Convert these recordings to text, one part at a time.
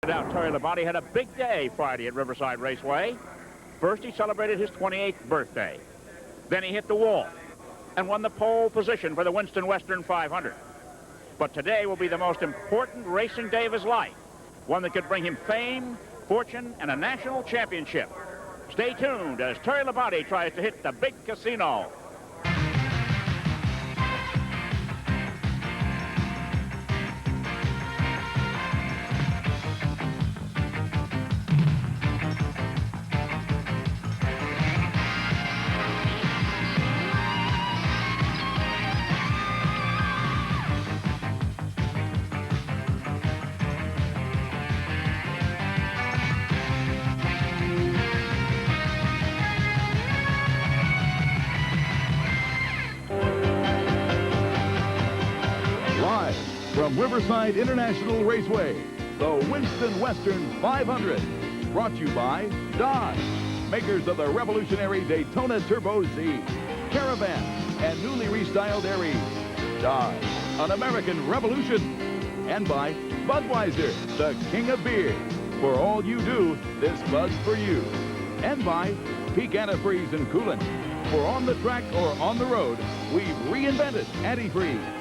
Now, Terry Labonte had a big day Friday at Riverside Raceway. First, he celebrated his 28th birthday. Then he hit the wall and won the pole position for the Winston Western 500. But today will be the most important racing day of his life, one that could bring him fame, fortune, and a national championship. Stay tuned as Terry Labonte tries to hit the big casino. From Riverside International Raceway, the Winston Western 500. Brought to you by Dodge, makers of the revolutionary Daytona Turbo Z, Caravan, and newly restyled Aries. Dodge, an American revolution. And by Budweiser, the king of beer. For all you do, this Bud's for you. And by Peak Antifreeze and Coolant. For on the track or on the road, we've reinvented antifreeze.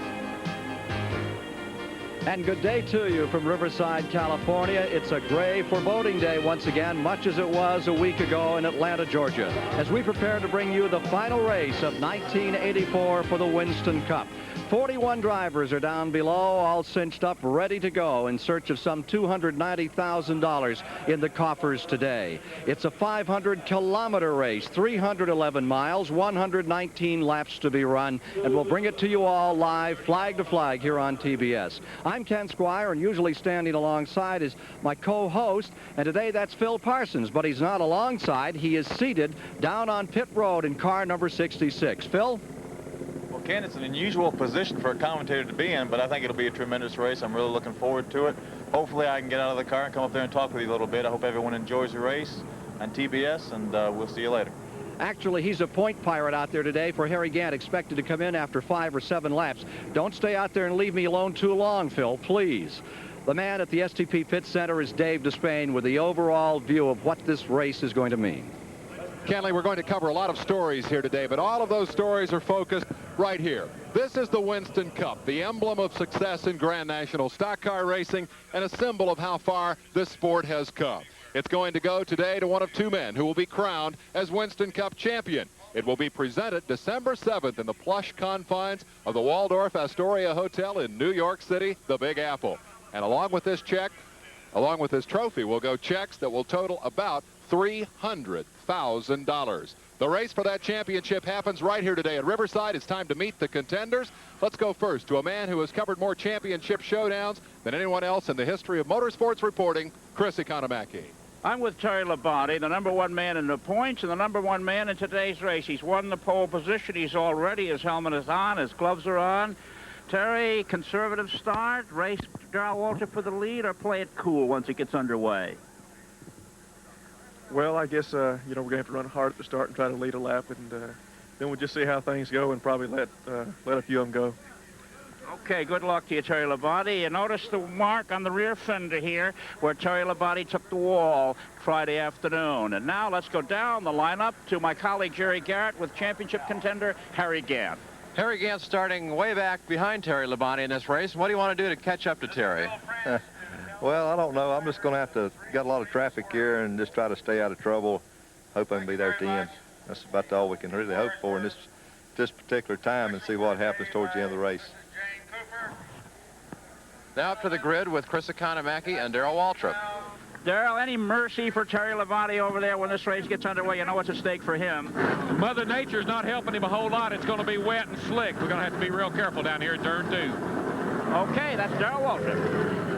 And good day to you from Riverside, California. It's a gray foreboding day once again, much as it was a week ago in Atlanta, Georgia, as we prepare to bring you the final race of 1984 for the Winston Cup. 41 drivers are down below, all cinched up, ready to go in search of some $290,000 in the coffers today. It's a 500-kilometer race, 311 miles, 119 laps to be run, and we'll bring it to you all live, flag to flag, here on TBS. I'm Ken Squire, and usually standing alongside is my co-host, and today that's Phil Parsons, but he's not alongside. He is seated down on pit road in car number 66. Phil? Well, Ken, it's an unusual position for a commentator to be in, but I think it'll be a tremendous race. I'm really looking forward to it. Hopefully I can get out of the car and come up there and talk with you a little bit. I hope everyone enjoys the race on TBS, and we'll see you later. Actually, he's a point pirate out there today for Harry Gant, expected to come in after 5 or 7 laps. Don't stay out there and leave me alone too long, Phil, please. The man at the STP Pit Center is Dave Despain with the overall view of what this race is going to mean. Kenley, we're going to cover a lot of stories here today, but all of those stories are focused right here. This is the Winston Cup, the emblem of success in Grand National stock car racing and a symbol of how far this sport has come. It's going to go today to one of 2 men who will be crowned as Winston Cup champion. It will be presented December 7th in the plush confines of the Waldorf Astoria Hotel in New York City, the Big Apple. And along with this check, along with this trophy, will go checks that will total about $300,000. The race for that championship happens right here today at Riverside. It's time to meet the contenders. Let's go first to a man who has covered more championship showdowns than anyone else in the history of motorsports reporting, Chris Economaki. I'm with Terry Labonte, the #1 man in the points and the #1 man in today's race. He's won the pole position. He's all ready. His helmet is on. His gloves are on. Terry, conservative start, race Darrell Waltrip for the lead, or play it cool once it gets underway? Well, I guess, we're going to have to run hard at the start and try to lead a lap, and then we'll just see how things go and probably let a few of them go. Okay, good luck to you, Terry Labonte. You notice the mark on the rear fender here where Terry Labonte took the wall Friday afternoon. And now let's go down the lineup to my colleague Jerry Garrett with championship contender Harry Gant. Harry Gant starting way back behind Terry Labonte in this race. What do you want to do to catch up to Terry? Well, I don't know. I'm just going to have to, got a lot of traffic here and just try to stay out of trouble. Hope I can be there at the end. That's about all we can really hope for in this particular time, and see what happens towards the end of the race. Now up to the grid with Chris Economaki and Darrell Waltrip. Darrell, any mercy for Terry Labonte over there when this race gets underway? You know what's at stake for him. Mother Nature's not helping him a whole lot. It's going to be wet and slick. We're going to have to be real careful down here at turn 2. Okay, that's Darrell Waltrip.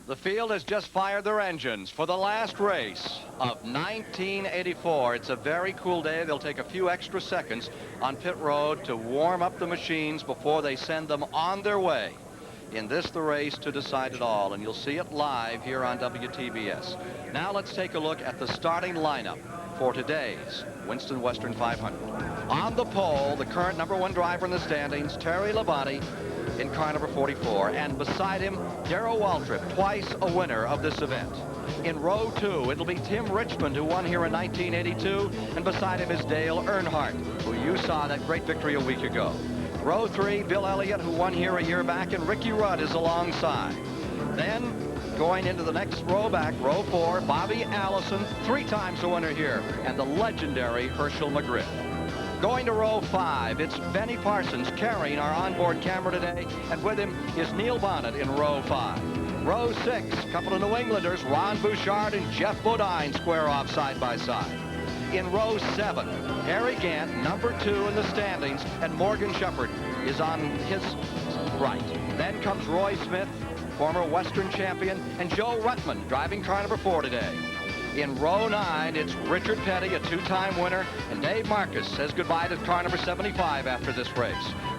The field has just fired their engines for the last race of 1984. It's a very cool day. They'll take a few extra seconds on pit road to warm up the machines before they send them on their way. In this, the race to decide it all, and you'll see it live here on WTBS. Now let's take a look at the starting lineup for today's Winston Western 500. On the pole, the current #1 driver in the standings, Terry Labonte, in car number 44. And beside him, Darrell Waltrip, twice a winner of this event. In row 2, it'll be Tim Richmond, who won here in 1982. And beside him is Dale Earnhardt, who you saw that great victory a week ago. Row 3, Bill Elliott, who won here a year back, and Ricky Rudd is alongside. Then, going into the next row back, row 4, Bobby Allison, 3 times a winner here, and the legendary Herschel McGriff. Going to row 5, it's Benny Parsons carrying our onboard camera today, and with him is Neil Bonnet in row 5. Row 6, a couple of New Englanders, Ron Bouchard and Jeff Bodine, square off side by side. In row 7, Harry Gant, number 2 in the standings, and Morgan Shepherd is on his right. Then comes Roy Smith, former Western champion, and Joe Ruttman, driving car number 4 today. In row 9, it's Richard Petty, a 2-time winner, and Dave Marcus says goodbye to car number 75 after this race.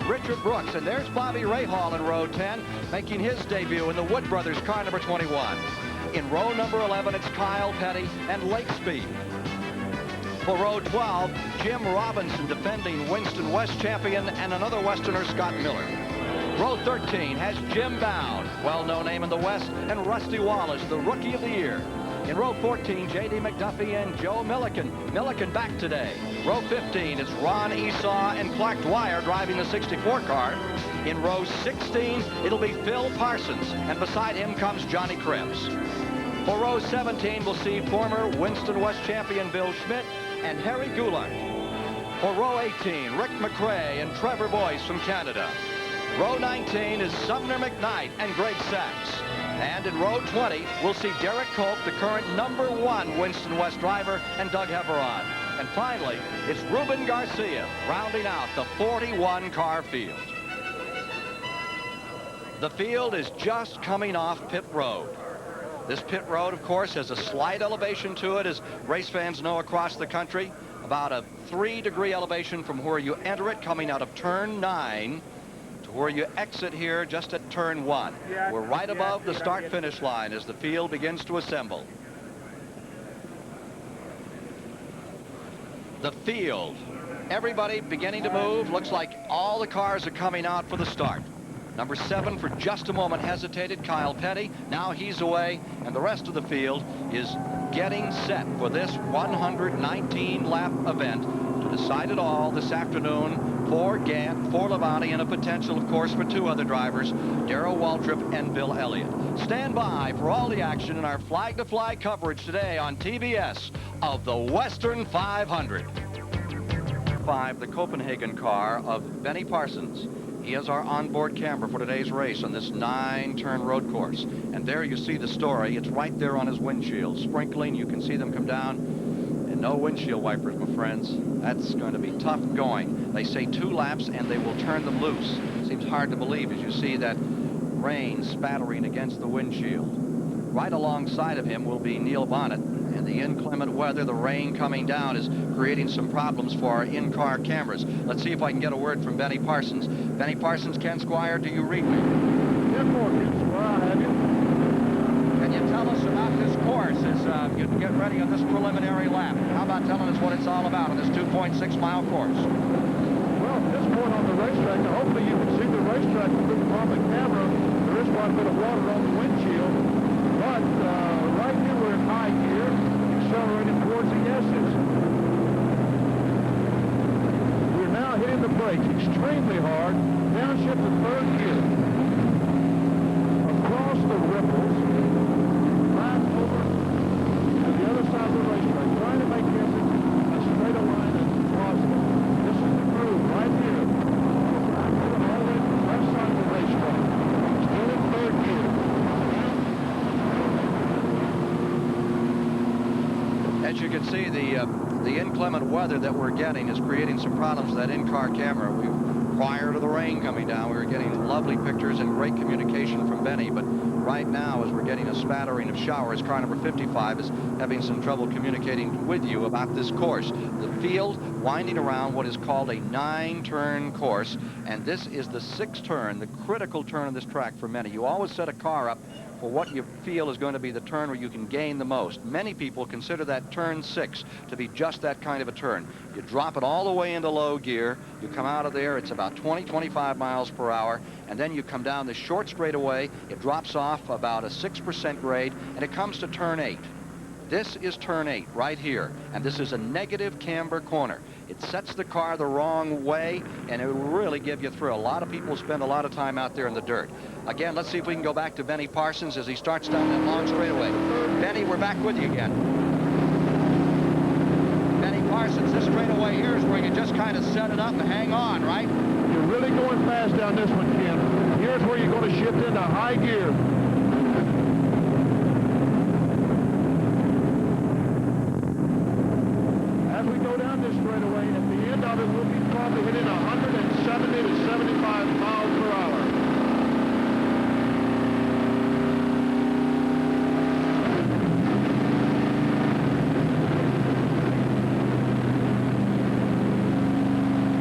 Richard Brooks, and there's Bobby Rahal in row 10, making his debut in the Wood Brothers car number 21. In row number 11, it's Kyle Petty and Lake Speed. For row 12, Jim Robinson, defending Winston West champion, and another Westerner, Scott Miller. Row 13 has Jim Bound, well-known name in the West, and Rusty Wallace, the Rookie of the Year. In row 14, J.D. McDuffie and Joe Milliken. Milliken back today. Row 15 is Ron Esau and Clark Dwyer driving the 64 car. In row 16, it'll be Phil Parsons, and beside him comes Johnny Krebs. For row 17, we'll see former Winston West champion Bill Schmidt and Harry Goulart. For row 18, Rick McRae and Trevor Boyce from Canada. Row 19 is Sumner McKnight and Greg Sachs. And in row 20, we'll see Derek Cope, the current #1 Winston West driver, and Doug Heveron. And finally, it's Ruben Garcia, rounding out the 41-car field. The field is just coming off pit road. This pit road, of course, has a slight elevation to it, as race fans know across the country. About a 3-degree elevation from where you enter it, coming out of turn 9 to where you exit here just at turn 1. We're right above the start-finish line as the field begins to assemble. The field, everybody beginning to move. Looks like all the cars are coming out for the start. Number 7 for just a moment hesitated, Kyle Petty. Now he's away, and the rest of the field is getting set for this 119-lap event to decide it all this afternoon for Gant, for Labonte, and a potential, of course, for 2 other drivers, Darrell Waltrip and Bill Elliott. Stand by for all the action in our flag-to-fly coverage today on TBS of the Western 500. 5, the Copenhagen car of Benny Parsons. He is our onboard camera for today's race on this 9-turn road course. And there you see the story. It's right there on his windshield. Sprinkling, you can see them come down. And no windshield wipers, my friends. That's going to be tough going. They say 2 laps and they will turn them loose. Seems hard to believe as you see that rain spattering against the windshield. Right alongside of him will be Neil Bonnet. And the inclement weather, the rain coming down, is creating some problems for our in-car cameras. Let's see if I can get a word from Benny Parsons. Benny Parsons, Ken Squire, do you read me? Yes, Ken Squire, I have you. Can you tell us about this course as you get ready on this preliminary lap? How about telling us what it's all about on this 2.6-mile course? Well, at this point on the racetrack, now hopefully you can see the racetrack from the camera. There is quite a bit of water on the windshield. But right here we're in high gear, accelerating towards the S's. We're now hitting the brakes extremely hard, downshift to 3rd gear. Across the ripples, right over to the other side of the racetrack, trying to make everything as straight a line as possible. This is the groove right here. I'm going all the way to the left side of the racetrack. Still in 3rd gear. As you can see, the inclement weather that we're getting is creating some problems with that in-car camera. Prior to the rain coming down, we were getting lovely pictures and great communication from Benny, but right now, as we're getting a spattering of showers, car number 55 is having some trouble communicating with you about this course. The field winding around what is called a 9-turn course, and this is the 6th turn, the critical turn of this track for many. You always set a car up for what you feel is going to be the turn where you can gain the most. Many people consider that turn 6 to be just that kind of a turn. You drop it all the way into low gear, you come out of there, it's about 20-25 miles per hour, and then you come down the short straightaway, it drops off about a 6% grade, and it comes to turn 8. This is turn 8 right here, and this is a negative camber corner. It sets the car the wrong way, and it will really give you through. A lot of people spend a lot of time out there in the dirt. Again, let's see if we can go back to Benny Parsons as he starts down that long straightaway. Benny, we're back with you again. Benny Parsons, this straightaway here is where you just kind of set it up and hang on, right? You're really going fast down this one, Ken. Here's where you're going to shift into high gear. As we go down this straightaway, at the end of it, we'll be probably hitting 170 to 75 miles per hour.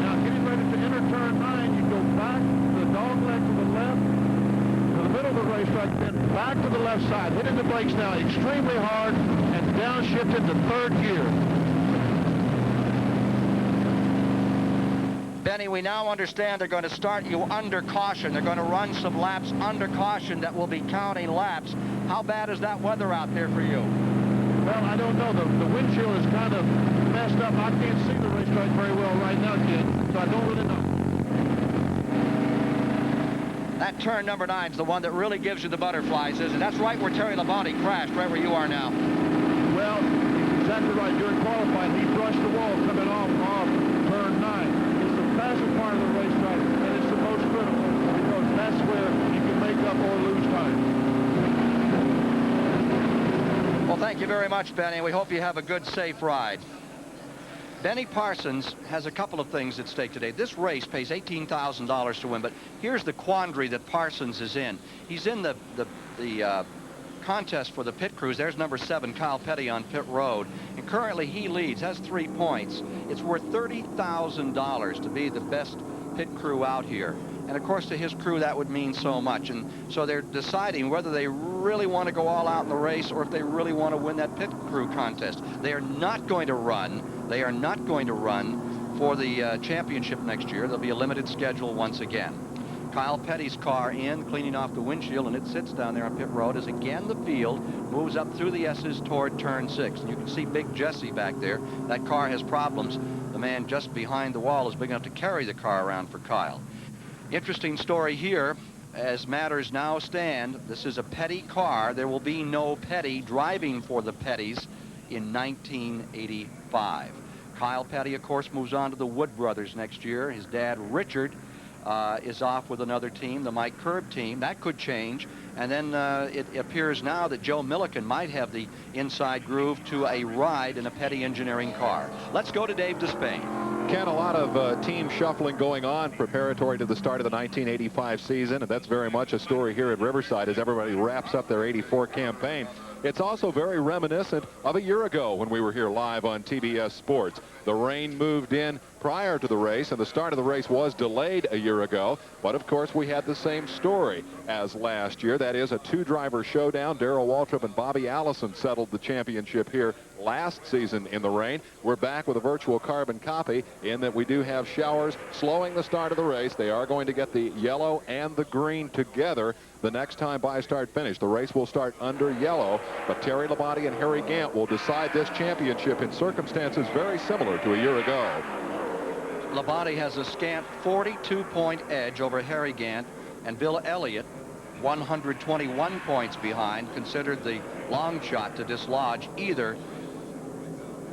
Now, getting ready to enter turn 9, you go back to the dog leg to the left, to the middle of the racetrack, then back to the left side, hitting the brakes now extremely hard, and downshift into 3rd gear. Benny, we now understand they're going to start you under caution. They're going to run some laps under caution that will be counting laps. How bad is that weather out there for you? Well, I don't know. The windshield is kind of messed up. I can't see the racetrack very well right now, kid, so I don't really know. That turn number 9 is the one that really gives you the butterflies, isn't it? That's right where Terry Labonte crashed, right where you are now. Well, exactly right. During qualifying, he brushed the wall coming off turn 9. Fastest part of the racetrack, and it's the most critical because that's where you can make up or lose time. Well, thank you very much, Benny. We hope you have a good, safe ride. Benny Parsons has a couple of things at stake today. This race pays $18,000 to win, but here's the quandary that Parsons is in. He's in the contest for the pit crews. There's number 7, Kyle Petty, on pit road, and currently he leads, has 3 points. It's worth $30,000 to be the best pit crew out here, and of course to his crew that would mean so much, and so they're deciding whether they really want to go all out in the race or if they really want to win that pit crew contest. They are not going to run for the championship next year. There'll be a limited schedule once again. Kyle Petty's car in, cleaning off the windshield, and it sits down there on pit road as again the field moves up through the S's toward turn 6. And you can see Big Jesse back there. That car has problems. The man just behind the wall is big enough to carry the car around for Kyle. Interesting story here. As matters now stand, this is a Petty car. There will be no Petty driving for the Pettys in 1985. Kyle Petty, of course, moves on to the Wood Brothers next year. His dad, Richard, is off with another team, the Mike Curb team. That could change. And then it appears now that Joe Milliken might have the inside groove to a ride in a Petty Engineering car. Let's go to Dave Despain. Ken, a lot of team shuffling going on preparatory to the start of the 1985 season, and that's very much a story here at Riverside as everybody wraps up their 84 campaign. It's also very reminiscent of a year ago when we were here live on TBS Sports. The rain moved in prior to the race, and the start of the race was delayed a year ago. But, of course, we had the same story as last year. That is a 2-driver showdown. Darrell Waltrip and Bobby Allison settled the championship here last season in the rain. We're back with a virtual carbon copy in that we do have showers slowing the start of the race. They are going to get the yellow and the green together the next time by start finish. The race will start under yellow, but Terry Labonte and Harry Gant will decide this championship in circumstances very similar to a year ago. Labonte has a scant 42-point edge over Harry Gant, and Bill Elliott, 121 points behind, considered the long shot to dislodge either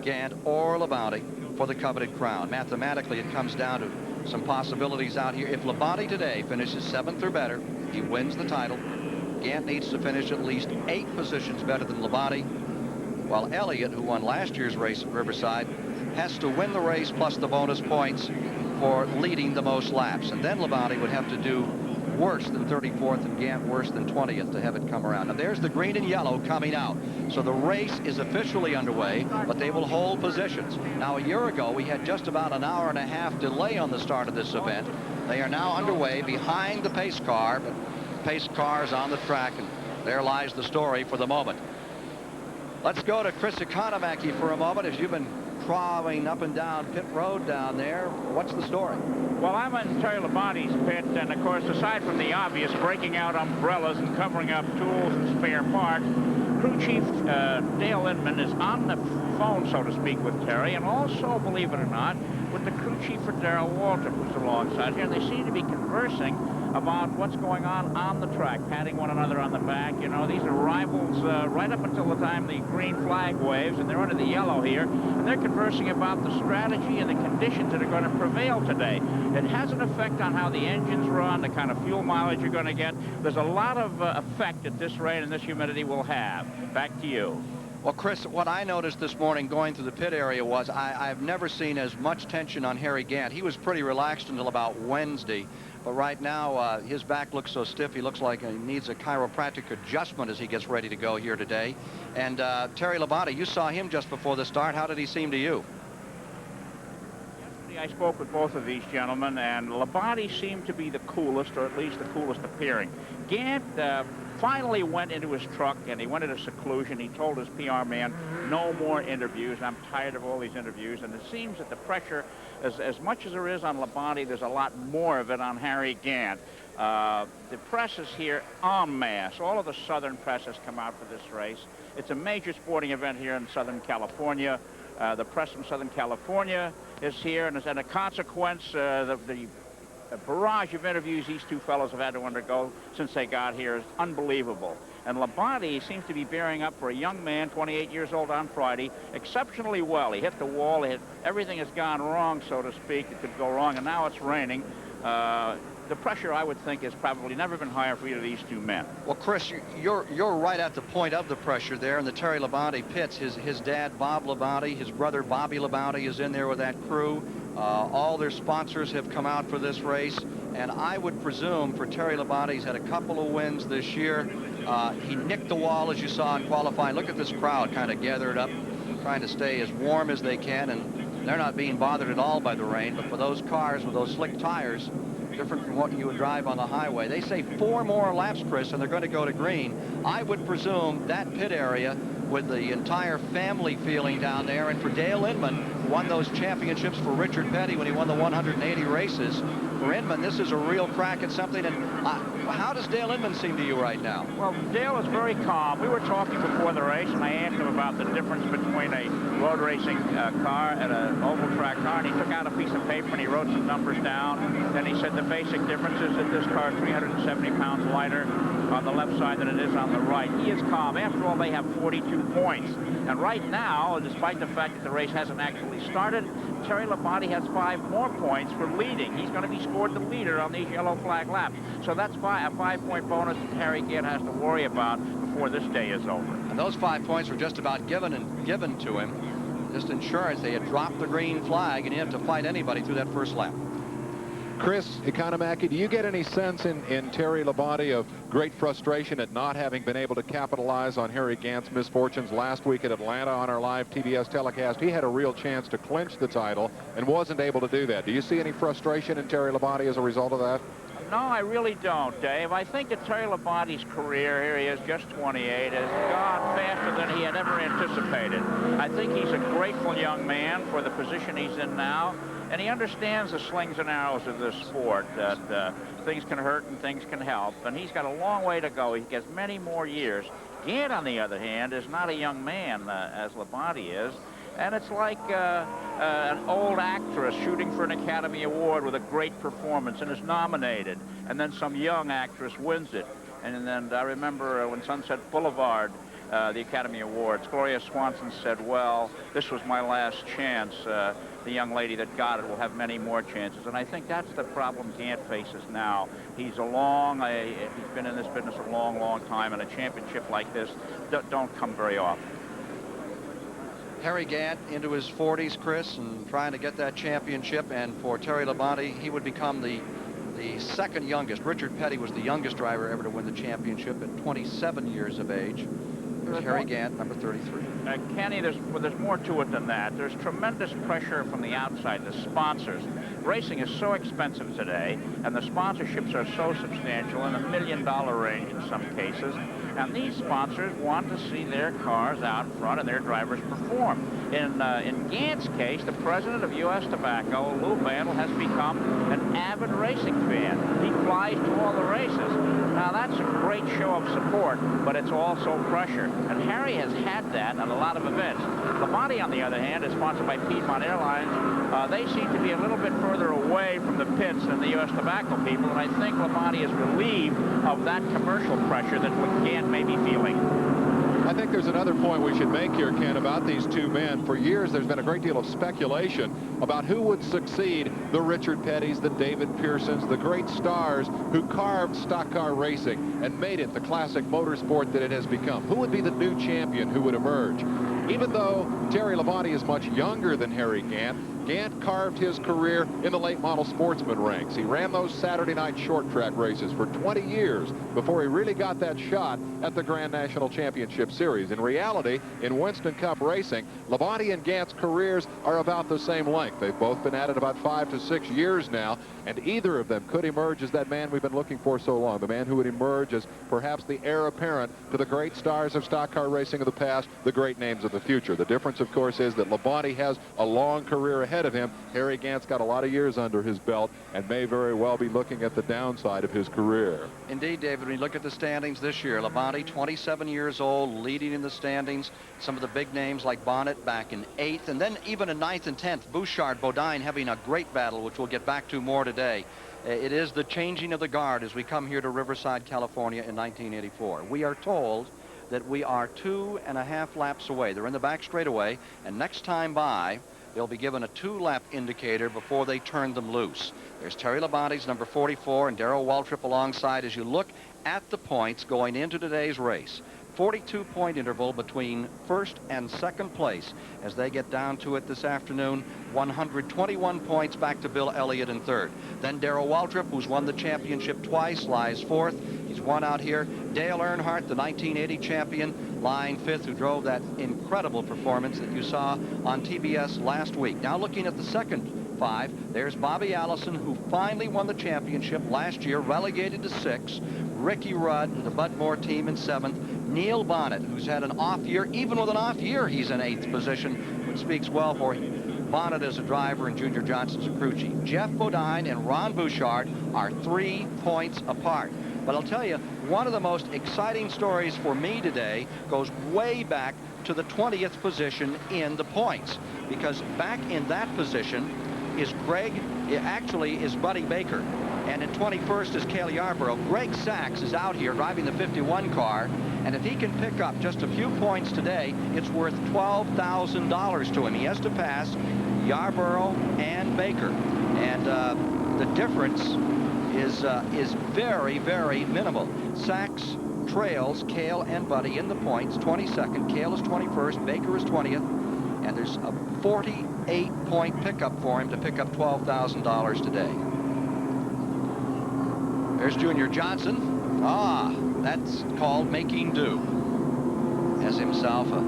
Gant or Labonte for the coveted crown. Mathematically, it comes down to some possibilities out here. If Labonte today finishes 7th or better, he wins the title. Gant needs to finish at least 8 positions better than Labonte, while Elliott, who won last year's race at Riverside, has to win the race plus the bonus points for leading the most laps. And then Labonte would have to do worse than 34th and Gant worse than 20th to have it come around. Now there's the green and yellow coming out. So the race is officially underway, but they will hold positions. Now a year ago, we had just about an hour and a half delay on the start of this event. They are now underway behind the pace car, but the pace car is on the track, and there lies the story for the moment. Let's go to Chris Economaki for a moment. As you've been crawling up and down pit road down there, what's the story? Well, I'm in Terry Labonte's pit, and of course, aside from the obvious breaking out umbrellas and covering up tools and spare parts, crew chief Dale Inman is on the phone, so to speak, with Terry, and also, believe it or not, with the crew chief for Darrell Waltrip, who's alongside here. And they seem to be conversing about what's going on the track, patting one another on the back. You know, these are rivals right up until the time the green flag waves, and they're under the yellow here, and they're conversing about the strategy and the conditions that are going to prevail today. It has an effect on how the engines run, the kind of fuel mileage you're going to get. There's a lot of effect that this rain and this humidity will have. Back to you. Well, Chris, what I noticed this morning going through the pit area was I've never seen as much tension on Harry Gant. He was pretty relaxed until about Wednesday, but right now his back looks so stiff he looks like he needs a chiropractic adjustment as he gets ready to go here today. And Terry Labonte, you saw him just before the start. How did he seem to you? I spoke with both of these gentlemen, and Labonte seemed to be the coolest, or at least the coolest appearing. Gant finally went into his truck, and he went into seclusion. He told his PR man, no more interviews. I'm tired of all these interviews. And it seems that the pressure, as much as there is on Labonte, there's a lot more of it on Harry Gant. The press is here en masse. All of the southern press has come out for this race. It's a major sporting event here in Southern California. The press from Southern California is here, and as a consequence, the barrage of interviews these two fellows have had to undergo since they got here is unbelievable. And Labonte seems to be bearing up for a young man, 28 years old on Friday, exceptionally well. He hit the wall. Everything has gone wrong, so to speak. It could go wrong, and now it's raining. The pressure, I would think, has probably never been higher for either of these two men. Well, Chris, you're right at the point of the pressure there in the Terry Labonte pits. His dad, Bob Labonte, his brother, Bobby Labonte, is in there with that crew. All their sponsors have come out for this race, and I would presume for Terry Labonte, he's had a couple of wins this year. He nicked the wall, as you saw in qualifying. Look at this crowd kind of gathered up, trying to stay as warm as they can, and they're not being bothered at all by the rain. But for those cars with those slick tires, different from what you would drive on the highway, they say 4 more laps, Chris, and they're going to go to green. I would presume that pit area with the entire family feeling down there, and for Dale Inman, who won those championships for Richard Petty when he won the 180 races. For Inman, this is a real crack at something. And how does Dale Inman seem to you right now? Well, Dale is very calm. We were talking before the race, and I asked him about the difference between a road racing car and an oval track car, and he took out a piece of paper and he wrote some numbers down. And he said the basic difference is that this car is 370 pounds lighter on the left side than it is on the right. He is calm. After all, they have 42 points. And right now, despite the fact that the race hasn't actually started, Terry Labonte has 5 more points for leading. He's going to be scored the leader on these yellow flag laps. So that's a 5-point bonus that Harry Gant has to worry about before this day is over. And those 5 points were just about given to him. Just insurance. They had dropped the green flag, and he had to fight anybody through that first lap. Chris Economaki, do you get any sense in Terry Labonte of great frustration at not having been able to capitalize on Harry Gant's misfortunes last week at Atlanta on our live TBS telecast? He had a real chance to clinch the title and wasn't able to do that. Do you see any frustration in Terry Labonte as a result of that? No, I really don't, Dave. I think that Terry Labonte's career, here he is, just 28, has gone faster than he had ever anticipated. I think he's a grateful young man for the position he's in now, and he understands the slings and arrows of this sport, that things can hurt and things can help, and he's got a long way to go. He gets many more years. Gant, on the other hand, is not a young man, as Labonte is. And it's like an old actress shooting for an Academy Award with a great performance and is nominated, and then some young actress wins it. And then I remember when Sunset Boulevard, the Academy Awards, Gloria Swanson said, well, this was my last chance. The young lady that got it will have many more chances. And I think that's the problem Gant faces now. He's been in this business a long, long time, and a championship like this don't come very often. Harry Gant into his 40s, Chris, and trying to get that championship. And for Terry Labonte, he would become the the second youngest. Richard Petty was the youngest driver ever to win the championship at 27 years of age. There's Harry Gant, number 33. Kenny, there's more to it than that. There's tremendous pressure from the outside, the sponsors. Racing is so expensive today, and the sponsorships are so substantial, in the $1 million range in some cases. And these sponsors want to see their cars out front and their drivers perform. In Gant's case, the president of U.S. Tobacco, Lou Bandel, has become an avid racing fan. He flies to all the races. Now, that's a great show of support, but it's also pressure. And Harry has had that at a lot of events. Labonte, on the other hand, is sponsored by Piedmont Airlines. They seem to be a little bit further away from the pits than the U.S. Tobacco people, and I think Labonte is relieved of that commercial pressure that Gant may be feeling. I think there's another point we should make here, Ken, about these two men. For years, there's been a great deal of speculation about who would succeed the Richard Pettys, the David Pearsons, the great stars who carved stock car racing and made it the classic motorsport that it has become. Who would be the new champion who would emerge? Even though Terry Labonte is much younger than Harry Gant, Gant carved his career in the late model sportsman ranks. He ran those Saturday night short track races for 20 years before he really got that shot at the Grand National Championship Series. In reality, in Winston Cup racing, Labonte and Gant's careers are about the same length. They've both been at it about 5 to 6 years now, and either of them could emerge as that man we've been looking for so long, the man who would emerge as perhaps the heir apparent to the great stars of stock car racing of the past, the great names of the future. The difference, of course, is that Labonte has a long career ahead of him. Harry Gant's got a lot of years under his belt and may very well be looking at the downside of his career. Indeed, David, when you look at the standings this year, Labonte, 27 years old, leading in the standings. Some of the big names like Bonnet back in 8th, and then even in 9th and 10th, Bouchard, Bodine having a great battle, which we'll get back to more today. It is the changing of the guard as we come here to Riverside, California in 1984. We are told that we are 2.5 laps away. They're in the back straightaway, and next time by, they'll be given a 2-lap indicator before they turn them loose. There's Terry Labonte's number 44 and Darrell Waltrip alongside as you look at the points going into today's race. 42-point interval between first and second place as they get down to it this afternoon. 121 points back to Bill Elliott in third. Then Darrell Waltrip, who's won the championship twice, lies fourth. He's won out here. Dale Earnhardt, the 1980 champion, lying fifth, who drove that incredible performance that you saw on TBS last week. Now looking at the second 5, there's Bobby Allison, who finally won the championship last year, relegated to 6th. Ricky Rudd and the Bud Moore team in 7th. Neil Bonnet, who's had an off year. Even with an off year, he's in 8th position, which speaks well for him. Bonnet as a driver and Junior Johnson's a crew chief. Jeff Bodine and Ron Bouchard are 3 points apart. But I'll tell you, one of the most exciting stories for me today goes way back to the 20th position in the points, because back in that position is Buddy Baker. And in 21st is Cale Yarborough. Greg Sachs is out here driving the 51 car, and if he can pick up just a few points today, it's worth $12,000 to him. He has to pass Yarborough and Baker, and the difference is very, very minimal. Sachs trails Cale and Buddy in the points, 22nd. Cale is 21st, Baker is 20th, and there's a 48-point pickup for him to pick up $12,000 today. There's Junior Johnson. That's called making do. Has himself a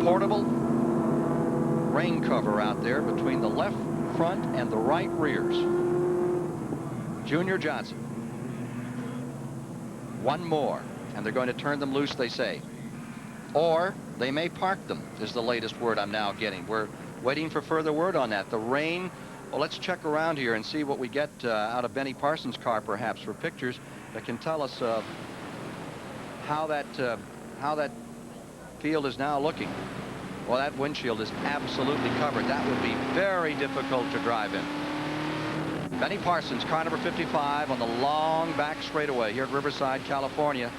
portable rain cover out there between the left front and the right rears. Junior Johnson. One more, and they're going to turn them loose, they say. Or they may park them, is the latest word I'm now getting. We're waiting for further word on that. The rain. Well, let's check around here and see what we get out of Benny Parsons' car, perhaps, for pictures that can tell us how that field is now looking. Well, that windshield is absolutely covered. That would be very difficult to drive in. Benny Parsons, car number 55, on the long back straightaway here at Riverside, California.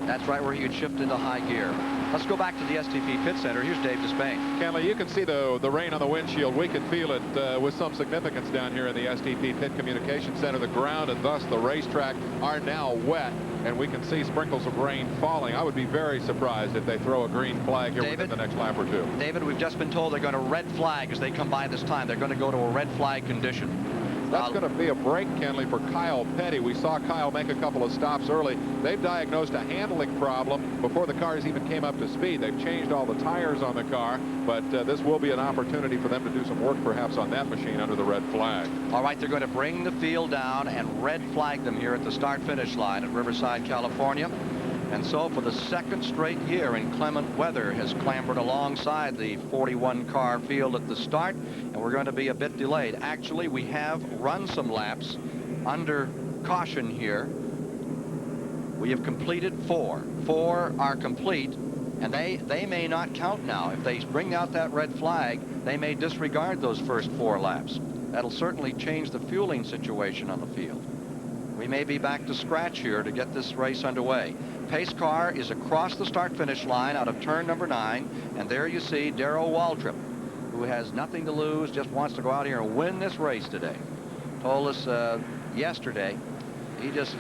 That's right where he could shift into high gear. Let's go back to the STP Pit Center. Here's Dave Despain. Kenley, you can see the rain on the windshield. We can feel it with some significance down here in the STP Pit Communication Center. The ground and thus the racetrack are now wet, and we can see sprinkles of rain falling. I would be very surprised if they throw a green flag here within the next lap or two. David, we've just been told they're going to red flag as they come by this time. They're going to go to a red flag condition. That's going to be a break, Kenley, for Kyle Petty. We saw Kyle make a couple of stops early. They've diagnosed a handling problem before the cars even came up to speed. They've changed all the tires on the car, but this will be an opportunity for them to do some work perhaps on that machine under the red flag. All right, they're going to bring the field down and red flag them here at the start-finish line at Riverside, California. And so for the second straight year, inclement weather has clambered alongside the 41-car field at the start, and we're going to be a bit delayed. Actually, we have run some laps under caution here. We have completed 4. 4 are complete, and they may not count now. If they bring out that red flag, they may disregard those first 4 laps. That'll certainly change the fueling situation on the field. We may be back to scratch here to get this race underway. Pace car is across the start-finish line out of turn number 9, and there you see Darrell Waltrip, who has nothing to lose, just wants to go out here and win this race today. Told us yesterday he just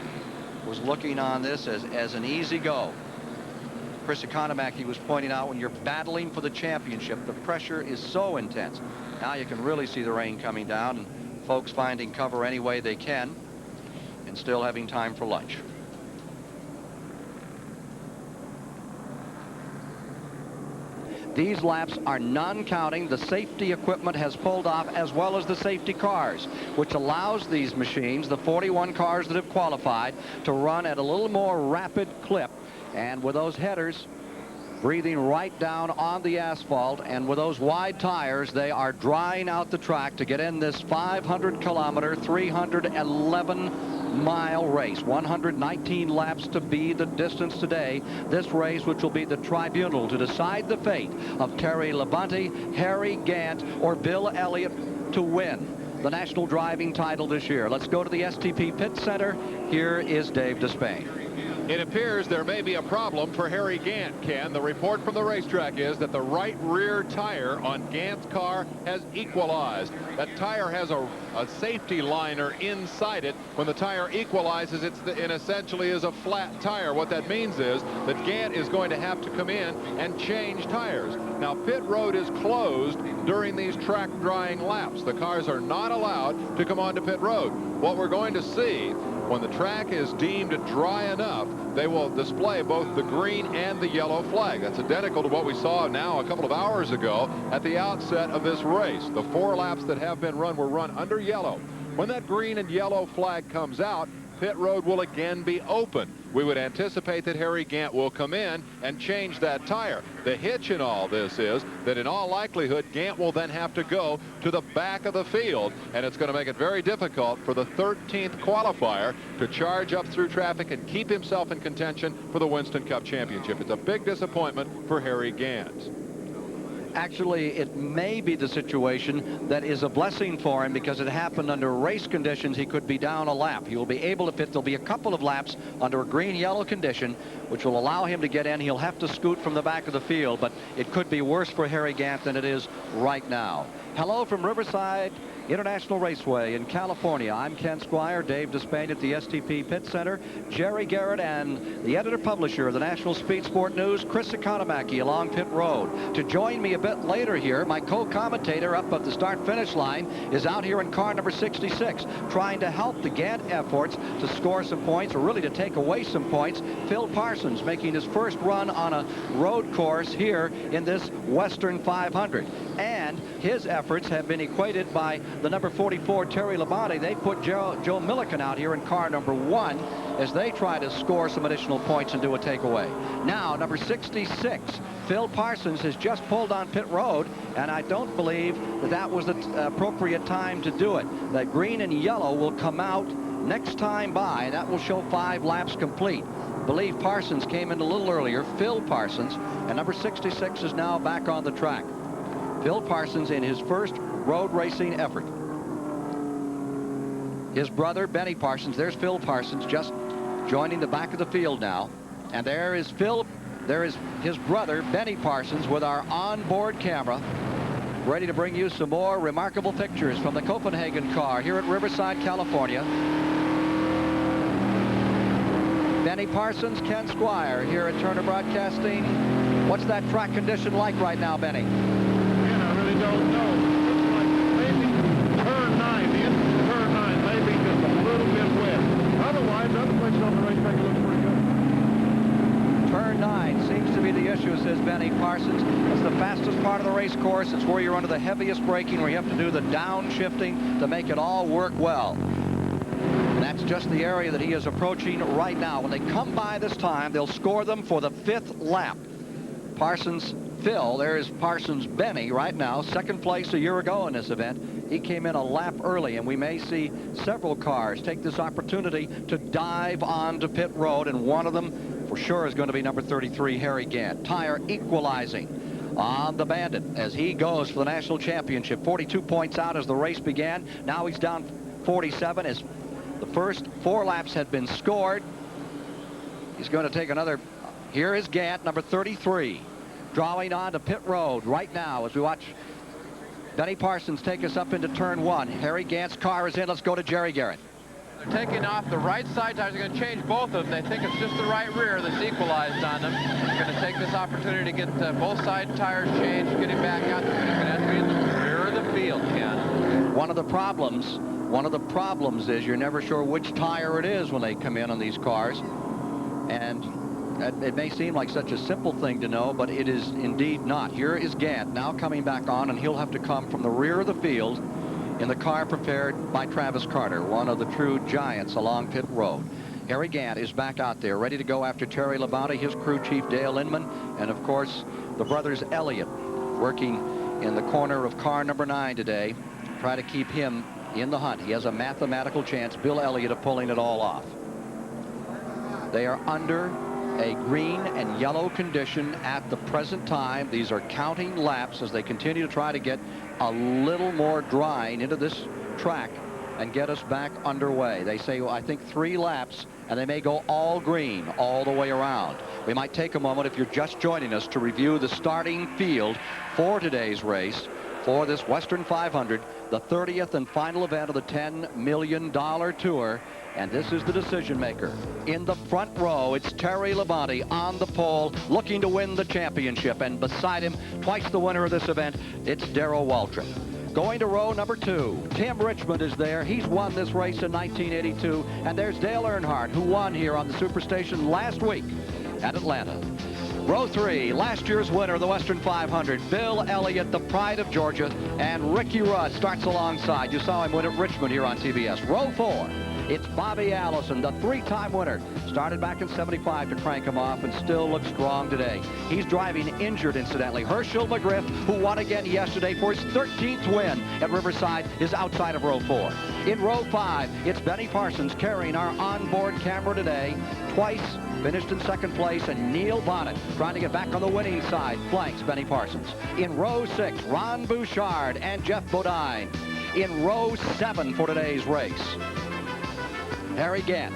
was looking on this as an easy go. Chris Economaki was pointing out, when you're battling for the championship, the pressure is so intense. Now you can really see the rain coming down and folks finding cover any way they can and still having time for lunch. These laps are non-counting. The safety equipment has pulled off, as well as the safety cars, which allows these machines, the 41 cars that have qualified, to run at a little more rapid clip. And with those headers breathing right down on the asphalt, and with those wide tires, they are drying out the track to get in this 500-kilometer, 311-mile race. 119 laps to be the distance today. This race, which will be the tribunal to decide the fate of Terry Labonte, Harry Gant, or Bill Elliott to win the national driving title this year. Let's go to the STP Pit Center. Here is Dave Despain. It appears there may be a problem for Harry Gant, Ken. The report from the racetrack is that the right rear tire on Gant's car has equalized. That tire has a safety liner inside it. When the tire equalizes, it essentially is a flat tire. What that means is that Gant is going to have to come in and change tires. Now, pit road is closed during these track drying laps. The cars are not allowed to come onto pit road. What we're going to see, when the track is deemed dry enough, they will display both the green and the yellow flag. That's identical to what we saw now a couple of hours ago at the outset of this race. The 4 laps that have been run were run under yellow. When that green and yellow flag comes out, pit road will again be open. We would anticipate that Harry Gant will come in and change that tire. The hitch in all this is that in all likelihood, Gant will then have to go to the back of the field, and it's going to make it very difficult for the 13th qualifier to charge up through traffic and keep himself in contention for the Winston Cup Championship. It's a big disappointment for Harry Gant. Actually, it may be the situation that is a blessing for him, because it happened under race conditions. He could be down a lap. He will be able to pit. There'll be a couple of laps under a green-yellow condition, which will allow him to get in. He'll have to scoot from the back of the field, but it could be worse for Harry Gant than it is right now. Hello from Riverside International Raceway in California. I'm Ken Squire, Dave Despain at the STP Pit Center, Jerry Garrett, and the editor-publisher of the National Speed Sport News, Chris Economaki, along pit road. To join me a bit later here, my co-commentator up at the start-finish line is out here in car number 66, trying to help the Gant efforts to score some points, or really to take away some points. Phil Parsons making his first run on a road course here in this Western 500. And his efforts have been equated by the number 44, Terry Labonte. They put Joe Milliken out here in car number 1 as they try to score some additional points and do a takeaway. Now, number 66, Phil Parsons, has just pulled on pit road, and I don't believe that was the appropriate time to do it. That green and yellow will come out next time by, and that will show 5 laps complete. I believe Parsons came in a little earlier, Phil Parsons, and number 66 is now back on the track. Phil Parsons in his first road racing effort. His brother, Benny Parsons, there's Phil Parsons just joining the back of the field now. And there is Phil There is his brother, Benny Parsons, with our onboard camera, ready to bring you some more remarkable pictures from the Copenhagen car here at Riverside, California. Benny Parsons, Ken Squire here at Turner Broadcasting. What's that track condition like right now, Benny? Man, I really don't know. Looks like maybe turn 9, the end of turn 9, maybe just a little bit wet. Otherwise, other places on the racetrack look pretty good. Turn 9 seems to be the issue, says Benny Parsons. It's the fastest part of the race course. It's where you're under the heaviest braking, where you have to do the downshifting to make it all work well. And that's just the area that he is approaching right now. When they come by this time, they'll score them for the 5th lap. Parsons Phil, there is Parsons Benny right now, 2nd place a year ago in this event. He came in a lap early, and we may see several cars take this opportunity to dive onto pit road, and one of them for sure is going to be number 33, Harry Gant. Tire equalizing on the Bandit as he goes for the national championship. 42 points out as the race began. Now he's down 47 as the first 4 laps had been scored. He's going to take another. Here is Gant, number 33, drawing on to pit road right now as we watch Benny Parsons take us up into turn 1. Harry Gant's car is in. Let's go to Jerry Garrett. They're taking off the right side tires. They're going to change both of them. They think it's just the right rear that's equalized on them. They're going to take this opportunity to get both side tires changed, getting back out. They're going to have to be in the rear of the field, Ken. One of the problems is you're never sure which tire it is when they come in on these cars. And it may seem like such a simple thing to know, but it is indeed not. Here is Gant now coming back on, and he'll have to come from the rear of the field in the car prepared by Travis Carter, one of the true giants along pit road. Harry Gant is back out there, ready to go after Terry Labonte, his crew chief Dale Inman, and of course the brothers Elliott working in the corner of car number 9 today, try to keep him in the hunt. He has a mathematical chance, Bill Elliott, of pulling it all off. They are under a green and yellow condition at the present time. These are counting laps as they continue to try to get a little more drying into this track and get us back underway. They say, well, I think 3 laps, and they may go all green all the way around. We might take a moment, if you're just joining us, to review the starting field for today's race for this Western 500, the 30th and final event of the $10 million tour. And this is the decision maker. In the front row, it's Terry Labonte on the pole, looking to win the championship. And beside him, twice the winner of this event, it's Darrell Waltrip. Going to row number 2, Tim Richmond is there. He's won this race in 1982. And there's Dale Earnhardt, who won here on the Superstation last week at Atlanta. Row 3, last year's winner of the Western 500, Bill Elliott, the pride of Georgia, and Ricky Rudd starts alongside. You saw him win at Richmond here on CBS. Row 4, it's Bobby Allison, the 3-time winner. Started back in '75 to crank him off and still looks strong today. He's driving injured, incidentally. Herschel McGriff, who won again yesterday for his 13th win at Riverside, is outside of row 4. In row 5, it's Benny Parsons carrying our onboard camera today. Twice finished in 2nd place, and Neil Bonnet trying to get back on the winning side flanks Benny Parsons. In row 6, Ron Bouchard and Jeff Bodine. In row 7 for today's race, Harry Gant,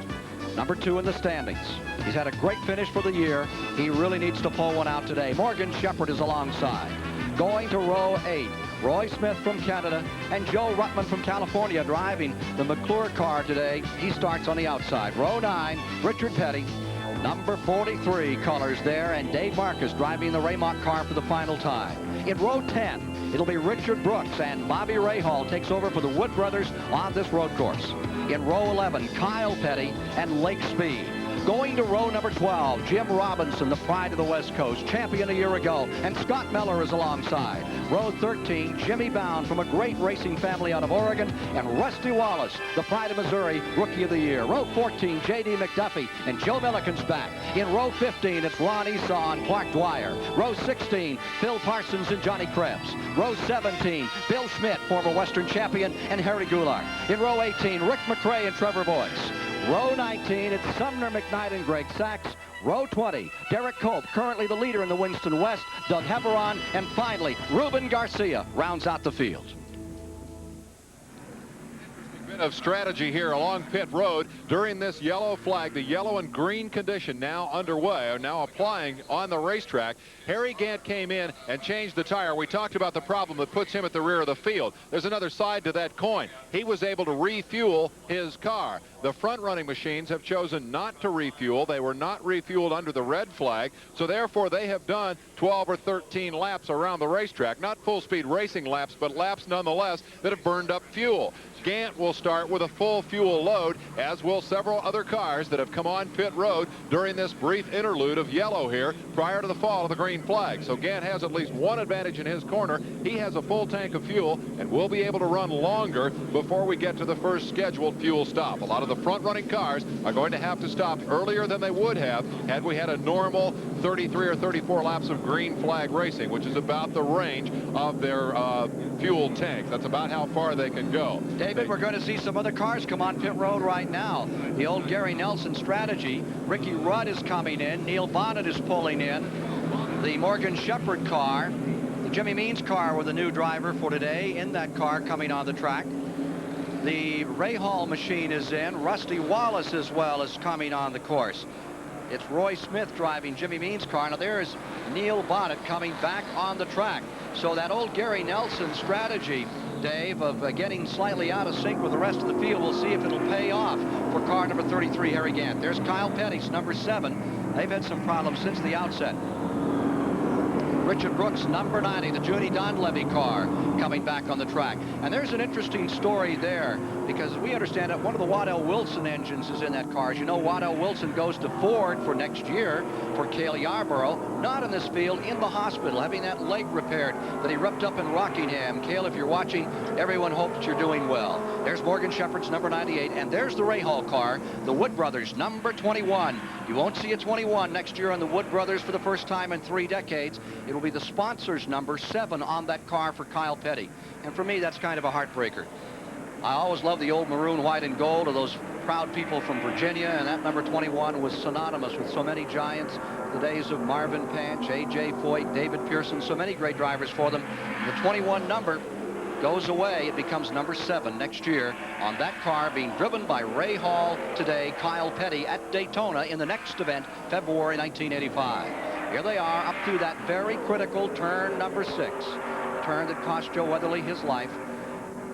number 2 in the standings. He's had a great finish for the year. He really needs to pull one out today. Morgan Shepherd is alongside. Going to row 8, Roy Smith from Canada and Joe Ruttman from California driving the McClure car today. He starts on the outside. Row 9, Richard Petty, number 43 colors there, and Dave Marcus driving the Raymont car for the final time. In row 10, it'll be Richard Brooks, and Bobby Rahal takes over for the Wood Brothers on this road course. In row 11, Kyle Petty and Lake Speed. Going to row number 12, Jim Robinson, the pride of the West Coast, champion a year ago, and Scott Miller is alongside. Row 13, Jimmy Bound from a great racing family out of Oregon, and Rusty Wallace, the pride of Missouri, rookie of the year. Row 14, J.D. McDuffie, and Joe Milliken's back. In row 15, it's Ron Esau and Clark Dwyer. Row 16, Phil Parsons and Johnny Krebs. Row 17, Bill Schmidt, former Western champion, and Harry Goulart. In row 18, Rick McRae and Trevor Boyce. Row 19, it's Sumner McKnight and Greg Sachs. Row 20, Derek Cope, currently the leader in the Winston West, Doug Heveron, and finally, Ruben Garcia rounds out the field. Bit of strategy here along pit road during this yellow flag. The yellow and green condition now underway, are now applying on the racetrack. Harry Gant came in and changed the tire. We talked about the problem that puts him at the rear of the field. There's another side to that coin. He was able to refuel his car. The front-running machines have chosen not to refuel. They were not refueled under the red flag, so therefore they have done 12 or 13 laps around the racetrack. Not full-speed racing laps, but laps nonetheless that have burned up fuel. Gant will start with a full fuel load, as will several other cars that have come on pit road during this brief interlude of yellow here prior to the fall of the green flag. So Gant has at least one advantage in his corner. He has a full tank of fuel and will be able to run longer before we get to the first scheduled fuel stop. A lot of the front-running cars are going to have to stop earlier than they would have had we had a normal 33 or 34 laps of green flag racing, which is about the range of their fuel tank. That's about how far they can go. David, we're going to see some other cars come on pit road right now. The old Gary Nelson strategy. Ricky Rudd is coming in. Neil Bonnet is pulling in. The Morgan Shepherd car. The Jimmy Means car with a new driver for today in that car coming on the track. The Ray Hall machine is in. Rusty Wallace as well is coming on the course. It's Roy Smith driving Jimmy Means' car. Now there's Neil Bonnet coming back on the track. So that old Gary Nelson strategy, Dave, of getting slightly out of sync with the rest of the field, we'll see if it'll pay off for car number 33, Harry Gant. There's Kyle Petty's number 7. They've had some problems since the outset. Richard Brooks, number 90, the Junie Donlevy car, coming back on the track. And there's an interesting story there, because we understand that one of the Waddell Wilson engines is in that car. As you know, Waddell Wilson goes to Ford for next year for Cale Yarborough, not in this field, in the hospital, having that leg repaired that he ripped up in Rockingham. Cale, if you're watching, everyone hopes you're doing well. There's Morgan Shepherd's number 98, and there's the Ray Hall car, the Wood Brothers, number 21. You won't see a 21 next year on the Wood Brothers for the first time in 3 decades. It'll be the sponsor's number 7 on that car for Kyle Petty. And for me, that's kind of a heartbreaker. I always love the old maroon, white, and gold of those proud people from Virginia, and that number 21 was synonymous with so many giants. The days of Marvin Panch, A.J. Foyt, David Pearson, so many great drivers for them. The 21 number goes away. It becomes number 7 next year on that car, being driven by Ray Hall today, Kyle Petty at Daytona in the next event, February 1985. Here they are up through that very critical turn number 6, turn that cost Joe Weatherly his life.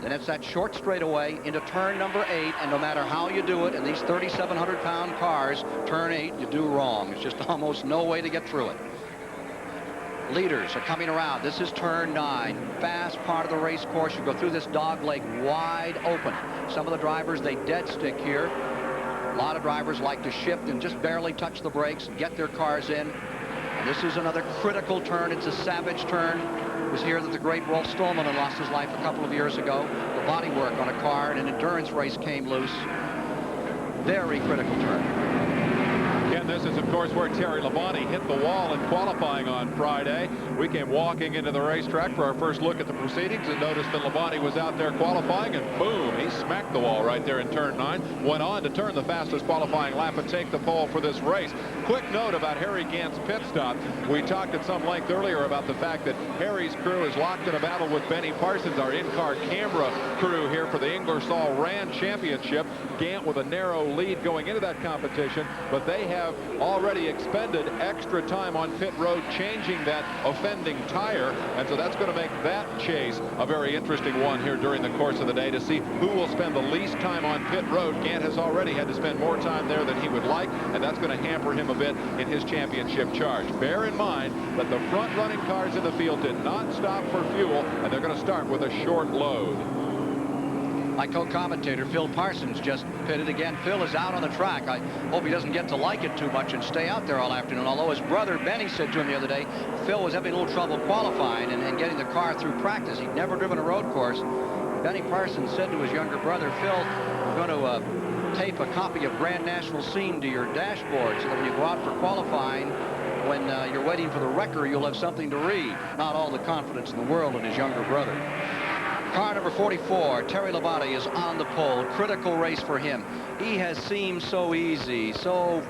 Then it's that short straightaway into turn number 8, and no matter how you do it in these 3,700-pound cars, turn 8, you do wrong. It's just almost no way to get through it. Leaders are coming around. This is turn 9, fast part of the race course. You go through this dog leg wide open. Some of the drivers, they dead stick here. A lot of drivers like to shift and just barely touch the brakes and get their cars in. And this is another critical turn. It's a savage turn. It was here that the great Rolf Stolman had lost his life a couple of years ago. The bodywork on a car in an endurance race came loose. Very critical turn. Again, this is, of course, where Terry Labonte hit the wall in qualifying on Friday. We came walking into the racetrack for our first look at the proceedings and noticed that Labonte was out there qualifying, and boom, he smacked the wall right there in turn 9. Went on to turn the fastest qualifying lap and take the pole for this race. Quick note about Harry Gant's pit stop. We talked at some length earlier about the fact that Harry's crew is locked in a battle with Benny Parsons, our in-car camera crew here for the Ingersoll Rand Championship. Gant with a narrow lead going into that competition, but they have already expended extra time on pit road changing that offending tire, and so that's going to make that chase a very interesting one here during the course of the day to see who will spend the least time on pit road. Gant has already had to spend more time there than he would like, and that's going to hamper him a bit in his championship charge. Bear in mind that the front-running cars in the field did not stop for fuel, and they're going to start with a short load. My co-commentator, Phil Parsons, just pitted again. Phil is out on the track. I hope he doesn't get to like it too much and stay out there all afternoon. Although his brother, Benny, said to him the other day, Phil was having a little trouble qualifying and getting the car through practice. He'd never driven a road course. Benny Parsons said to his younger brother, Phil, we're going to tape a copy of Grand National Scene to your dashboard so that when you go out for qualifying, when you're waiting for the wrecker, you'll have something to read. Not all the confidence in the world in his younger brother. Car number 44, Terry Labonte, is on the pole. Critical race for him. He has seemed so easy, so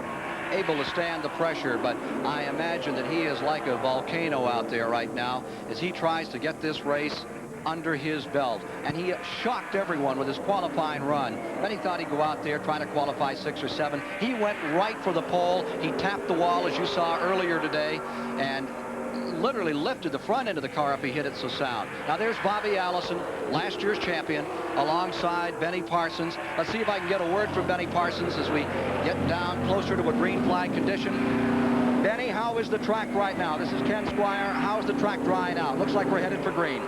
able to stand the pressure, but I imagine that he is like a volcano out there right now as he tries to get this race under his belt, and he shocked everyone with his qualifying run. Then he thought he'd go out there trying to qualify 6 or 7. He went right for the pole. He tapped the wall, as you saw earlier today, and literally lifted the front end of the car up. He hit it so sound. Now there's Bobby Allison, last year's champion, alongside Benny Parsons. Let's see if I can get a word from Benny Parsons as we get down closer to a green flag condition. Benny, how is the track right now? This is Ken Squire. How's the track drying out? Looks like we're headed for green.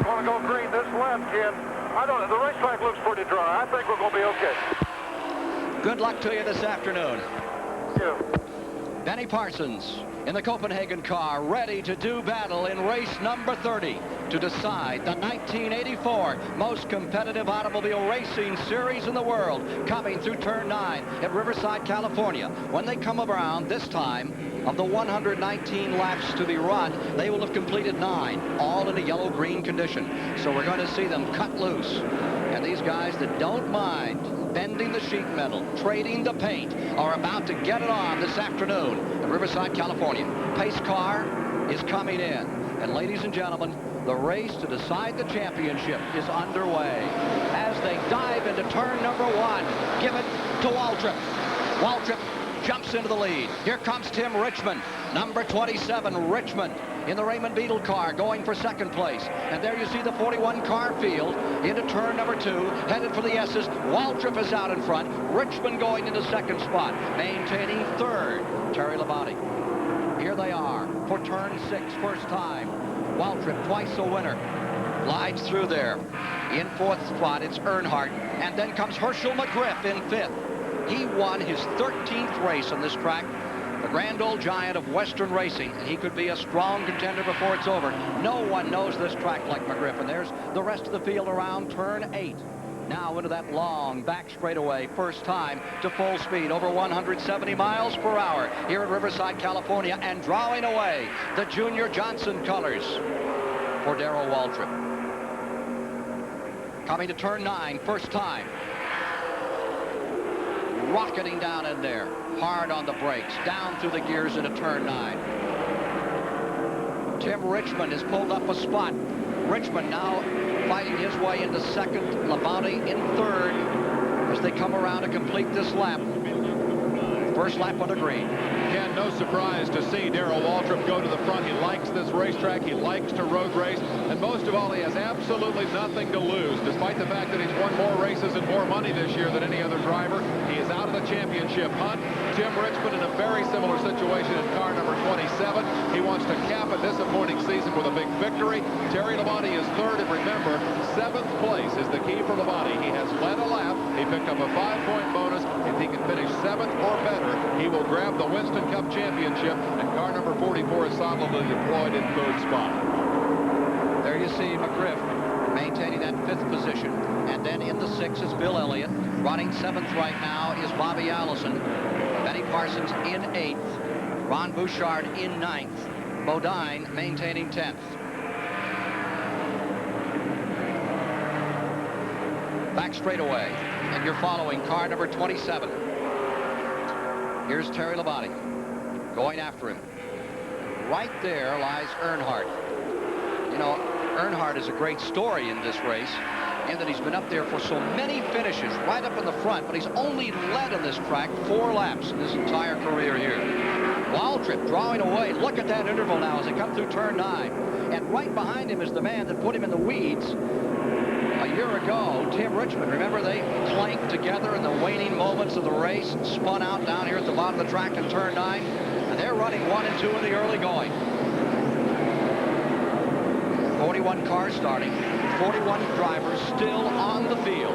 Want to go green this left, Ken. I don't know. The racetrack looks pretty dry. I think we're going to be okay. Good luck to you this afternoon. Thank you. Benny Parsons in the Copenhagen car, ready to do battle in race number 30 to decide the 1984 most competitive automobile racing series in the world, coming through turn 9 at Riverside, California. When they come around this time, of the 119 laps to be run, they will have completed 9, all in a yellow-green condition. So we're going to see them cut loose. And these guys that don't mind bending the sheet metal, trading the paint, are about to get it on this afternoon at Riverside, California. Pace car is coming in. And ladies and gentlemen, the race to decide the championship is underway. As they dive into turn number 1, give it to Waltrip. Waltrip jumps into the lead. Here comes Tim Richmond, number 27, Richmond, in the Raymond Beetle car, going for second place. And there you see the 41 car field into turn number 2, headed for the S's. Waltrip is out in front. Richmond going into second spot, maintaining third, Terry Labonte. Here they are for turn 6, first time. Waltrip, twice a winner, glides through there. In fourth spot, it's Earnhardt. And then comes Herschel McGriff in fifth. He won his 13th race on this track, the grand old giant of Western racing, and he could be a strong contender before it's over. No one knows this track like McGriff, and there's the rest of the field around turn 8. Now into that long back straightaway, first time to full speed, over 170 miles per hour here at Riverside, California, and drawing away the Junior Johnson colors for Darrell Waltrip. Coming to turn 9, first time. Rocketing down in there, hard on the brakes, down through the gears into turn 9. Tim Richmond has pulled up a spot. Richmond now fighting his way into second, Labonte in third as they come around to complete this lap. First lap on the green. Ken, no surprise to see Darrell Waltrip go to the front. He likes this racetrack. He likes to road race. And most of all, he has absolutely nothing to lose. Despite the fact that he's won more races and more money this year than any other driver, he is out of the championship hunt. Tim Richmond in a very similar situation in car number 27. He wants to cap a disappointing season with a big victory. Terry Labonte is third, and remember, 7th place is the key for Labonte. He has led a lap. He picked up a 5-point bonus. If he can finish 7th or better, he will grab the Winston Cup championship, and car number 44 is solidly deployed in third spot. There you see McGriff maintaining that 5th position. And then in the 6th is Bill Elliott. Running 7th right now is Bobby Allison. Benny Parsons in 8th. Ron Bouchard in 9th. Bodine maintaining 10th. Back straightaway, and you're following car number 27. Here's Terry Labonte going after him. Right there lies Earnhardt. You know, Earnhardt is a great story in this race, in that he's been up there for so many finishes right up in the front, but he's only led on this track 4 laps in his entire career here. Waltrip drawing away. Look at that interval now as they come through turn 9. And right behind him is the man that put him in the weeds a year ago, Tim Richmond. Remember, they clanked together in the waning moments of the race and spun out down here at the bottom of the track in turn 9. And they're running 1 and 2 in the early going. 41 cars starting, 41 drivers still on the field.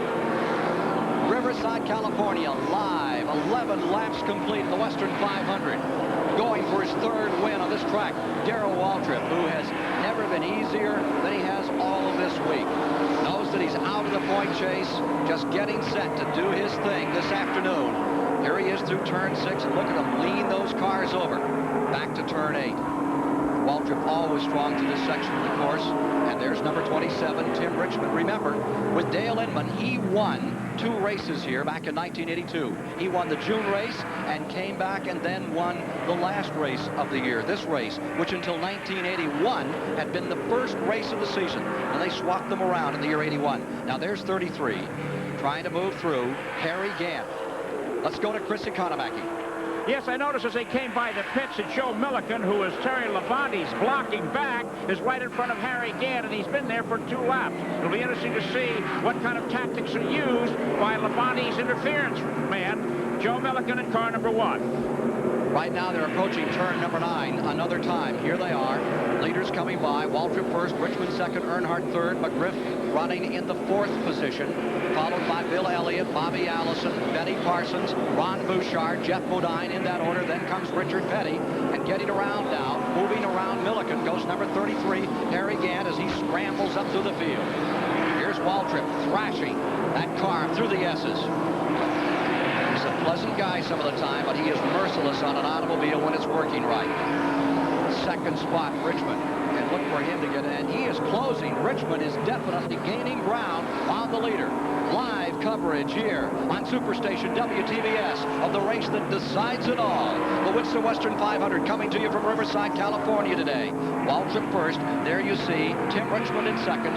Riverside, California, live, 11 laps complete in the Western 500. Going for his 3rd win on this track, Darrell Waltrip, who has never been easier than he has all of this week. Knows that he's out of the point chase, just getting set to do his thing this afternoon. Here he is through turn 6, and look at him lean those cars over. Back to turn 8. Waltrip always strong through this section of the course. And there's number 27, Tim Richmond. Remember, with Dale Inman, he won 2 races here back in 1982. He won the June race and came back and then won the last race of the year. This race, which until 1981 had been the first race of the season, and they swapped them around in the year 81. Now there's 33, trying to move through Harry Gant. Let's go to Chris Economaki. Yes, I noticed as they came by the pits that Joe Milliken, who is Terry Labonte's blocking back, is right in front of Harry Gant, and he's been there for 2 laps. It'll be interesting to see what kind of tactics are used by Labonte's interference man, Joe Milliken in car number 1. Right now they're approaching turn number 9 another time. Here they are. Leaders coming by. Waltrip first, Richmond second, Earnhardt third, McGriff running in the 4th position, followed by Bill Elliott, Bobby Allison, Benny Parsons, Ron Bouchard, Jeff Bodine in that order. Then comes Richard Petty, and getting around now, moving around Milliken, goes number 33, Harry Gant, as he scrambles up through the field. Here's Waltrip thrashing that car through the S's. He's a pleasant guy some of the time, but he is merciless on an automobile when it's working right. 2nd spot, Richmond. And look for him to get in. And he is closing. Richmond is definitely gaining ground on the leader. Live coverage here on Superstation WTBS of the race that decides it all. The Winston Western 500 coming to you from Riverside, California today. Waltrip first. There you see Tim Richmond in second.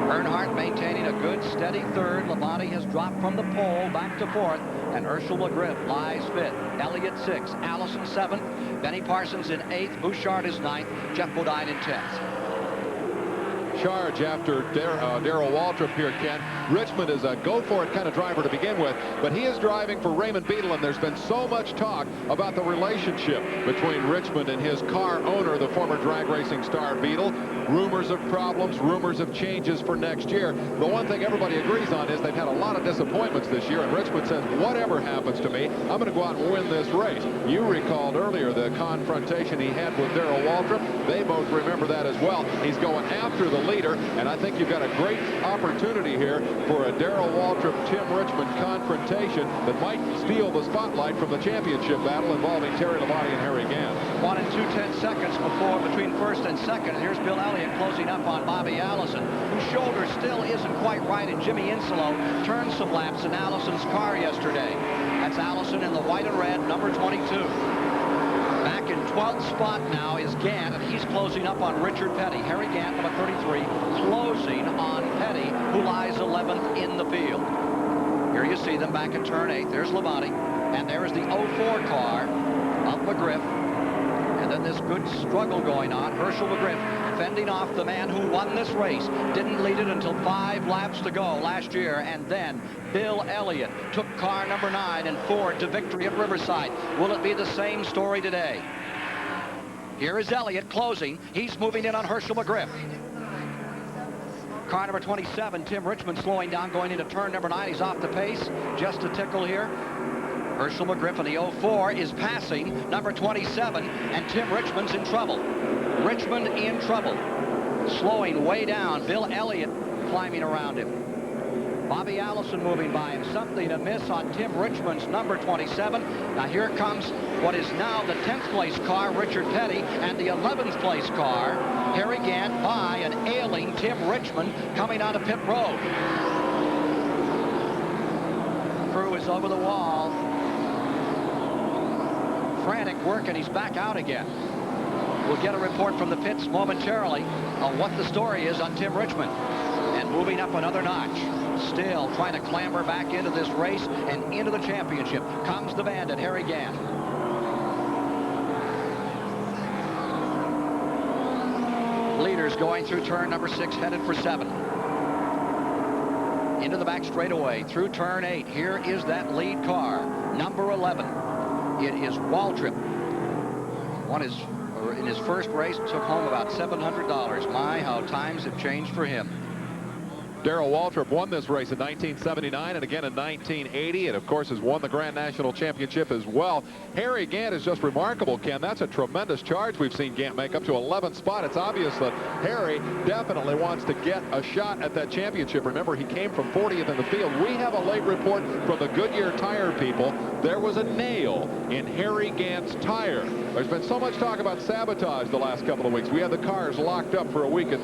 Earnhardt maintaining a good, steady third. Labonte has dropped from the pole back to 4th. And Herschel McGriff lies 5th. Elliott 6th. Allison 7th. Benny Parsons in 8th. Bouchard is 9th. Jeff Bodine in 10th. Charge after Darrell Waltrip here, Ken. Richmond is a go-for-it kind of driver to begin with, but he is driving for Raymond Beadle, and there's been so much talk about the relationship between Richmond and his car owner, the former drag racing star Beadle. Rumors of problems, rumors of changes for next year. The one thing everybody agrees on is they've had a lot of disappointments this year, and Richmond says, whatever happens to me, I'm going to go out and win this race. You recalled earlier the confrontation he had with Darrell Waltrip. They both remember that as well. He's going after the leader, and I think you've got a great opportunity here for a Darrell Waltrip-Tim Richmond confrontation that might steal the spotlight from the championship battle involving Terry Labonte and Harry Gant. 1 2/10 seconds between 1st and 2nd. Here's Bill Elliott closing up on Bobby Allison, whose shoulder still isn't quite right, and Jimmy Insolo turned some laps in Allison's car yesterday. That's Allison in the white and red, number 22. Back in 12th spot now is Gant, and he's closing up on Richard Petty. Harry Gant, number 33, closing on Petty, who lies 11th in the field. Here you see them back at turn 8. There's Labonte, and there's the 04 car of McGriff. And then this good struggle going on. Herschel McGriff fending off the man who won this race. Didn't lead it until 5 laps to go last year. And then Bill Elliott took car number 9 and Ford to victory at Riverside. Will it be the same story today? Here is Elliott closing. He's moving in on Herschel McGriff. Car number 27, Tim Richmond, slowing down going into turn number 9. He's off the pace. Just a tickle here. Herschel McGriff in the 04 is passing number 27, and Tim Richmond's in trouble. Richmond in trouble. Slowing way down. Bill Elliott climbing around him. Bobby Allison moving by him. Something amiss on Tim Richmond's number 27. Now here comes what is now the 10th place car, Richard Petty, and the 11th place car, Harry Gant, by an ailing Tim Richmond coming onto pit road. Crew is over the wall. Frantic work, and he's back out again. We'll get a report from the pits momentarily on what the story is on Tim Richmond. And moving up another notch. Still trying to clamber back into this race and into the championship comes the bandit, Harry Gant. Leaders going through turn number 6, headed for 7. Into the back straightaway, through turn 8. Here is that lead car, number 11. It is Waltrip. In his first race, took home about $700. My, how times have changed for him. Darrell Waltrip won this race in 1979 and again in 1980, and of course has won the Grand National Championship as well. Harry Gant is just remarkable, Ken. That's a tremendous charge we've seen Gant make, up to 11th spot. It's obvious that Harry definitely wants to get a shot at that championship. Remember, he came from 40th in the field. We have a late report from the Goodyear tire people. There was a nail in Harry Gant's tire. There's been so much talk about sabotage the last couple of weeks. We had the cars locked up for a week at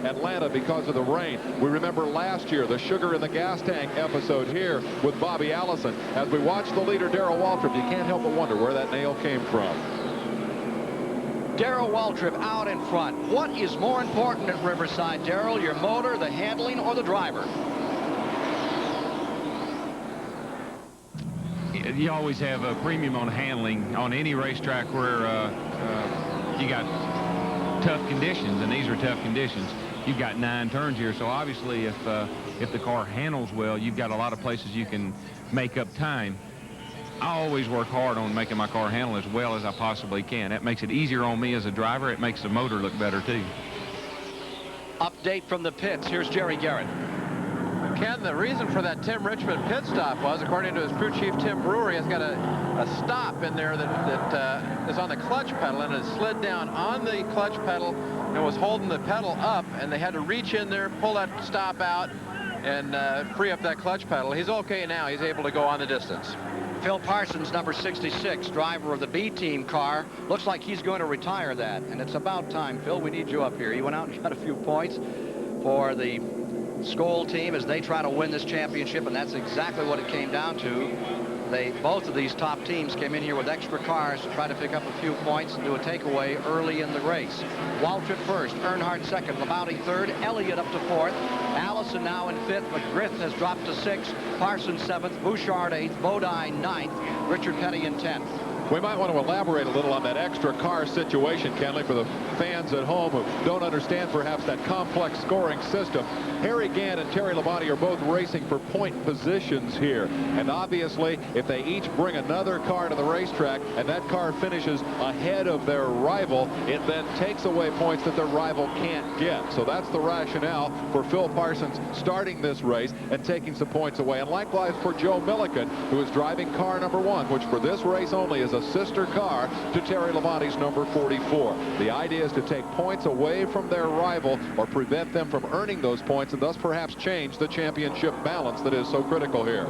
Atlanta because of the rain. We remember last year, the sugar in the gas tank episode here with Bobby Allison. As we watch the leader, Darrell Waltrip, you can't help but wonder where that nail came from. Darrell Waltrip out in front. What is more important at Riverside, Darrell? Your motor, the handling, or the driver? You always have a premium on handling on any racetrack where you got tough conditions, and these are tough conditions. You've got 9 turns here, so obviously if the car handles well, you've got a lot of places you can make up time. I always work hard on making my car handle as well as I possibly can. That makes it easier on me as a driver. It makes the motor look better, too. Update from the pits. Here's Jerry Garrett. Ken, the reason for that Tim Richmond pit stop was, according to his crew chief, Tim Brewer, he's got a stop in there that is on the clutch pedal, and it slid down on the clutch pedal and was holding the pedal up, and they had to reach in there, pull that stop out, and free up that clutch pedal. He's okay now. He's able to go on the distance. Phil Parsons, number 66, driver of the B-team car. Looks like he's going to retire that, and it's about time. Phil, we need you up here. He went out and got a few points for the Skoll team as they try to win this championship, and that's exactly what it came down to. Both of these top teams came in here with extra cars to try to pick up a few points and do a takeaway early in the race. Waltrip first, Earnhardt second, Labauti third, Elliott up to fourth, Allison now in fifth, McGriff has dropped to sixth, Parsons seventh, Bouchard eighth, Bodine ninth, Richard Petty in 10th. We might want to elaborate a little on that extra car situation, Kenley, for the fans at home who don't understand perhaps that complex scoring system. Harry Gant and Terry Labonte are both racing for point positions here. And obviously, if they each bring another car to the racetrack and that car finishes ahead of their rival, it then takes away points that their rival can't get. So that's the rationale for Phil Parsons starting this race and taking some points away. And likewise for Joe Milliken, who is driving car number 1, which for this race only is a sister car to Terry Labonte's number 44. The idea is to take points away from their rival or prevent them from earning those points and thus perhaps change the championship balance that is so critical here.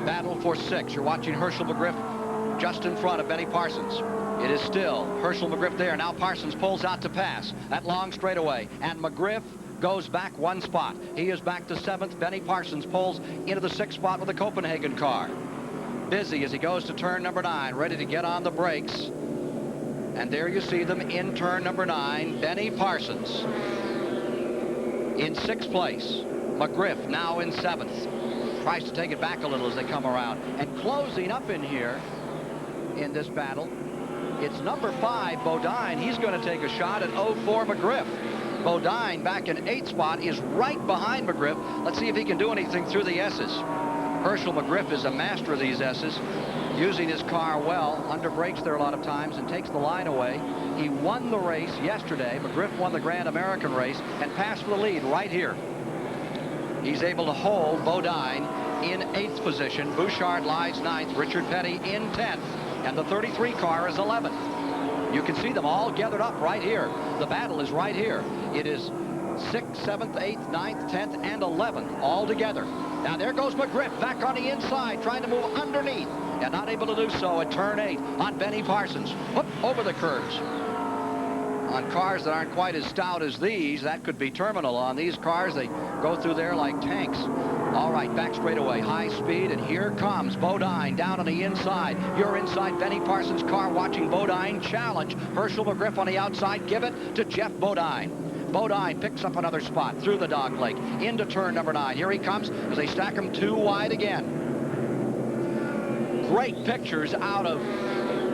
Battle for 6. You're watching Herschel McGriff just in front of Benny Parsons. It is still Herschel McGriff there. Now Parsons pulls out to pass that long straightaway, and McGriff goes back 1 spot. He is back to 7th. Benny Parsons pulls into the 6th spot with the Copenhagen car. Busy as he goes to turn number 9, ready to get on the brakes. And there you see them in turn number 9. Benny Parsons in 6th place. McGriff now in 7th. Tries to take it back a little as they come around. And closing up in here in this battle, it's number 5, Bodine. He's going to take a shot at 04 McGriff. Bodine back in 8th spot is right behind McGriff. Let's see if he can do anything through the S's. Herschel McGriff is a master of these S's, using his car well, under brakes there a lot of times, and takes the line away. He won the race yesterday. McGriff won the Grand American race and passed for the lead right here. He's able to hold Bodine in 8th position. Bouchard lies 9th. Richard Petty in 10th. And the 33 car is 11th. You can see them all gathered up right here. The battle is right here. It is 6th, 7th, 8th, 9th, 10th, and 11th all together. Now there goes McGriff back on the inside, trying to move underneath, and not able to do so at turn 8 on Benny Parsons. Whoop, over the curves. On cars that aren't quite as stout as these, that could be terminal. On these cars, they go through there like tanks. All right, back straightaway, high speed, and here comes Bodine down on the inside. You're inside Benny Parsons' car watching Bodine challenge. Herschel McGriff on the outside, give it to Jeff Bodine. Bodine picks up another spot through the dog leg into turn number 9. Here he comes as they stack him 2 wide again. Great pictures out of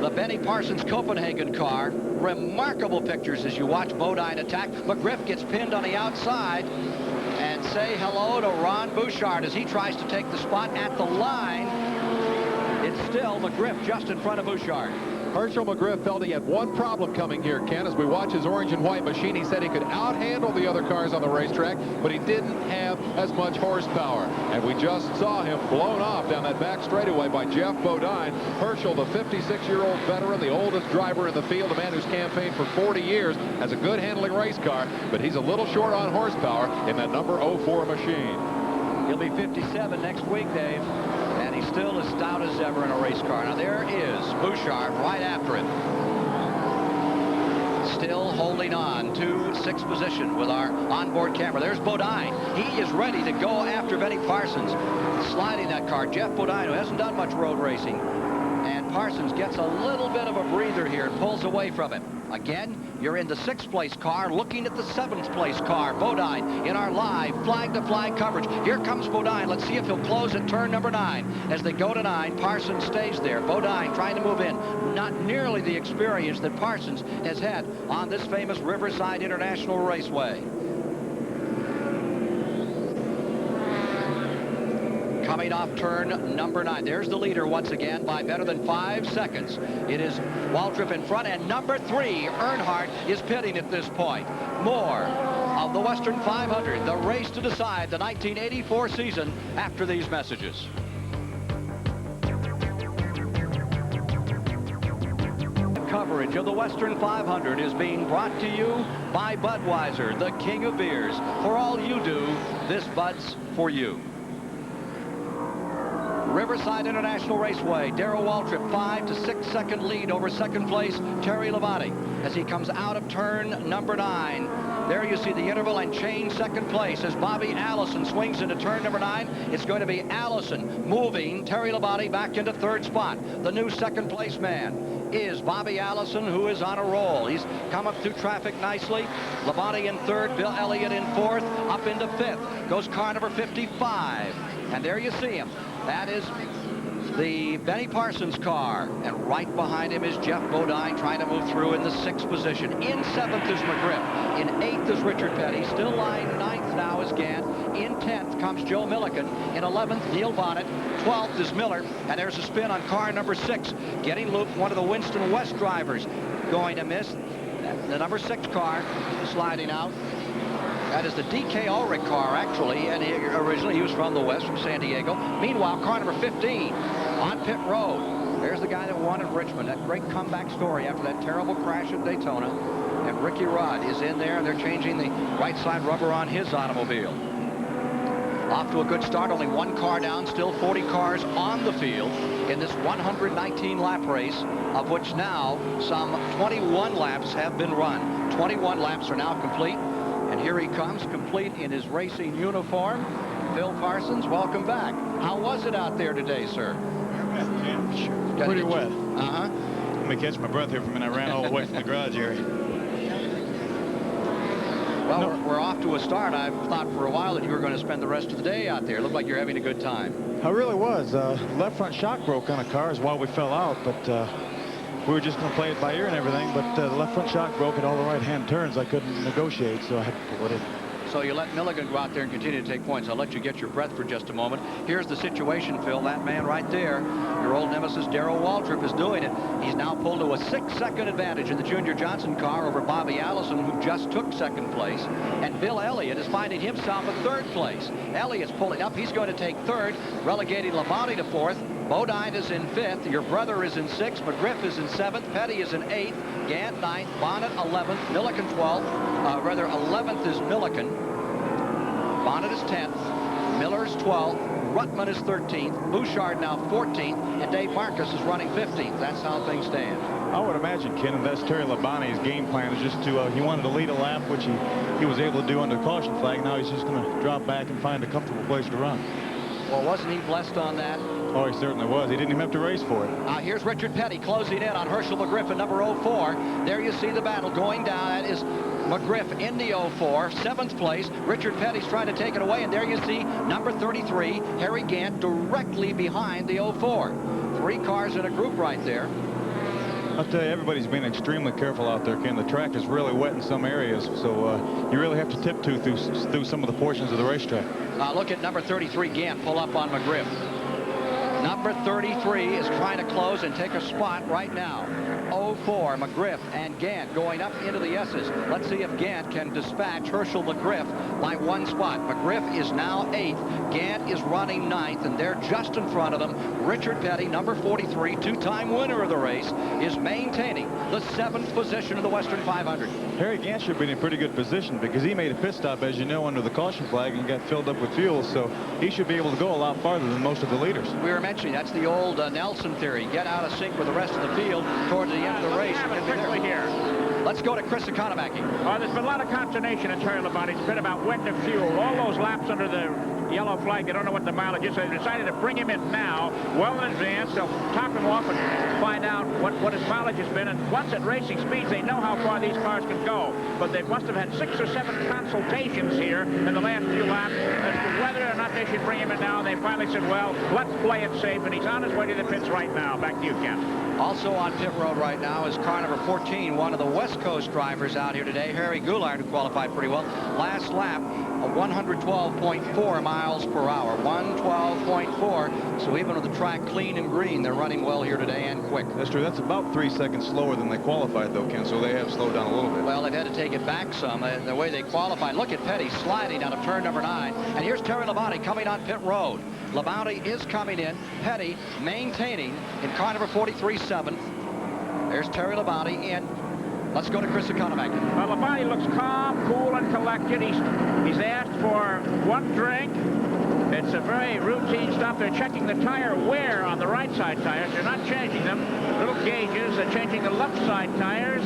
the Benny Parsons Copenhagen car. Remarkable pictures as you watch Bodine attack. McGriff gets pinned on the outside. And say hello to Ron Bouchard as he tries to take the spot at the line. It's still McGriff just in front of Bouchard. Herschel McGriff felt he had one problem coming here, Ken. As we watch his orange and white machine, he said he could out-handle the other cars on the racetrack, but he didn't have as much horsepower. And we just saw him blown off down that back straightaway by Jeff Bodine. Herschel, the 56-year-old veteran, the oldest driver in the field, a man who's campaigned for 40 years, has a good handling race car, but he's a little short on horsepower in that number 04 machine. He'll be 57 next week, Dave. And he's still as stout as ever in a race car. Now there is Bouchard right after him. still holding on to sixth position with our onboard camera. There's Bodine. He is ready to go after Benny Parsons. Sliding that car. Jeff Bodine, who hasn't done much road racing. And Parsons gets a little bit of a breather here and pulls away from him. Again, you're in the 6th place car looking at the 7th place car. Bodine in our live flag-to-flag coverage. Here comes Bodine. Let's see if he'll close at turn number 9. As they go to 9, Parsons stays there. Bodine trying to move in. Not nearly the experience that Parsons has had on this famous Riverside International Raceway. Coming off turn number 9. There's the leader once again by better than 5 seconds. It is Waltrip in front, and number 3, Earnhardt, is pitting at this point. More of the Western 500, the race to decide the 1984 season after these messages. Coverage of the Western 500 is being brought to you by Budweiser, the king of beers. For all you do, this Bud's for you. Riverside International Raceway, Darrell Waltrip, 5 to 6 second lead over second place, Terry Labonte, as he comes out of turn number 9. There you see the interval and change second place as Bobby Allison swings into turn number 9. It's going to be Allison moving Terry Labonte back into 3rd spot. The new second place man is Bobby Allison, who is on a roll. He's come up through traffic nicely. Labonte in 3rd, Bill Elliott in 4th, up into 5th. Goes car number 55. And there you see him. That is the Benny Parsons car. And right behind him is Jeff Bodine trying to move through in the 6th position. In 7th is McGriff. In 8th is Richard Petty. Still lying 9th now is Gant. In 10th comes Joe Milliken. In 11th, Neil Bonnet. 12th is Miller. And there's a spin on car number 6. Getting looped, one of the Winston West drivers going to miss. The number 6 car sliding out. That is the D.K. Ulrich car, actually, and originally he was from the West, from San Diego. Meanwhile, car number 15 on pit road. There's the guy that won at Richmond. That great comeback story after that terrible crash at Daytona. And Ricky Rudd is in there, and they're changing the right side rubber on his automobile. Off to a good start, only 1 car down, still 40 cars on the field in this 119-lap race, of which now some 21 laps have been run. 21 laps are now complete. And here he comes, complete in his racing uniform. Phil Parsons, welcome back. How was it out there today, sir? Sure. Pretty wet. Uh-huh. Let me catch my breath here for a minute. I ran all the way from the garage area. Well, no. we're off to a start. I thought for a while that you were going to spend the rest of the day out there. It looked like you're having a good time. I really was. Left front shock broke on a car is why we fell out, but we were just going to play it by ear and everything, but the left front shock broke at all the right-hand turns. I couldn't negotiate, so I had to pull it in. So you let Milligan go out there and continue to take points. I'll let you get your breath for just a moment. Here's the situation, Phil. That man right there, your old nemesis, Darrell Waltrip, is doing it. He's now pulled to a 6-second advantage in the Junior Johnson car over Bobby Allison, who just took 2nd place. And Bill Elliott is finding himself in 3rd place. Elliott's pulling up. He's going to take 3rd, relegating Labonte to 4th. Bodine is in 5th. Your brother is in 6th. McGriff is in 7th. Petty is in 8th. Gant 9th. Bonnet 11th. Milliken 12th. 11th is Milliken. Bonnet is 10th. Miller's 12th. Ruttman is 13th. Bouchard now 14th. And Dave Marcus is running 15th. That's how things stand. I would imagine, Ken, and that's Terry Labonte's game plan is just to, he wanted to lead a lap, which he was able to do under the caution flag. Now he's just going to drop back and find a comfortable place to run. Well, wasn't he blessed on that? Oh, he certainly was. He didn't even have to race for it. Here's Richard Petty closing in on Herschel McGriff in number 04. There you see the battle going down. That is McGriff in the 04, 7th place. Richard Petty's trying to take it away, and there you see number 33, Harry Gant, directly behind the 04. 3 cars in a group right there. I'll tell you, everybody's been extremely careful out there, Ken. The track is really wet in some areas, so you really have to tiptoe through some of the portions of the racetrack. Look at number 33, Gant, pull up on McGriff. Number 33 is trying to close and take a spot right now. 04, McGriff and Gant going up into the S's. Let's see if Gant can dispatch Herschel McGriff by 1 spot. McGriff is now 8th. Gant is running 9th, and they're just in front of them. Richard Petty, number 43, 2-time winner of the race, is maintaining the 7th position of the Western 500. Harry Gant should be in a pretty good position because he made a pit stop, as you know, under the caution flag and got filled up with fuel, so he should be able to go a lot farther than most of the leaders. We were mentioning that's the old Nelson theory. Get out of sync with the rest of the field towards the end of the race. Quickly here. Let's go to Chris Economaki. There's been a lot of consternation in Terry Labonte's pit about when to fuel. All those laps under the yellow flag, they don't know what the mileage is, so they decided to bring him in now, well in advance. They'll top him off and find out what his mileage has been. And once at racing speeds, they know how far these cars can go. But they must have had 6 or 7 consultations here in the last few laps as to whether or not they should bring him in now. And they finally said, well, let's play it safe. And he's on his way to the pits right now. Back to you, Ken. Also on pit road right now is car number 14, one of the West Coast drivers out here today, Harry Goulart, who qualified pretty well. Last lap, a 112.4 miles per hour, 112.4. So even with the track clean and green, they're running well here today and quick. That's true. That's about 3 seconds slower than they qualified, though, Ken, so they have slowed down a little bit. Well, they've had to take it back some. The way they qualified. Look at Petty sliding out of turn number 9. And here's Terry Labonte coming on pit road. Labonte is coming in. Petty maintaining in car number 43, 7th. There's Terry Labonte in. Let's go to Chris Economaki. Well, Labonte looks calm, cool, and collected. He's asked for 1 drink. It's a very routine stuff. They're checking the tire wear on the right side tires. They're not changing them. Little gauges. They're changing the left side tires.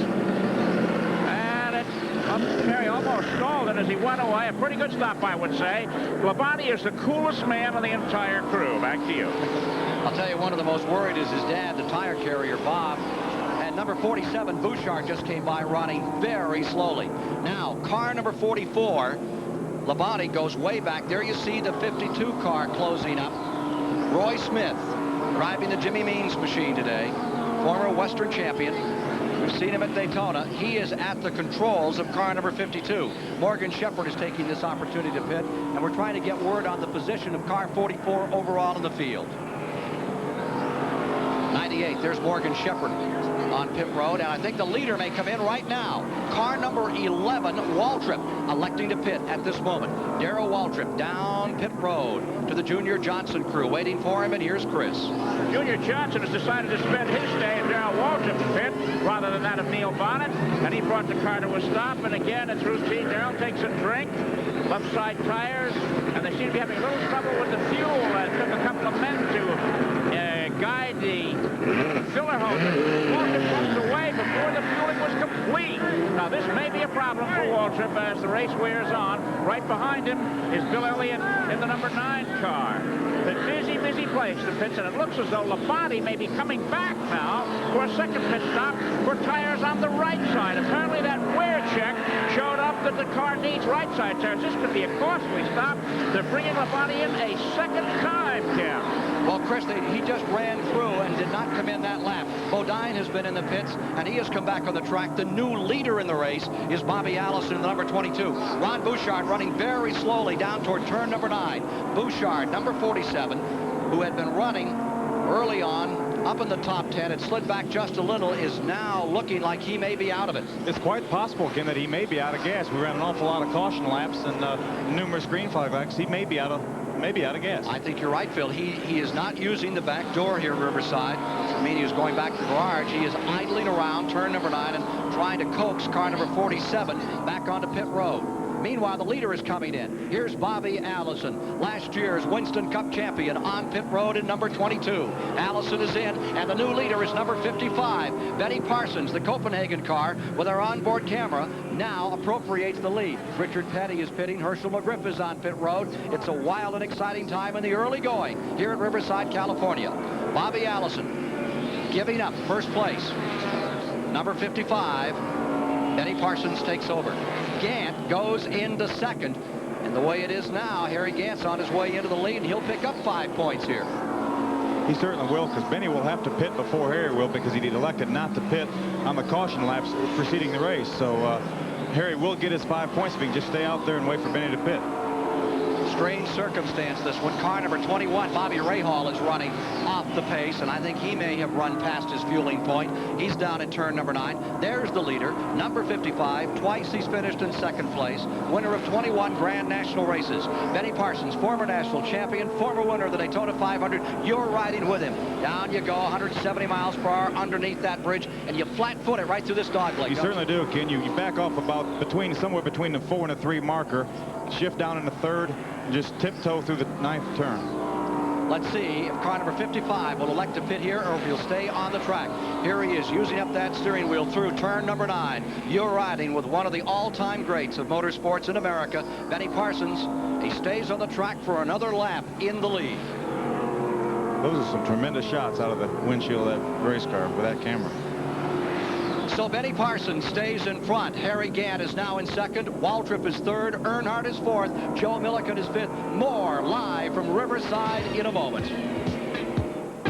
And it's Terry almost stalled it as he went away. A pretty good stop, I would say. Labonte is the coolest man on the entire crew. Back to you. I'll tell you, one of the most worried is his dad, the tire carrier, Bob. And number 47, Bouchard, just came by running very slowly. Now, car number 44, Labonte goes way back. There you see the 52 car closing up. Roy Smith driving the Jimmy Means machine today. Former Western champion. We've seen him at Daytona. He is at the controls of car number 52. Morgan Shepherd is taking this opportunity to pit, and we're trying to get word on the position of car 44 overall in the field. 98, there's Morgan Shepherd on pit road, and I think the leader may come in right now. Car number 11, Waltrip, electing to pit at this moment. Darrell Waltrip down pit road to the Junior Johnson crew, waiting for him, and here's Chris. Junior Johnson has decided to spend his day in Darrell Waltrip's pit rather than that of Neil Bonnet, and he brought the car to a stop, and again, it's routine. Darrell takes a drink, left side tires, and they seem to be having a little trouble with the fuel. It took a couple of men to guide the filler hose. Waltrip comes away before the fueling was complete. Now, this may be a problem for Waltrip as the race wears on. Right behind him is Bill Elliott in the number 9 car. The busy place, the pits, and it looks as though Labonte may be coming back now for a second pit stop for tires on the right side. Apparently that wear check showed up that the car needs right side tires. This could be a costly stop. They're bringing Labonte in a second time, Ken. Well, Chris, he just ran through and did not come in that lap. Bodine has been in the pits, and he has come back on the track. The new leader in the race is Bobby Allison, the number 22. Ron Bouchard running very slowly down toward turn number 9. Bouchard, number 47, who had been running early on up in the top 10, it slid back just a little, is now looking like he may be out of it. It's quite possible, Ken, that he may be out of gas. We ran an awful lot of caution laps and numerous green flag laps. He may be out of gas. I think you're right, Phil. He is not using the back door here at Riverside. I mean, he was going back to the garage. He is idling around turn number 9 and trying to coax car number 47 back onto pit road. Meanwhile, the leader is coming in. Here's Bobby Allison, last year's Winston Cup champion, on pit road in number 22. Allison is in, and the new leader is number 55. Benny Parsons, the Copenhagen car, with our onboard camera, now appropriates the lead. Richard Petty is pitting. Herschel McGriff is on pit road. It's a wild and exciting time in the early going here at Riverside, California. Bobby Allison giving up first place. Number 55, Benny Parsons takes over. Gant goes into second, and the way it is now, Harry Gant's on his way into the lead, and he'll pick up 5 points here. He certainly will, because Benny will have to pit before Harry will, because he elected not to pit on the caution laps preceding the race. So Harry will get his 5 points if he can just stay out there and wait for Benny to pit. Strange circumstance this one. Car number 21, Bobby Rahal, is running off the pace, and I think he may have run past his fueling point. He's down at turn number 9. There's the leader, number 55. Twice he's finished in second place. Winner of 21 Grand National races. Benny Parsons, former national champion, former winner of the Daytona 500. You're riding with him. Down you go, 170 miles per hour underneath that bridge, and you flat-foot it right through this dogleg. You certainly do, Ken. You back off about somewhere between the 4 and the 3 marker, shift down in the 3rd, and just tiptoe through the 9th turn. Let's see if car number 55 will elect to pit here or if he'll stay on the track. Here he is using up that steering wheel through turn number 9. You're riding with one of the all-time greats of motorsports in America, Benny Parsons. He stays on the track for another lap in the lead. Those are some tremendous shots out of the windshield of that race car with that camera. So Benny Parsons stays in front. Harry Gant is now in second. Waltrip is third. Earnhardt is fourth. Joe Milliken is fifth. More live from Riverside in a moment.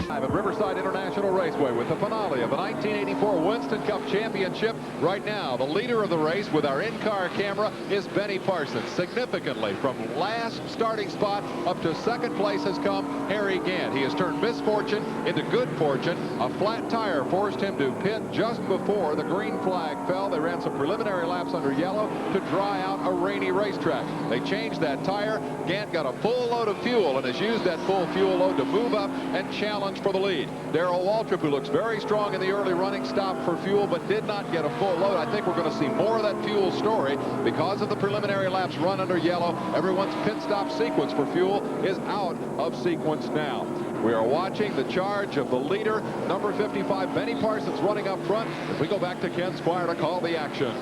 At Riverside International Raceway with the finale of the 1984 Winston Cup Championship. Right now, the leader of the race with our in-car camera is Benny Parsons. Significantly, from last starting spot up to second place has come Harry Gant. He has turned misfortune into good fortune. A flat tire forced him to pit just before the green flag fell. They ran some preliminary laps under yellow to dry out a rainy racetrack. They changed that tire. Gant got a full load of fuel and has used that full fuel load to move up and challenge for the lead. Darrell Waltrip, who looks very strong in the early running, stopped for fuel but did not get a full load. I think we're going to see more of that fuel story because of the preliminary laps run under yellow. Everyone's pit stop sequence for fuel is out of sequence now. We are watching the charge of the leader, number 55, Benny Parsons, running up front. If we go back to Ken Squire to call the action.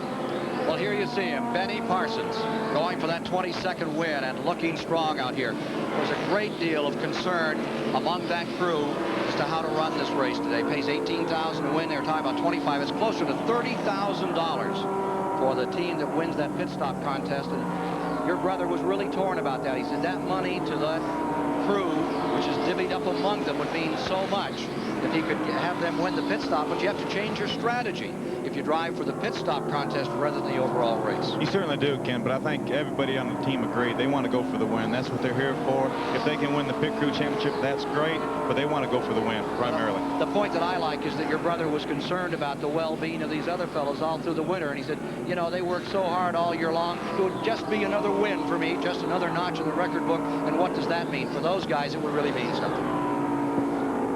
Well, here you see him, Benny Parsons, going for that 22nd win and looking strong out here. There's a great deal of concern among that crew as to how to run this race today. Pays $18,000 to win. They're talking about 25. It's closer to $30,000 for the team that wins that pit stop contest. And your brother was really torn about that. He said that money to that crew, which is divvied up among them, would mean so much if he could have them win the pit stop. But you have to change your strategy if you drive for the pit stop contest rather than the overall race. You certainly do, Ken, but I think everybody on the team agreed they want to go for the win. That's what they're here for. If they can win the pit crew championship, that's great, but they want to go for the win primarily. Well, the point that I like is that your brother was concerned about the well-being of these other fellows all through the winter, and he said, you know, they worked so hard all year long. It would just be another win for me, just another notch in the record book. And what does that mean? For those guys, it would really mean something.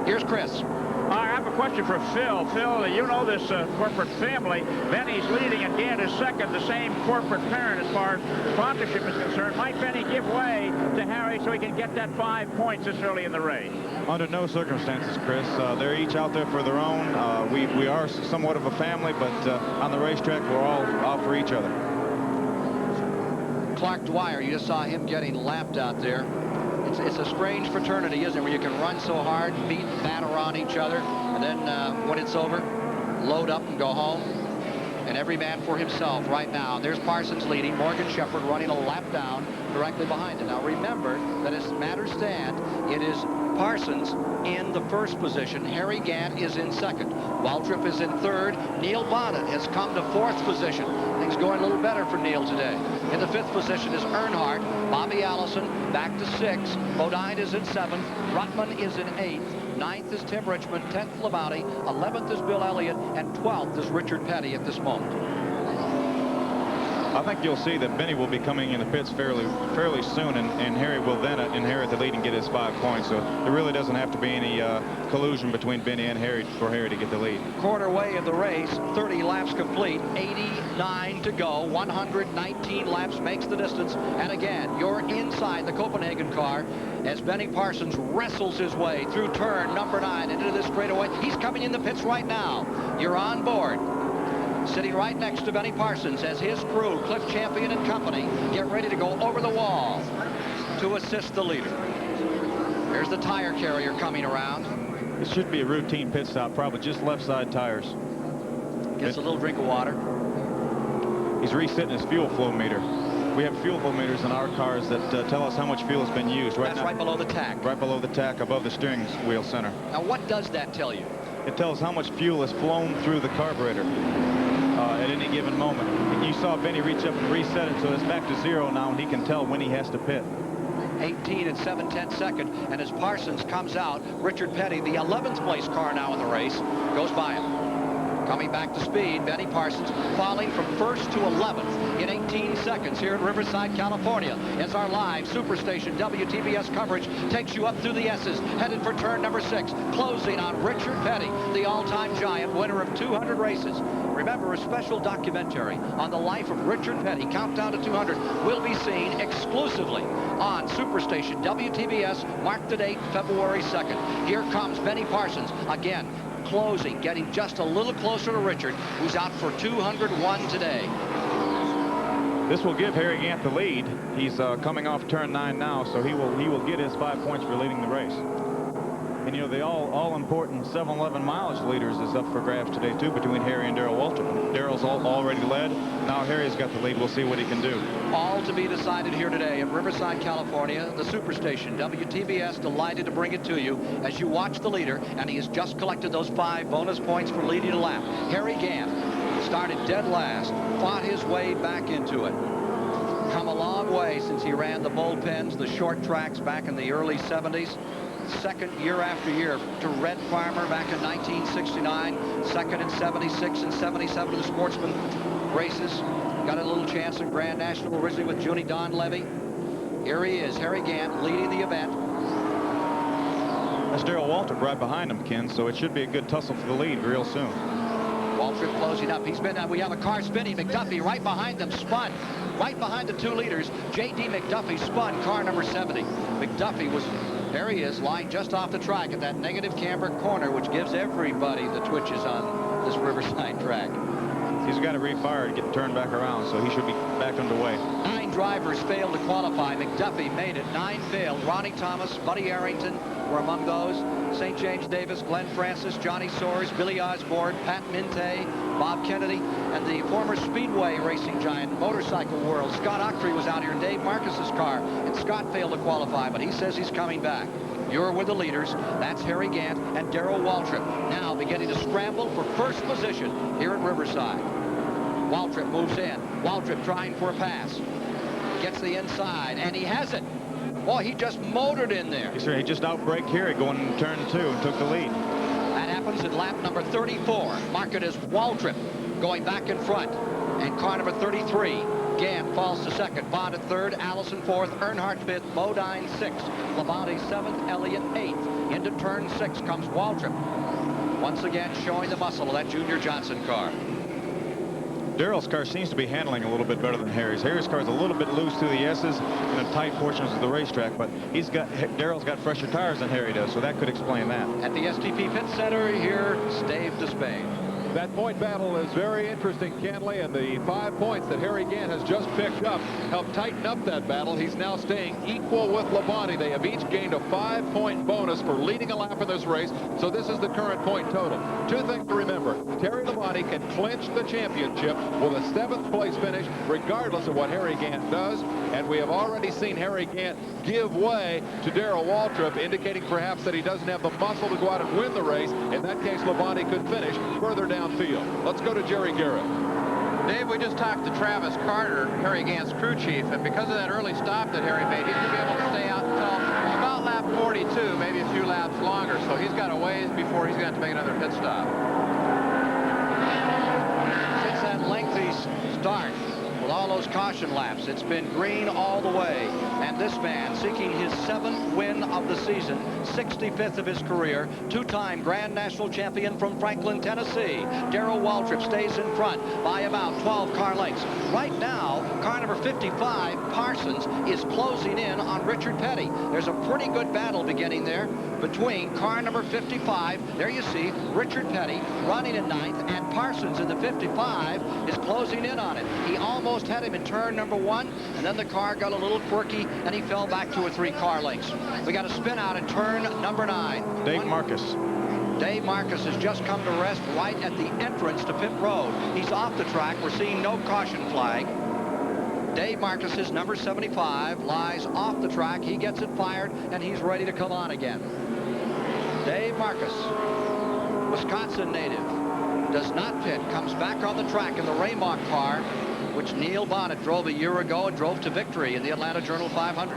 Here's Chris. I have a question for Phil. Phil, you know this corporate family. Benny's leading and Gant is second, the same corporate parent as far as sponsorship is concerned. Might Benny give way to Harry so he can get that 5 points this early in the race? Under no circumstances, Chris. They're each out there for their own. We are somewhat of a family, but on the racetrack, we're all out for each other. Clark Dwyer, you just saw him getting lapped out there. It's a strange fraternity, isn't it, where you can run so hard, beat and batter on each other, and then when it's over, load up and go home. And every man for himself right now. There's Parsons leading, Morgan Shepherd running a lap down directly behind him. Now remember that as matters stand, it is Parsons in the first position. Harry Gant is in second. Waltrip is in third. Neil Bonnet has come to fourth position. Things going a little better for Neil today. In the fifth position is Earnhardt. Bobby Allison back to sixth. Bodine is in seventh. Ruttman is in eighth. Ninth is Tim Richmond. 10th Labonte. 11th is Bill Elliott. And 12th is Richard Petty at this moment. I think you'll see that Benny will be coming in the pits fairly soon, and Harry will then inherit the lead and get his 5 points. So there really doesn't have to be any collusion between Benny and Harry for Harry to get the lead. Quarter way of the race, 30 laps complete, 89 to go, 119 laps makes the distance. And again, you're inside the Copenhagen car as Benny Parsons wrestles his way through turn number 9 into this straightaway. He's coming in the pits right now. You're on board. Sitting right next to Benny Parsons as his crew, Cliff Champion and company, get ready to go over the wall to assist the leader. There's the tire carrier coming around. It should be a routine pit stop, probably just left side tires. Gets a little drink of water. He's resetting his fuel flow meter. We have fuel flow meters in our cars that tell us how much fuel has been used. That's right below the tack. Right below the tack, above the steering wheel center. Now, what does that tell you? It tells how much fuel has flown through the carburetor at any given moment. You saw Benny reach up and reset it, so it's back to zero now, and he can tell when he has to pit. 18 and 7/10 second, and as Parsons comes out, Richard Petty, the 11th place car now in the race, goes by him. Coming back to speed, Benny Parsons falling from 1st to 11th in 18 seconds here in Riverside, California, as our live Superstation WTBS coverage takes you up through the S's, headed for turn number 6, closing on Richard Petty, the all-time giant, winner of 200 races. Remember, a special documentary on the life of Richard Petty, Countdown to 200, will be seen exclusively on Superstation WTBS. Mark the date, February 2nd. Here comes Benny Parsons again, closing, getting just a little closer to Richard, who's out for 201 today. This will give Harry Gant the lead. He's coming off turn 9 now, so he will get his 5 points for leading the race. And you know, the all-important 7-11 mileage leaders is up for grabs today too, between Harry and Darrell Waltrip. Darrell's already led. Now Harry's got the lead. We'll see what he can do. All to be decided here today at Riverside, California, the Superstation WTBS. Delighted to bring it to you as you watch the leader, and he has just collected those 5 bonus points for leading a lap. Harry Gant started dead last, fought his way back into it. Come a long way since he ran the bullpens, the short tracks back in the early 70s. Second year after year to Red Farmer back in 1969. Second in 76 and 77 to the Sportsman races. Got a little chance in Grand National originally with Junie Donlevy. Here he is, Harry Gant, leading the event. That's Darrell Waltrip right behind him, Ken, so it should be a good tussle for the lead real soon. Waltrip closing up. He's been, we have a car spinning. McDuffie right behind them, spun. Right behind the 2 leaders, J.D. McDuffie spun car number 70. McDuffie was, there he is, lying just off the track at that negative camber corner, which gives everybody the twitches on this Riverside track. He's got to refire to get turned back around, so he should be back underway. 9 drivers failed to qualify. McDuffie made it. 9 failed. Ronnie Thomas, Buddy Arrington were among those. St. James Davis, Glenn Francis, Johnny Soares, Billy Osborne, Pat Minte, Bob Kennedy, and the former Speedway racing giant, motorcycle world, Scott Ockrey was out here in Dave Marcus's car, and Scott failed to qualify, but he says he's coming back. You're with the leaders. That's Harry Gant and Darrell Waltrip, now beginning to scramble for first position here at Riverside. Waltrip moves in. Waltrip trying for a pass. Gets the inside, and he has it. Boy, he just motored in there. Yes, sir. He just outbraked Harry going in turn 2 and took the lead. That happens in lap number 34. Mark it as Waltrip going back in front. And car number 33, Gant falls to second. Bond at third, Allison fourth, Earnhardt fifth, Bodine sixth, Labonte seventh, Elliott eighth. Into turn 6 comes Waltrip. Once again showing the muscle of that Junior Johnson car. Darrell's car seems to be handling a little bit better than Harry's. Harry's car is a little bit loose through the S's in the tight portions of the racetrack, but Darrell's got fresher tires than Harry does, so that could explain that. At the STP Pit Center, here's Dave Despain. That point battle is very interesting, Kenley, and the 5 points that Harry Gant has just picked up help tighten up that battle. He's now staying equal with Labonte. They have each gained a 5-point bonus for leading a lap in this race, so this is the current point total. 2 things to remember. Terry Labonte can clinch the championship with a 7th place finish, regardless of what Harry Gant does, and we have already seen Harry Gant give way to Darrell Waltrip, indicating perhaps that he doesn't have the muscle to go out and win the race. In that case, Labonte could finish further downfield. Let's go to Jerry Garrett. Dave, we just talked to Travis Carter, Harry Gant's crew chief, and because of that early stop that Harry made, he's going to be able to stay out until about lap 42, maybe a few laps longer. So he's got a ways before he's going to have to make another pit stop. Since that lengthy start, with all those caution laps, it's been green all the way. And this man, seeking his 7th win of the season, 65th of his career, 2-time Grand National Champion from Franklin, Tennessee, Darrell Waltrip stays in front by about 12 car lengths. Right now, car number 55, Parsons, is closing in on Richard Petty. There's a pretty good battle beginning there between car number 55. There you see Richard Petty running in 9th, and Parsons in the 55 is closing in on it. He almost had him in turn number 1, and then the car got a little quirky, and he fell back 2 or 3 car lengths. We got a spin out in turn number 9. Dave Marcus. Dave Marcus has just come to rest right at the entrance to pit road. He's off the track. We're seeing no caution flag. Dave Marcus, his number 75, lies off the track. He gets it fired, and he's ready to come on again. Dave Marcus, Wisconsin native, does not pit, comes back on the track in the Raymock car, which Neil Bonnet drove a year ago and drove to victory in the Atlanta Journal 500.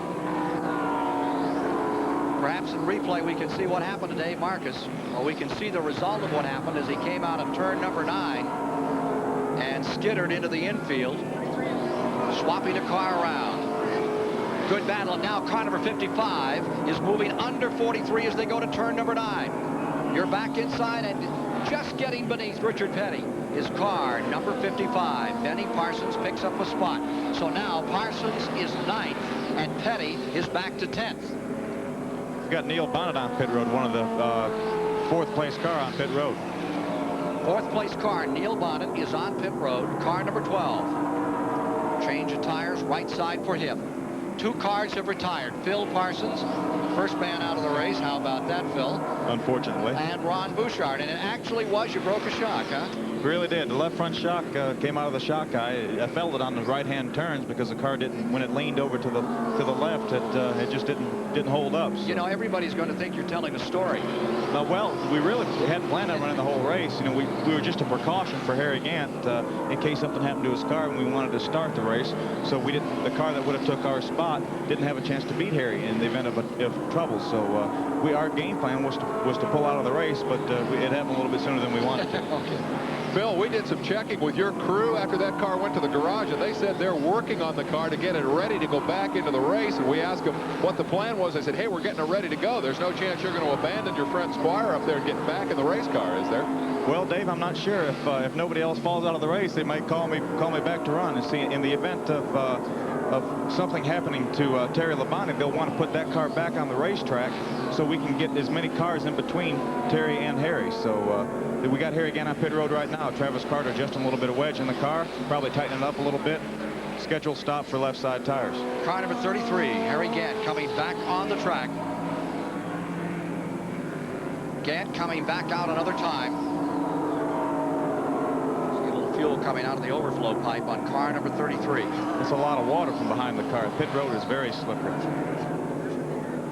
Perhaps in replay we can see what happened to Dave Marcus, or we can see the result of what happened as he came out of turn number 9 and skittered into the infield, swapping a car around. Good battle, and now car number 55 is moving under 43 as they go to turn number 9. You're back inside and just getting beneath Richard Petty is car number 55. Benny Parsons picks up a spot. So now Parsons is 9th and Petty is back to 10th. We've got Neil Bonnet on pit road, one of the 4th place car on pit road. 4th place car, Neil Bonnet, is on pit road, car number 12. Change of tires, right side for him. 2 cars have retired. Phil Parsons, first man out of the race. How about that, Phil? Unfortunately. And Ron Bouchard. And it actually was, you broke a shock, huh? Really did. The left front shock came out of the shock eye. I felt it on the right-hand turns because the car didn't, when it leaned over to the left, it just didn't hold up. So. You know, everybody's going to think you're telling a story. Well, we really hadn't planned on running the whole race. You know, we were just a precaution for Harry Gant in case something happened to his car and we wanted to start the race. So we didn't. The car that would have took our spot didn't have a chance to beat Harry in the event of trouble. So our game plan was to pull out of the race, but it happened a little bit sooner than we wanted to. Okay. Phil, we did some checking with your crew after that car went to the garage, and they said they're working on the car to get it ready to go back into the race. And we asked them what the plan was. They said, hey, we're getting it ready to go. There's no chance you're going to abandon your friend Squire up there and get back in the race car, is there? Well, Dave, I'm not sure. If nobody else falls out of the race, they might call me back to run. And see, in the event of something happening to Terry Labonte, they'll want to put that car back on the racetrack so we can get as many cars in between Terry and Harry. So we got Harry again on pit road right now. Travis Carter adjusting a little bit of wedge in the car, probably tightening it up a little bit. Scheduled stop for left side tires. Car number 33, Harry Gant, coming back on the track. Gant coming back out another time. See a little fuel coming out of the overflow pipe on car number 33. It's a lot of water from behind the car. Pit road is very slippery.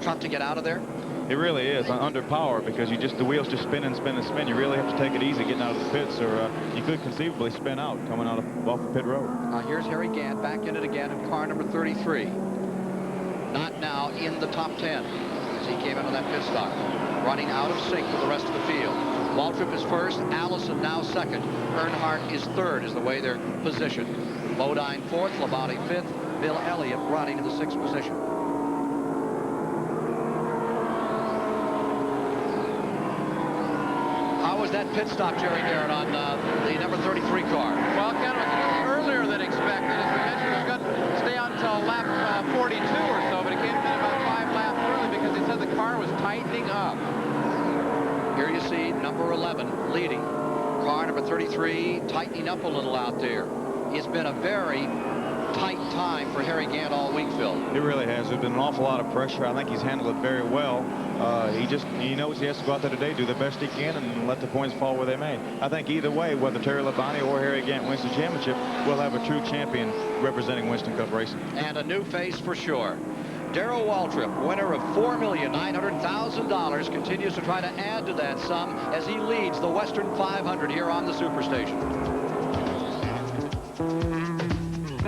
Tough to get out of there? It really is under power because the wheels just spin and spin and spin. You really have to take it easy getting out of the pits, or you could conceivably spin out coming out off the pit road. Here's Harry Gant back in it again in car number 33. Not now in the top 10 as he came into that pit stop, running out of sync with the rest of the field. Waltrip is first, Allison now second, Earnhardt is third is the way they're positioned. Bodine fourth, Labonte fifth, Bill Elliott running in the 6th position. That pit stop, Jerry Garrett, on the number 33 car. Well, kind of a little earlier than expected. As we mentioned, it was going to stay out until lap 42 or so, but it came in about 5 laps early because they said the car was tightening up. Here you see number 11 leading. Car number 33 tightening up a little out there. It's been a very tight time for Harry Gant all week, Phil. It really has. There's been an awful lot of pressure. I think he's handled it very well. He knows he has to go out there today, do the best he can, and let the points fall where they may. I think either way, whether Terry Labonte or Harry Gant wins the championship, we'll have a true champion representing Winston Cup Racing. And a new face for sure. Darrell Waltrip, winner of $4,900,000, continues to try to add to that sum as he leads the Western 500 here on the Superstation.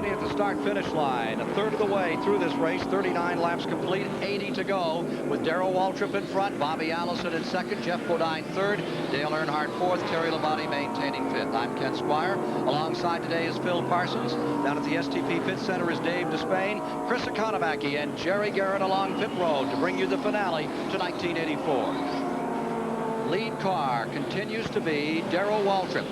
At the start-finish line, a third of the way through this race, 39 laps complete, 80 to go, with Darrell Waltrip in front, Bobby Allison in second, Jeff Bodine third, Dale Earnhardt fourth, Terry Labonte maintaining fifth. I'm Ken Squire. Alongside today is Phil Parsons. Down at the STP Pit Center is Dave Despain, Chris Economaki, and Jerry Garrett along pit road to bring you the finale to 1984. Lead car continues to be Darrell Waltrip.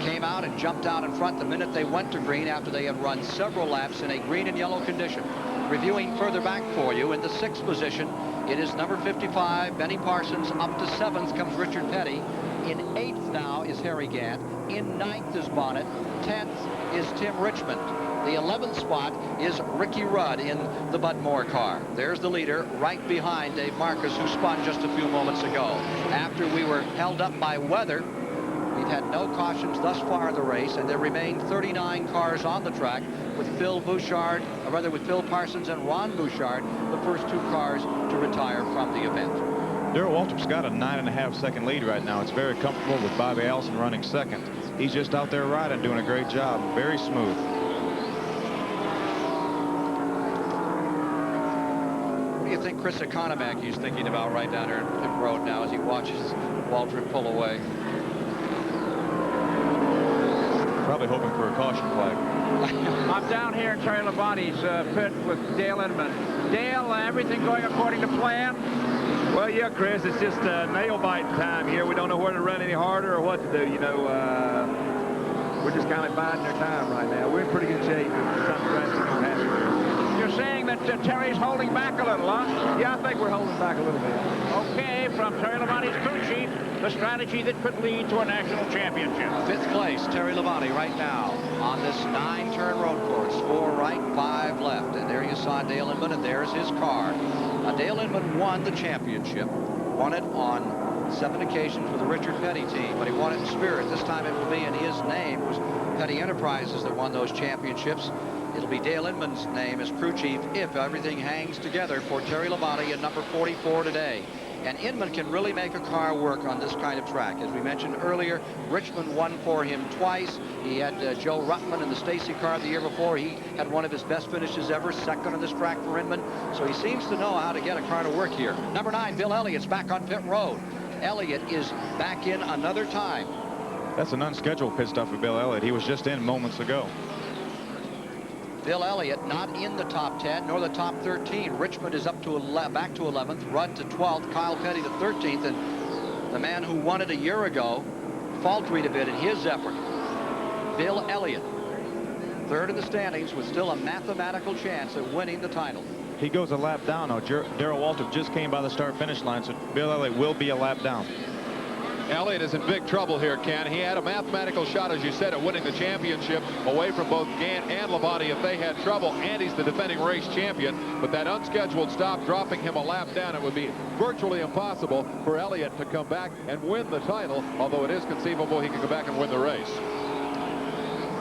Came out and jumped out in front the minute they went to green after they had run several laps in a green and yellow condition. Reviewing further back for you, in the 6th position, it is number 55, Benny Parsons. Up to 7th comes Richard Petty. In 8th now is Harry Gant. In 9th is Bonnet. 10th is Tim Richmond. The 11th spot is Ricky Rudd in the Bud Moore car. There's the leader right behind Dave Marcus, who spun just a few moments ago. After we were held up by weather, we've had no cautions thus far in the race, and there remain 39 cars on the track with Phil Parsons and Ron Bouchard, the first 2 cars to retire from the event. Darrell Waltrip's got a 9.5-second lead right now. It's very comfortable with Bobby Allison running second. He's just out there riding, doing a great job. Very smooth. What do you think Chris Economack he's thinking about right down there in pit road now as he watches Waldron pull away. Probably hoping for a caution flag. I'm down here in Terry Labonte's pit with Dale Inman. Dale, everything going according to plan? Well, yeah, Chris, it's just nail-biting time here. We don't know where to run any harder or what to do. You know, we're just kind of biding our time right now. We're in pretty good shape. Something drastic will happen. You're saying that Terry's holding back a little, huh? Yeah, I think we're holding back a little bit. Okay, from Terry Labonte's crew chief, the strategy that could lead to a national championship. 5th place, Terry Labonte right now on this 9-turn road course. 4 right, 5 left. And there you saw Dale Inman, and there's his car. Dale Inman won the championship. Won it on 7 occasions with the Richard Petty team, but he won it in spirit. This time it will be in his name. It was Petty Enterprises that won those championships. It'll be Dale Inman's name as crew chief if everything hangs together for Terry Labonte in number 44 today. And Inman can really make a car work on this kind of track. As we mentioned earlier, Richmond won for him twice. He had Joe Ruttman in the Stacy car the year before. He had one of his best finishes ever, second on this track for Inman. So he seems to know how to get a car to work here. Number 9, Bill Elliott's back on pit road. Elliott is back in another time. That's an unscheduled pit stop for Bill Elliott. He was just in moments ago. Bill Elliott not in the top 10 nor the top 13. Richmond is up to back to 11th, Rudd to 12th, Kyle Petty to 13th, and the man who won it a year ago faltered a bit in his effort. Bill Elliott, 3rd in the standings with still a mathematical chance of winning the title. He goes a lap down now. Darrell Waltrip just came by the start-finish line, so Bill Elliott will be a lap down. Elliott is in big trouble here, Ken. He had a mathematical shot, as you said, at winning the championship away from both Gant and Labonte if they had trouble. And he's the defending race champion. But that unscheduled stop dropping him a lap down, it would be virtually impossible for Elliott to come back and win the title, although it is conceivable he could go back and win the race.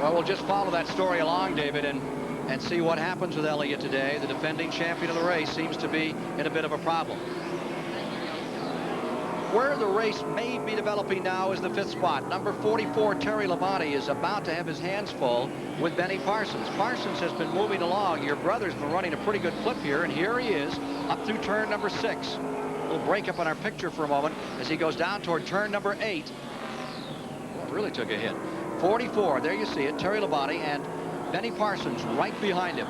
Well, we'll just follow that story along, David, and see what happens with Elliott today. The defending champion of the race seems to be in a bit of a problem. Where the race may be developing now is the 5th spot. Number 44, Terry Labonte, is about to have his hands full with Benny Parsons. Parsons has been moving along. Your brother's been running a pretty good clip here, and here he is up through turn number 6. We'll break up on our picture for a moment as he goes down toward turn number 8. Well, really took a hit. 44, there you see it, Terry Labonte, and Benny Parsons right behind him.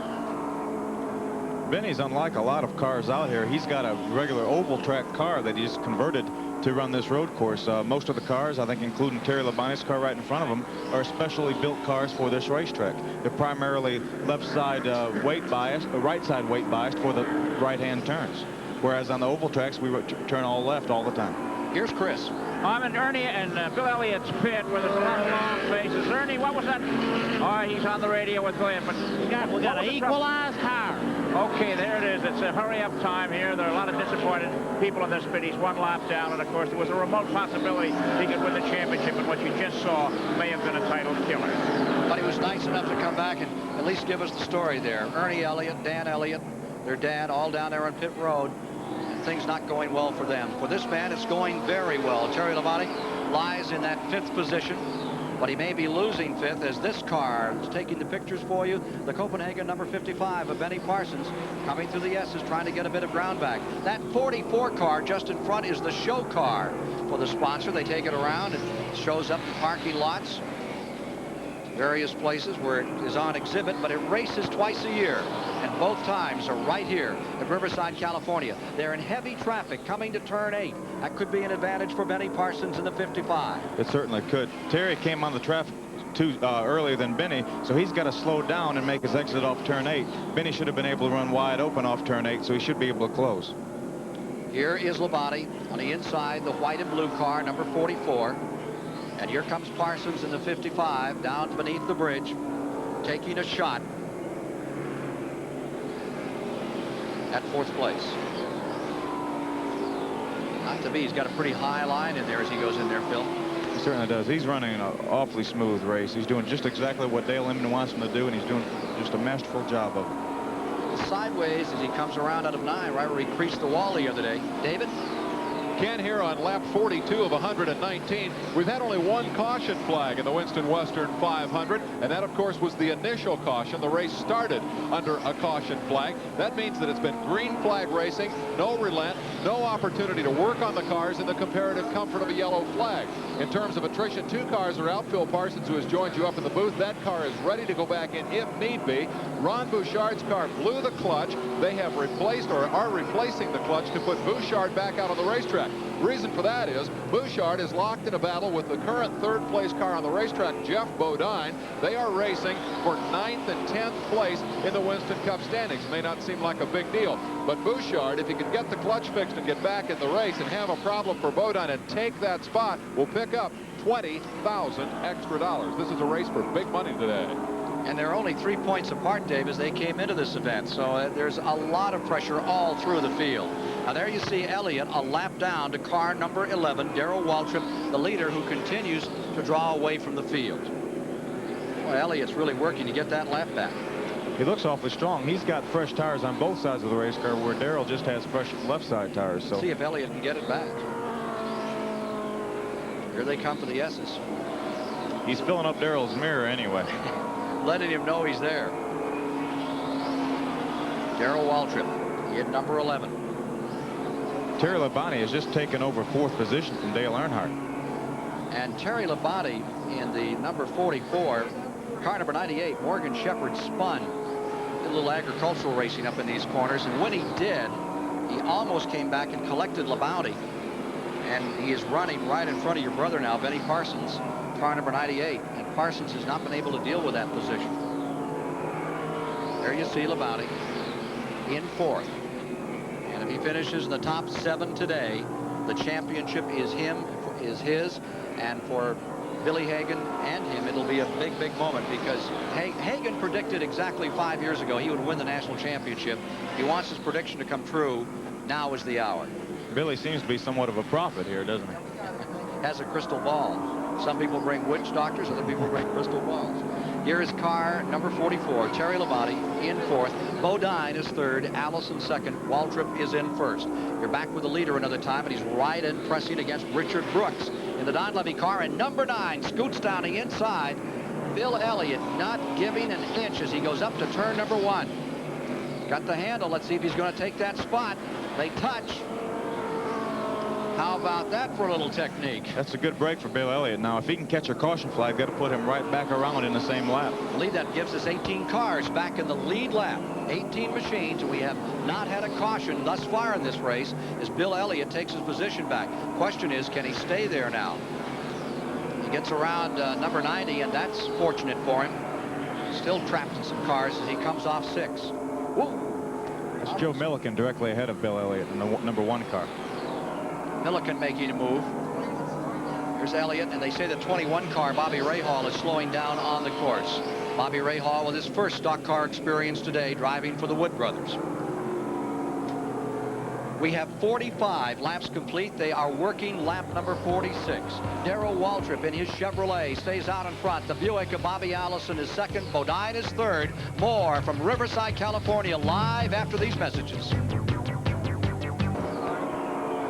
Benny's unlike a lot of cars out here. He's got a regular oval track car that he's converted to run this road course. Most of the cars, I think including Terry Labonte's car right in front of him, are specially built cars for this racetrack. They're primarily left side weight biased, right side weight biased for the right-hand turns. Whereas on the oval tracks, we turn all left all the time. Here's Chris. I'm in Ernie and Bill Elliott's pit where there's a lot of long faces. Ernie, what was that? Oh, he's on the radio with Glenn, but we got an equalized tire. Okay, there it is. It's a hurry-up time here. There are a lot of disappointed people in this pit. He's 1 lap down, and of course, there was a remote possibility he could win the championship, and what you just saw may have been a title killer. But he was nice enough to come back and at least give us the story there. Ernie Elliott, Dan Elliott, their dad, all down there on pit road. Things not going well for them. For this man, it's going very well. Terry Labonte lies in that 5th position, but he may be losing 5th as this car is taking the pictures for you. The Copenhagen number 55 of Benny Parsons coming through the S's, trying to get a bit of ground back. That 44 car just in front is the show car for the sponsor. They take it around and shows up in parking lots, various places where it is on exhibit, but it races twice a year. And both times are right here at Riverside, California. They're in heavy traffic coming to turn 8. That could be an advantage for Benny Parsons in the 55. It certainly could. Terry came on the traffic earlier than Benny, so he's got to slow down and make his exit off turn 8. Benny should have been able to run wide open off turn 8, so he should be able to close. Here is Labonte on the inside, the white and blue car, number 44. And here comes Parsons in the 55 down beneath the bridge, taking a shot at 4th place. Not to be, he's got a pretty high line in there as he goes in there, Phil. He certainly does. He's running an awfully smooth race. He's doing just exactly what Dale Inman wants him to do, and he's doing just a masterful job of it. Sideways as he comes around out of 9, right where he creased the wall the other day. David? Ken, here on lap 42 of 119, we've had only one caution flag in the Winston Western 500, and that, of course, was the initial caution. The race started under a caution flag. That means that it's been green flag racing, no relent, no opportunity to work on the cars in the comparative comfort of a yellow flag. In terms of attrition, 2 cars are out. Phil Parsons, who has joined you up in the booth, that car is ready to go back in if need be. Ron Bouchard's car blew the clutch. They have replaced or are replacing the clutch to put Bouchard back out on the racetrack. Reason for that is Bouchard is locked in a battle with the current 3rd place car on the racetrack, Jeff Bodine. They are racing for 9th and 10th place in the Winston Cup standings. May not seem like a big deal, but Bouchard, if he can get the clutch fixed and get back in the race and have a problem for Bodine and take that spot, will pick up $20,000 extra. This is a race for big money today. And they're only 3 points apart, Dave, as they came into this event. So there's a lot of pressure all through the field. Now there you see Elliott a lap down to car number 11, Darrell Waltrip, the leader, who continues to draw away from the field. Well, Elliott's really working to get that lap back. He looks awfully strong. He's got fresh tires on both sides of the race car, where Darrell just has fresh left side tires. So see if Elliott can get it back. Here they come for the S's. He's filling up Darrell's mirror anyway. Letting him know he's there. Darrell Waltrip, he had number 11. Terry Labonte has just taken over 4th position from Dale Earnhardt. And Terry Labonte in the number 44, car number 98, Morgan Shepherd, spun. Did a little agricultural racing up in these corners, and when he did, he almost came back and collected Labonte. And he is running right in front of your brother now, Benny Parsons, car number 98. And Parsons has not been able to deal with that position. There you see Labonte in 4th. And if he finishes in the top 7 today, the championship is his. And for Billy Hagan and him, it'll be a big, big moment, because Hagan predicted exactly 5 years ago he would win the national championship. He wants his prediction to come true. Now is the hour. Billy seems to be somewhat of a prophet here, doesn't he? Has a crystal ball. Some people bring witch doctors, other people bring crystal balls. Here is car number 44, Terry Labonte in 4th. Bodine is 3rd, Allison 2nd, Waltrip is in 1st. You're back with the leader another time, and he's right in pressing against Richard Brooks in the Don Levy car. And number 9 scoots down the inside. Bill Elliott not giving an inch as he goes up to turn number 1. Got the handle. Let's see if he's going to take that spot. They touch. How about that for a little technique? That's a good break for Bill Elliott. Now, if he can catch a caution flag, got to put him right back around in the same lap. I believe that gives us 18 cars back in the lead lap. 18 machines, and we have not had a caution thus far in this race as Bill Elliott takes his position back. Question is, can he stay there now? He gets around number 90, and that's fortunate for him. Still trapped in some cars as he comes off 6. Whoa. That's Joe Milliken directly ahead of Bill Elliott in the number 1 car. Milliken making a move. Here's Elliott, and they say the 21 car, Bobby Rahal, is slowing down on the course. Bobby Rahal with his first stock car experience today, driving for the Wood brothers. We have 45 laps complete. They are working lap number 46. Darrell Waltrip in his Chevrolet stays out in front. The Buick of Bobby Allison is 2nd. Bodine is 3rd. More from Riverside, California, live after these messages.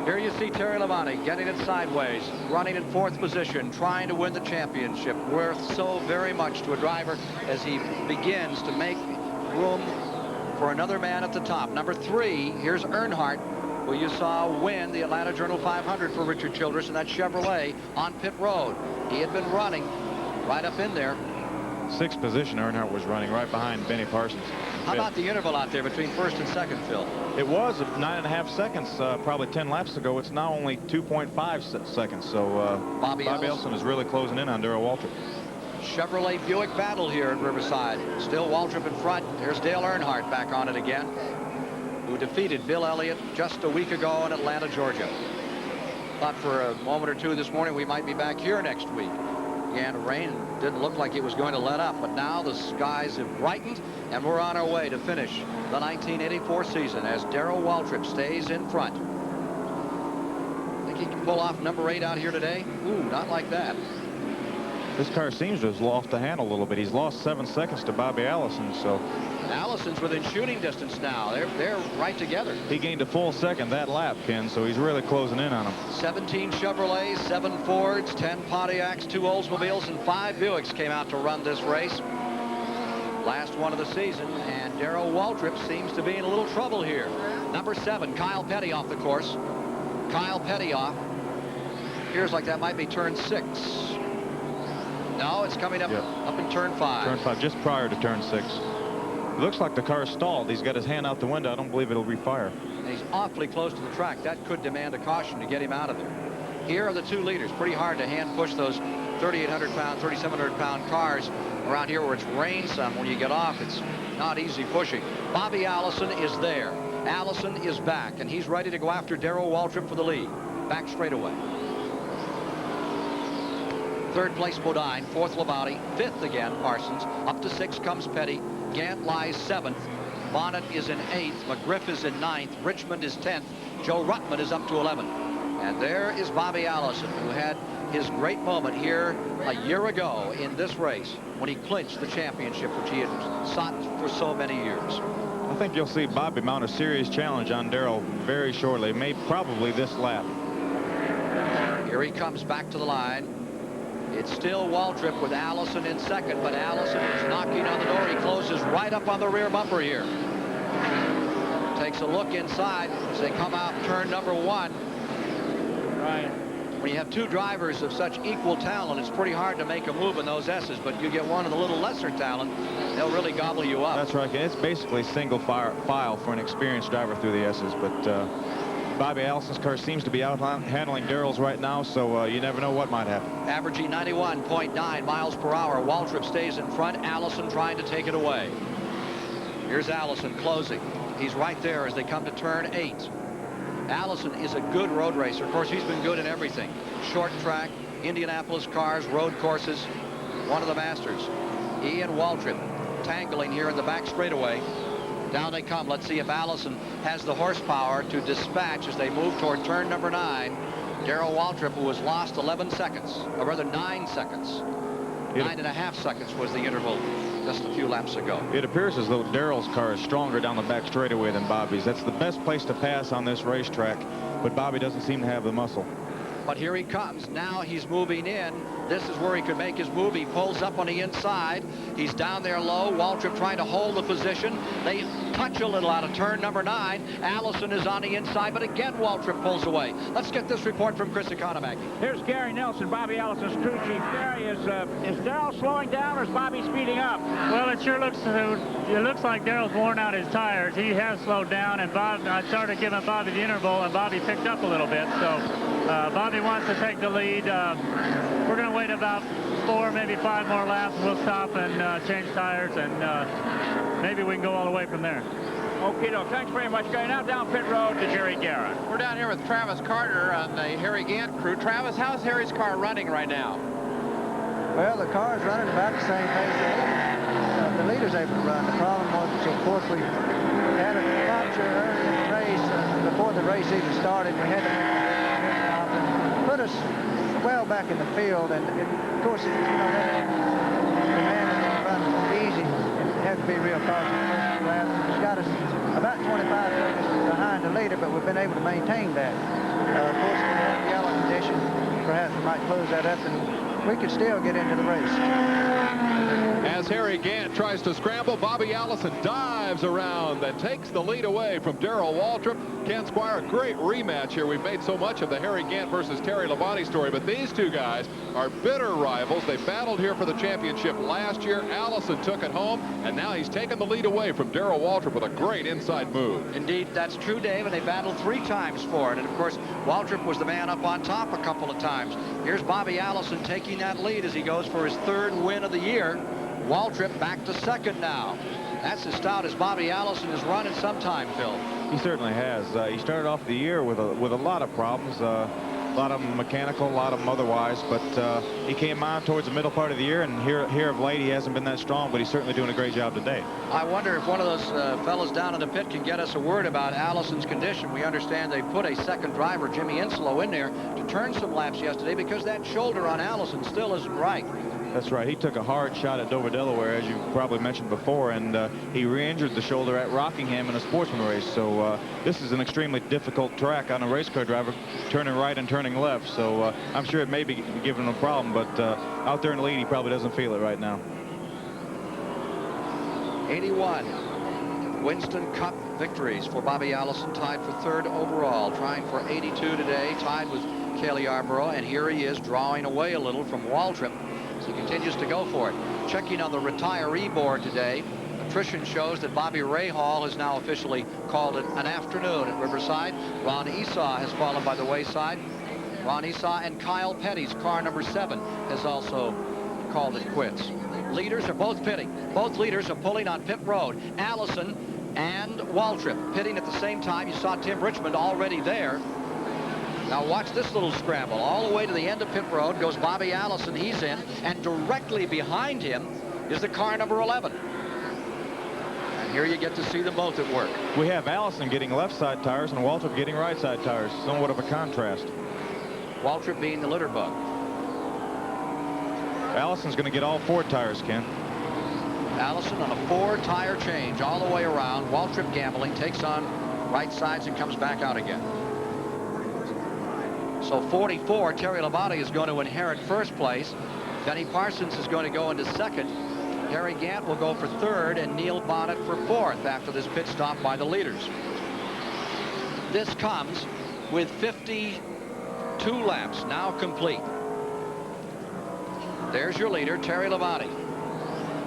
Here you see Terry Labonte getting it sideways, running in 4th position, trying to win the championship. Worth so very much to a driver as he begins to make room for another man at the top. Number 3, here's Earnhardt, who you saw win the Atlanta Journal 500 for Richard Childress in that Chevrolet on pit road. He had been running right up in there. 6th position, Earnhardt was running right behind Benny Parsons. How about the interval out there between 1st and 2nd, Phil? It was 9.5 seconds probably 10 laps ago. It's now only 2.5 seconds. So Bobby Allison is really closing in on Darrell Waltrip. Chevrolet Buick battle here at Riverside. Still Waltrip in front. There's Dale Earnhardt back on it again, who defeated Bill Elliott just a week ago in Atlanta, Georgia. Thought for a moment or two this morning we might be back here next week. Began to rain and didn't look like it was going to let up, but now the skies have brightened and we're on our way to finish the 1984 season as Darrell Waltrip stays in front. Think he can pull off number 8 out here today? Ooh, not like that. This car seems to have lost the handle a little bit. He's lost 7 seconds to Bobby Allison, so. Allison's within shooting distance now. They're right together. He gained a full second that lap, Ken, so he's really closing in on him. 17 Chevrolets, 7 Fords, 10 Pontiacs, 2 Oldsmobiles, and 5 Buicks came out to run this race. Last one of the season, and Darrell Waltrip seems to be in a little trouble here. Number 7, Kyle Petty off the course. Kyle Petty off. Appears like that might be turn 6. No, it's coming up, up in turn 5. Turn 5, just prior to turn 6. It looks like the car is stalled. He's got his hand out the window. I don't believe it'll refire. And he's awfully close to the track. That could demand a caution to get him out of there. Here are the 2 leaders. Pretty hard to hand push those 3,800-pound, 3,700-pound cars around here where it's rained some. When you get off, it's not easy pushing. Bobby Allison is there. Allison is back, and he's ready to go after Darrell Waltrip for the lead. Back straightaway. 3rd place Bodine, 4th Labonte, 5th again Parsons. Up to 6 comes Petty. Gant lies 7th. Bonnet is in 8th. McGriff is in 9th. Richmond is 10th. Joe Ruttman is up to 11th. And there is Bobby Allison, who had his great moment here a year ago in this race when he clinched the championship, which he had sought for so many years. I think you'll see Bobby mount a serious challenge on Darrell very shortly, probably this lap. Here he comes back to the line. It's still Waltrip with Allison in 2nd, but Allison is knocking on the door. He closes right up on the rear bumper here. Takes a look inside as they come out turn number 1. Right. When you have 2 drivers of such equal talent, it's pretty hard to make a move in those S's, but you get one of the little lesser talent, they'll really gobble you up. That's right. It's basically single file for an experienced driver through the S's, but Bobby Allison's car seems to be out handling Darrell's right now, so you never know what might happen. Averaging 91.9 miles per hour. Waltrip stays in front. Allison trying to take it away. Here's Allison closing. He's right there as they come to turn 8. Allison is a good road racer. Of course, he's been good in everything. Short track, Indianapolis cars, road courses, one of the masters. He and Waltrip tangling here in the back straightaway. Down they come. Let's see if Allison has the horsepower to dispatch as they move toward turn number 9. Darrell Waltrip, who has lost 11 seconds, or rather 9 seconds. 9.5 seconds was the interval just a few laps ago. It appears as though Darrell's car is stronger down the back straightaway than Bobby's. That's the best place to pass on this racetrack, but Bobby doesn't seem to have the muscle. But here he comes. Now he's moving in. This is where he could make his move. He pulls up on the inside. He's down there low. Waltrip trying to hold the position. They touch a little out of turn number 9. Allison is on the inside, but again Waltrip pulls away. Let's get this report from Chris Economaki. Here's Gary Nelson, Bobby Allison's crew chief. Gary, is Darrell slowing down or is Bobby speeding up? Well, it sure looks like Darrell's worn out his tires. He has slowed down, and I started giving Bobby the interval, and Bobby picked up a little bit. So Bobby wants to take the lead. We're going to wait about 4, maybe 5 more laps. We'll stop and change tires, and maybe we can go all the way from there. Okay, thanks very much, Gary. Now down pit road to Jerry Garrett. We're down here with Travis Carter on the Harry Gant crew. Travis, how's Harry's car running right now? Well, the car's running about the same pace the leader's able to run. The problem was, of course, we had a puncture early in the race. Before the race even started, we had to put us well back in the field, and of course, you know, the man that runs easy had to be real cautious. He's got us about 25 seconds behind the leader, but we've been able to maintain that. Of course, if we had yellow condition, perhaps we might close that up, and we could still get into the race. As Harry Gant tries to scramble, Bobby Allison dives around and takes the lead away from Darrell Waltrip. Ken Squire, a great rematch here. We've made so much of the Harry Gant versus Terry Labonte story, but these two guys are bitter rivals. They battled here for the championship last year. Allison took it home, and now he's taken the lead away from Darrell Waltrip with a great inside move. Indeed, that's true, Dave, and they battled 3 times for it. And, of course, Waltrip was the man up on top a couple of times. Here's Bobby Allison taking that lead as he goes for his 3rd win of the year. Waltrip back to 2nd now. That's as stout as Bobby Allison has run in some time, Phil. He certainly has. He started off the year with a lot of problems. A lot of them mechanical, a lot of them otherwise. But he came on towards the middle part of the year, and here of late he hasn't been that strong, but he's certainly doing a great job today. I wonder if one of those fellas down in the pit can get us a word about Allison's condition. We understand they put a second driver, Jimmy Inslow, in there to turn some laps yesterday because that shoulder on Allison still isn't right. That's right. He took a hard shot at Dover, Delaware, as you probably mentioned before, and he re-injured the shoulder at Rockingham in a sportsman race. So this is an extremely difficult track on a race car driver, turning right and turning left. So I'm sure it may be giving him a problem, but out there in the lead, he probably doesn't feel it right now. 81 Winston Cup victories for Bobby Allison, tied for third overall, trying for 82 today, tied with Cale Yarborough, and here he is drawing away a little from Waltrip. He continues to go for it. Checking on the retiree board today, attrition shows that Bobby Rahal has now officially called it an afternoon at Riverside. Ron Esau has fallen by the wayside. Ron Esau and Kyle Petty's car number 7 has also called it quits. Leaders are both pitting. Both leaders are pulling on pit road. Allison and Waltrip pitting at the same time. You saw Tim Richmond already there. Now watch this little scramble. All the way to the end of pit road goes Bobby Allison. He's in, and directly behind him is the car number 11. And here you get to see them both at work. We have Allison getting left side tires and Waltrip getting right side tires. Somewhat of a contrast. Waltrip being the litter bug. Allison's going to get all 4 tires, Ken. Allison on a 4-tire change all the way around. Waltrip gambling, takes on right sides and comes back out again. So 44, Terry Labonte is going to inherit first place. Benny Parsons is going to go into second. Harry Gant will go for third, and Neil Bonnet for fourth after this pit stop by the leaders. This comes with 52 laps now complete. There's your leader, Terry Labonte.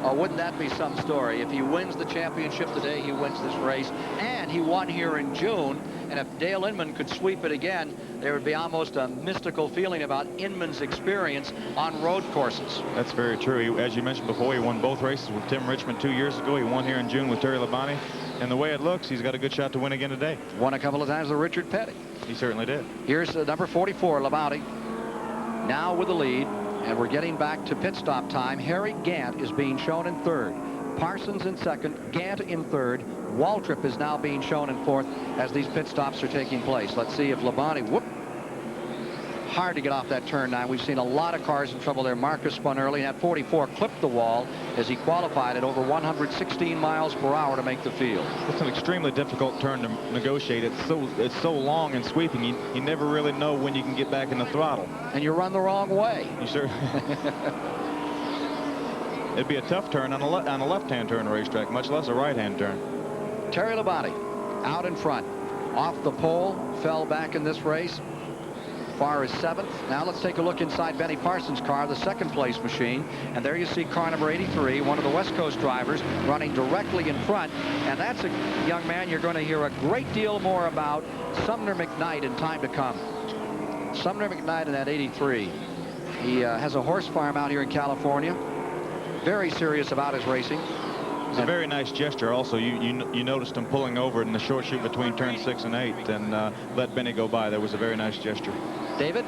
Oh, wouldn't that be some story? If he wins the championship today, he wins this race. And he won here in June. And if Dale Inman could sweep it again, there would be almost a mystical feeling about Inman's experience on road courses. That's very true. As you mentioned before, he won both races with Tim Richmond 2 years ago. He won here in June with Terry Labonte. And the way it looks, he's got a good shot to win again today. Won a couple of times with Richard Petty. He certainly did. Here's number 44, Labonte, now with the lead. And we're getting back to pit stop time. Harry Gant is being shown in third. Parsons in second, Gant in third. Waltrip is now being shown in fourth as these pit stops are taking place. Let's see if Labonte, hard to get off that turn 9. We've seen a lot of cars in trouble there. Marcus spun early, and at 44 clipped the wall as he qualified at over 116 miles per hour to make the field. It's an extremely difficult turn to negotiate. It's so long and sweeping. You never really know when you can get back in the throttle. And you run the wrong way. You sure? It'd be a tough turn on a left-hand turn racetrack, much less a right-hand turn. Terry Labonte out in front, off the pole, fell back in this race. Far as 7th. Now let's take a look inside Benny Parsons' car, the second place machine. And there you see car number 83, one of the West Coast drivers, running directly in front. And that's a young man you're going to hear a great deal more about, Sumner McKnight, in time to come. Sumner McKnight in that 83. He has a horse farm out here in California. Very serious about his racing. It's a very nice gesture. Also, you noticed him pulling over in the short chute between turns 6 and 8 and let Benny go by. That was a very nice gesture. David?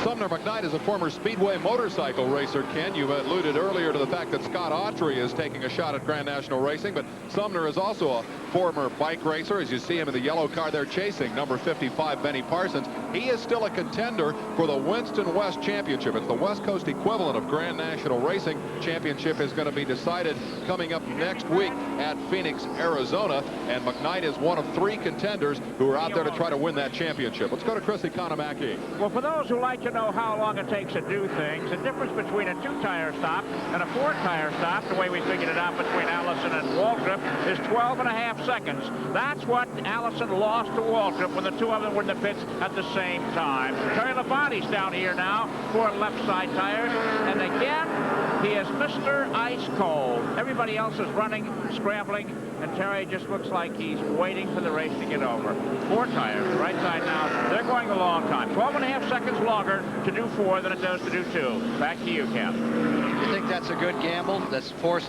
Sumner McKnight is a former Speedway motorcycle racer, Ken. You alluded earlier to the fact that Scott Autry is taking a shot at Grand National Racing, but Sumner is also a former bike racer. As you see him in the yellow car there chasing number 55, Benny Parsons. He is still a contender for the Winston West Championship. It's the West Coast equivalent of Grand National Racing. Championship is going to be decided coming up next week at Phoenix, Arizona, and McKnight is one of 3 contenders who are out there to try to win that championship. Let's go to Chris Economaki. Well, for those who like to know how long it takes to do things, the difference between a 2-tire stop and a 4-tire stop, the way we figured it out between Allison and Waltrip, is 12.5 seconds. That's what Allison lost to Waltrip when the 2 of them were in the pits at the same time. Terry Labonte's down here now for left side tires, and again, He is Mr. Ice Cold. Everybody else is running, scrambling, and Terry just looks like he's waiting for the race to get over. 4 tires, the right side now. They're going a long time. 12.5 seconds longer to do 4 than it does to do 2. Back to you, Ken. You think that's a good gamble? That's four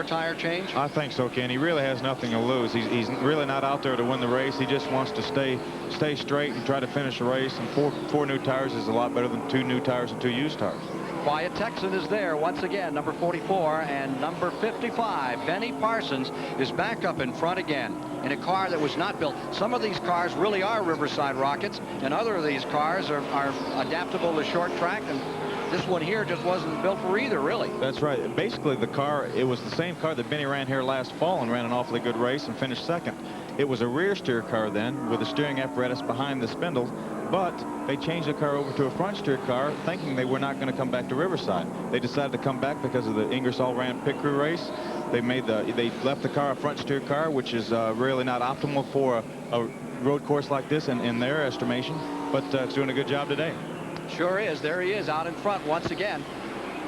tire change? I think so, Ken. He really has nothing to lose. He's really not out there to win the race. He just wants to stay straight and try to finish the race. And four new tires is a lot better than 2 new tires and 2 used tires. Quiet Texan is there once again, number 44, and number 55, Benny Parsons, is back up in front again in a car that was not built. Some of these cars really are Riverside Rockets, and other of these cars are adaptable to short track, and this one here just wasn't built for either, really. That's right. Basically, the car, it was the same car that Benny ran here last fall and ran an awfully good race and finished second. It was a rear steer car then with a steering apparatus behind the spindles, but they changed the car over to a front steer car thinking they were not going to come back to Riverside. They decided to come back because of the Ingersoll Rand pit crew race. They left the car a front steer car, which is really not optimal for a road course like this in their estimation, but it's doing a good job today. Sure is. There he is out in front once again.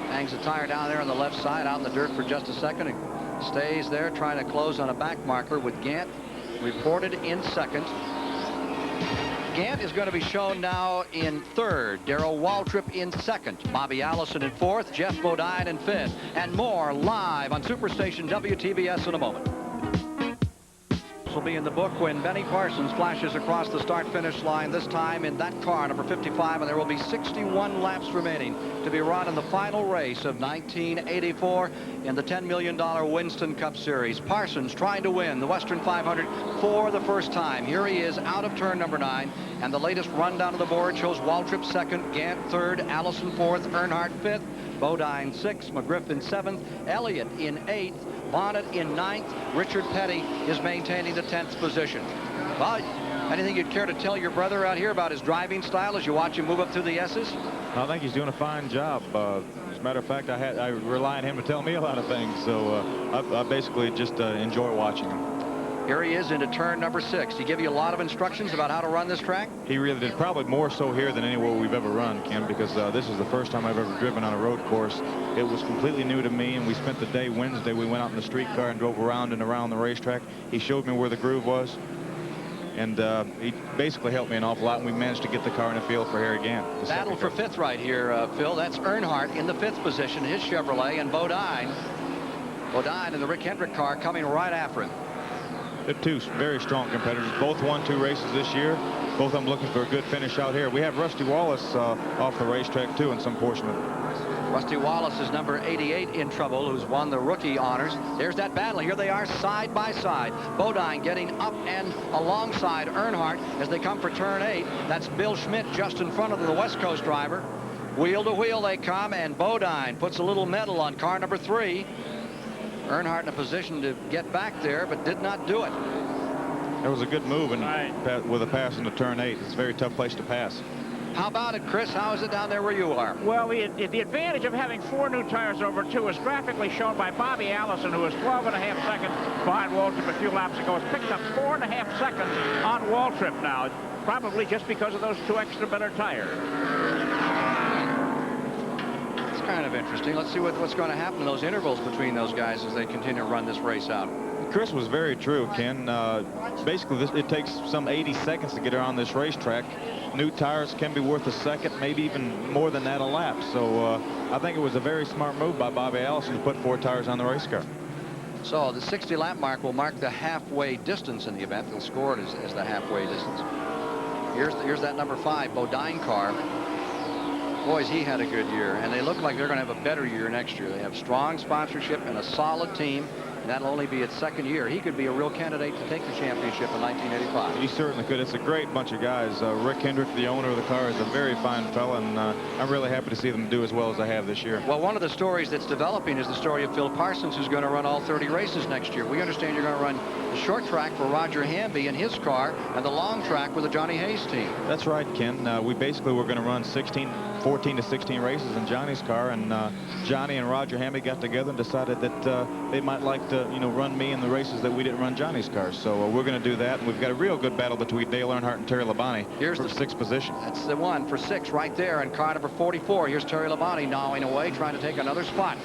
Hangs the tire down there on the left side, out in the dirt for just a second, and stays there trying to close on a back marker with Gant reported in second. Gant is going to be shown now in third. Darrell Waltrip in second. Bobby Allison in fourth. Jeff Bodine in fifth. And more live on Superstation WTBS in a moment. Will be in the book when Benny Parsons flashes across the start-finish line, this time in that car, number 55, and there will be 61 laps remaining to be run in the final race of 1984 in the $10 million Winston Cup Series. Parsons trying to win the Western 500 for the first time. Here he is out of turn number 9, and the latest rundown of the board shows Waltrip second, Gant third, Allison fourth, Earnhardt fifth, Bodine 6th, McGriff in 7th, Elliott in 8th, Bonnet in 9th. Richard Petty is maintaining the 10th position. Well, anything you'd care to tell your brother out here about his driving style as you watch him move up through the S's? I think he's doing a fine job. As a matter of fact, I rely on him to tell me a lot of things, so I basically just enjoy watching him. Here he is into turn number 6. He give you a lot of instructions about how to run this track? He really did, probably more so here than anywhere we've ever run, Ken, because this is the first time I've ever driven on a road course. It was completely new to me, and we spent the day Wednesday. We went out in the street car and drove around and around the racetrack. He showed me where the groove was, and he basically helped me an awful lot, and we managed to get the car in the field for here again. Battle for 5th right here, Phil. That's Earnhardt in the 5th position, his Chevrolet, and Bodine in the Rick Hendrick car coming right after him. They're 2 very strong competitors. Both won 2 races this year. Both of them looking for a good finish out here. We have Rusty Wallace off the racetrack, too, in some portion of it. Rusty Wallace is number 88 in trouble, who's won the rookie honors. There's that battle. Here they are side by side. Bodine getting up and alongside Earnhardt as they come for turn 8. That's Bill Schmidt just in front of the West Coast driver. Wheel to wheel they come, and Bodine puts a little medal on car number 3. Earnhardt in a position to get back there, but did not do it. That was a good move with a pass into turn 8. It's a very tough place to pass. How about it, Chris? How is it down there where you are? Well, the advantage of having 4 new tires over 2 is graphically shown by Bobby Allison, who is 12.5 seconds behind Waltrip a few laps ago. Has picked up 4.5 seconds on Waltrip now, probably just because of those 2 extra better tires. Kind of interesting. Let's see what's going to happen in those intervals between those guys as they continue to run this race out. Chris was very true, Ken. Basically, it takes some 80 seconds to get around this racetrack. New tires can be worth a second, maybe even more than that a lap. So I think it was a very smart move by Bobby Allison to put 4 tires on the race car. So the 60 lap mark will mark the halfway distance in the event. They'll score it as the halfway distance. Here's that number 5 Bodine car. Boys, he had a good year, and they look like they're going to have a better year next year. They have strong sponsorship and a solid team, and that'll only be its 2nd year. He could be a real candidate to take the championship in 1985. He certainly could. It's a great bunch of guys. Rick Hendrick, the owner of the car, is a very fine fella, and I'm really happy to see them do as well as they have this year. Well, one of the stories that's developing is the story of Phil Parsons, who's going to run all 30 races next year. We understand you're going to run the short track for Roger Hamby in his car and the long track with the Johnny Hayes team. That's right, Ken. We basically were going to run 14 to 16 races in Johnny's car, and Johnny and Roger Hamby got together and decided that they might like to, run me in the races that we didn't run Johnny's car. So we're going to do that, and we've got a real good battle between Dale Earnhardt and Terry Labonte for the 6th position. That's the one for 6 right there, and car number 44. Here's Terry Labonte gnawing away, trying to take another spot.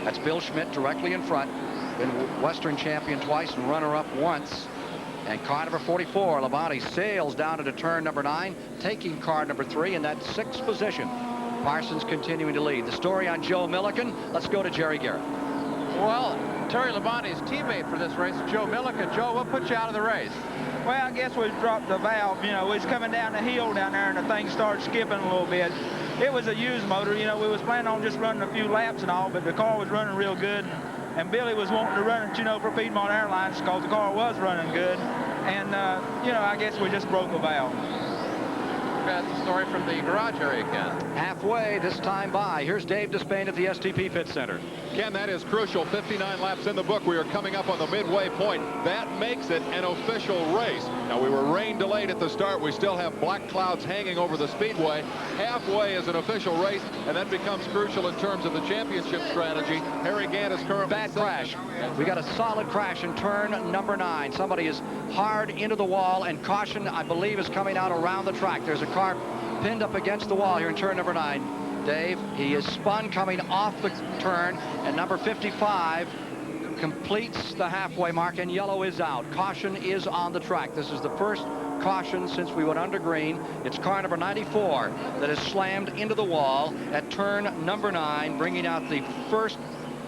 That's Bill Schmidt directly in front. Been Western champion twice and runner-up once. And car number 44, Labonte, sails down into turn number 9, taking car number 3 in that 6th position. Parsons continuing to lead. The story on Joe Milliken. Let's go to Jerry Garrett. Well, Terry Labonte's teammate for this race, Joe Milliken. Joe, what put you out of the race? Well, I guess we dropped the valve. You know, we was coming down the hill down there, and the thing started skipping a little bit. It was a used motor. You know, we was planning on just running a few laps and all, but the car was running real good. And Billy was wanting to run it, you know, for Piedmont Airlines because the car was running good. And, you know, I guess we just broke a valve. That's the story from the garage area, Ken. Halfway this time by. Here's Dave Despain at the STP Pit Center. Ken, that is crucial. 59 laps in the book. We are coming up on the midway point. That makes it an official race. Now, we were rain delayed at the start. We still have black clouds hanging over the speedway. Halfway is an official race, and that becomes crucial in terms of the championship strategy. Harry Gant is currently bad crash. We got a solid crash in turn number 9. Somebody is hard into the wall, and caution, I believe, is coming out around the track. There's a car pinned up against the wall here in turn number 9. Dave, he is spun coming off the turn, and number 55 completes the halfway mark, and yellow is out. Caution is on the track. This is the first caution since we went under green. It's car number 94 that is slammed into the wall at turn number 9, bringing out the first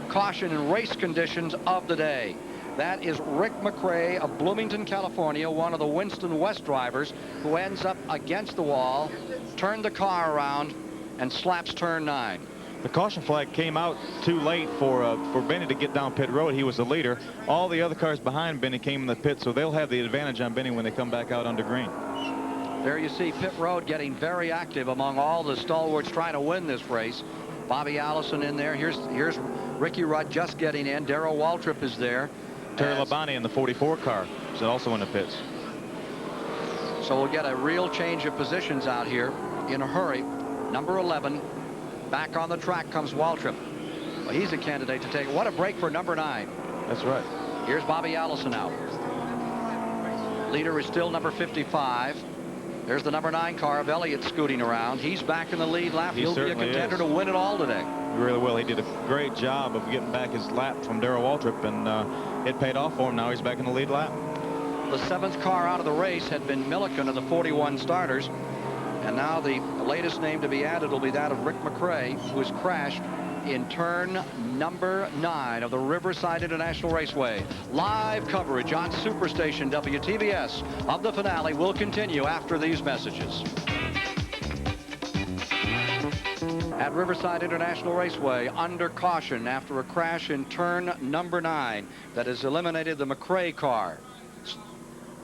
caution in race conditions of the day. That is Rick McRae of Bloomington, California, one of the Winston West drivers, who ends up against the wall, turned the car around, and slaps turn 9. The caution flag came out too late for Benny to get down pit road. He was the leader. All the other cars behind Benny came in the pit, so they'll have the advantage on Benny when they come back out under green. There you see pit road getting very active among all the stalwarts trying to win this race. Bobby Allison in there. Here's Ricky Rudd just getting in. Darrell Waltrip is there. Terry Labonte in the 44 car is also in the pits. So we'll get a real change of positions out here in a hurry. Number 11, back on the track comes Waltrip. Well, he's a candidate to take. What a break for number 9. That's right. Here's Bobby Allison out. Leader is still number 55. There's the number 9 car of Elliott scooting around. He's back in the lead lap. He'll be a contender to win it all today. He really will. He did a great job of getting back his lap from Darrell Waltrip, and it paid off for him. Now he's back in the lead lap. The 7th car out of the race had been Milliken of the 41 starters. And now the latest name to be added will be that of Rick McRae, who has crashed in turn number 9 of the Riverside International Raceway. Live coverage on Superstation WTBS of the finale will continue after these messages. At Riverside International Raceway, under caution after a crash in turn number 9 that has eliminated the McRae car.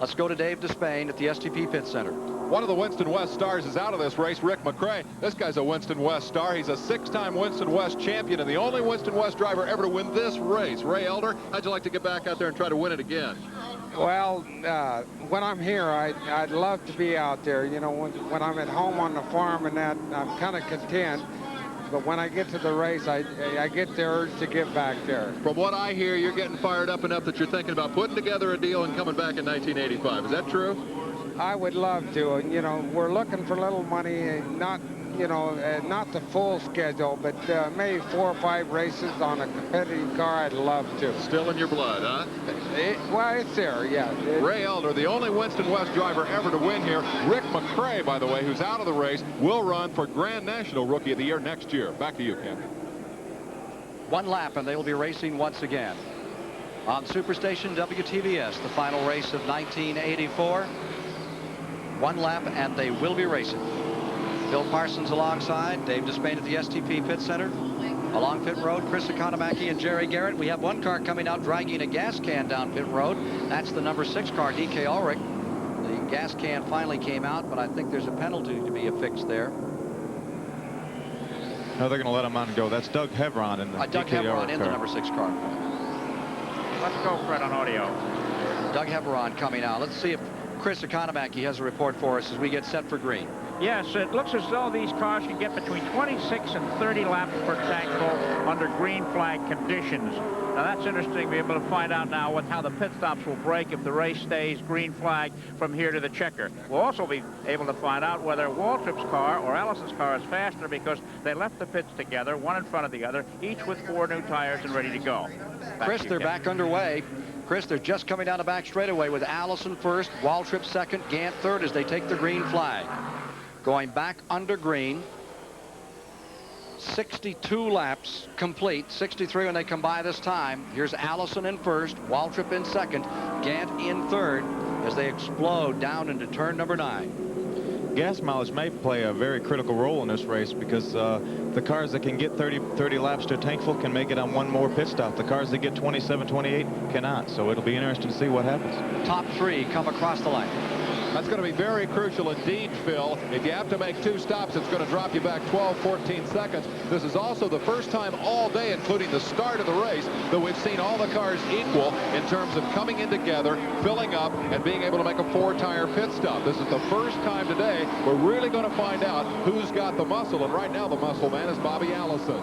Let's go to Dave Despain at the STP Pit Center. One of the Winston West stars is out of this race, Rick McRae. This guy's a Winston West star. He's a 6-time Winston West champion and the only Winston West driver ever to win this race. Ray Elder, how'd you like to get back out there and try to win it again? Well, when I'm here, I'd love to be out there. You know, when I'm at home on the farm and that, I'm kind of content. But when I get to the race, I get the urge to get back there. From what I hear, you're getting fired up enough that you're thinking about putting together a deal and coming back in 1985. Is that true? I would love to. You know, we're looking for little money, not, you know, not the full schedule, but maybe 4 or 5 races on a competitive car. I'd love to. Still in your blood, huh? Well, it's there, yeah. Ray Elder, the only Winston West driver ever to win here. Rick McRae, by the way, who's out of the race, will run for Grand National Rookie of the Year next year. Back to you, Ken. 1 lap, and they will be racing once again. On Superstation WTBS, the final race of 1984. 1 lap, and they will be racing. Bill Parsons alongside, Dave Despain at the STP Pit Center. Along pit road, Chris Economaki and Jerry Garrett. We have 1 car coming out dragging a gas can down pit road. That's the number 6 car, DK Ulrich. The gas can finally came out, but I think there's a penalty to be affixed there. No, they're going to let him on go. That's Doug Hevron in the Doug Hevron in the number 6 car. Let's go, Fred, on audio. Doug Hevron coming out. Let's see if Chris Economaki has a report for us as we get set for green. Yes, it looks as though these cars can get between 26 and 30 laps per tank full under green flag conditions. Now that's interesting to be able to find out now how the pit stops will break if the race stays green flag from here to the checker. We'll also be able to find out whether Waltrip's car or Ellison's car is faster because they left the pits together, one in front of the other, each with 4 new tires and ready to go. Chris, they're back underway. Chris, they're just coming down the back straightaway with Allison first, Waltrip second, Gant third as they take the green flag. Going back under green. 62 laps complete, 63 when they come by this time. Here's Allison in first, Waltrip in second, Gant in third as they explode down into turn number 9. Gas mileage may play a very critical role in this race because the cars that can get 30 laps to a tank full can make it on one more pit stop. The cars that get 27, 28 cannot. So it'll be interesting to see what happens. Top 3 come across the line. That's going to be very crucial indeed, Phil. If you have to make 2 stops, it's going to drop you back 12, 14 seconds. This is also the first time all day, including the start of the race, that we've seen all the cars equal in terms of coming in together, filling up, and being able to make a 4-tire pit stop. This is the first time today we're really going to find out who's got the muscle, and right now the muscle man is Bobby Allison.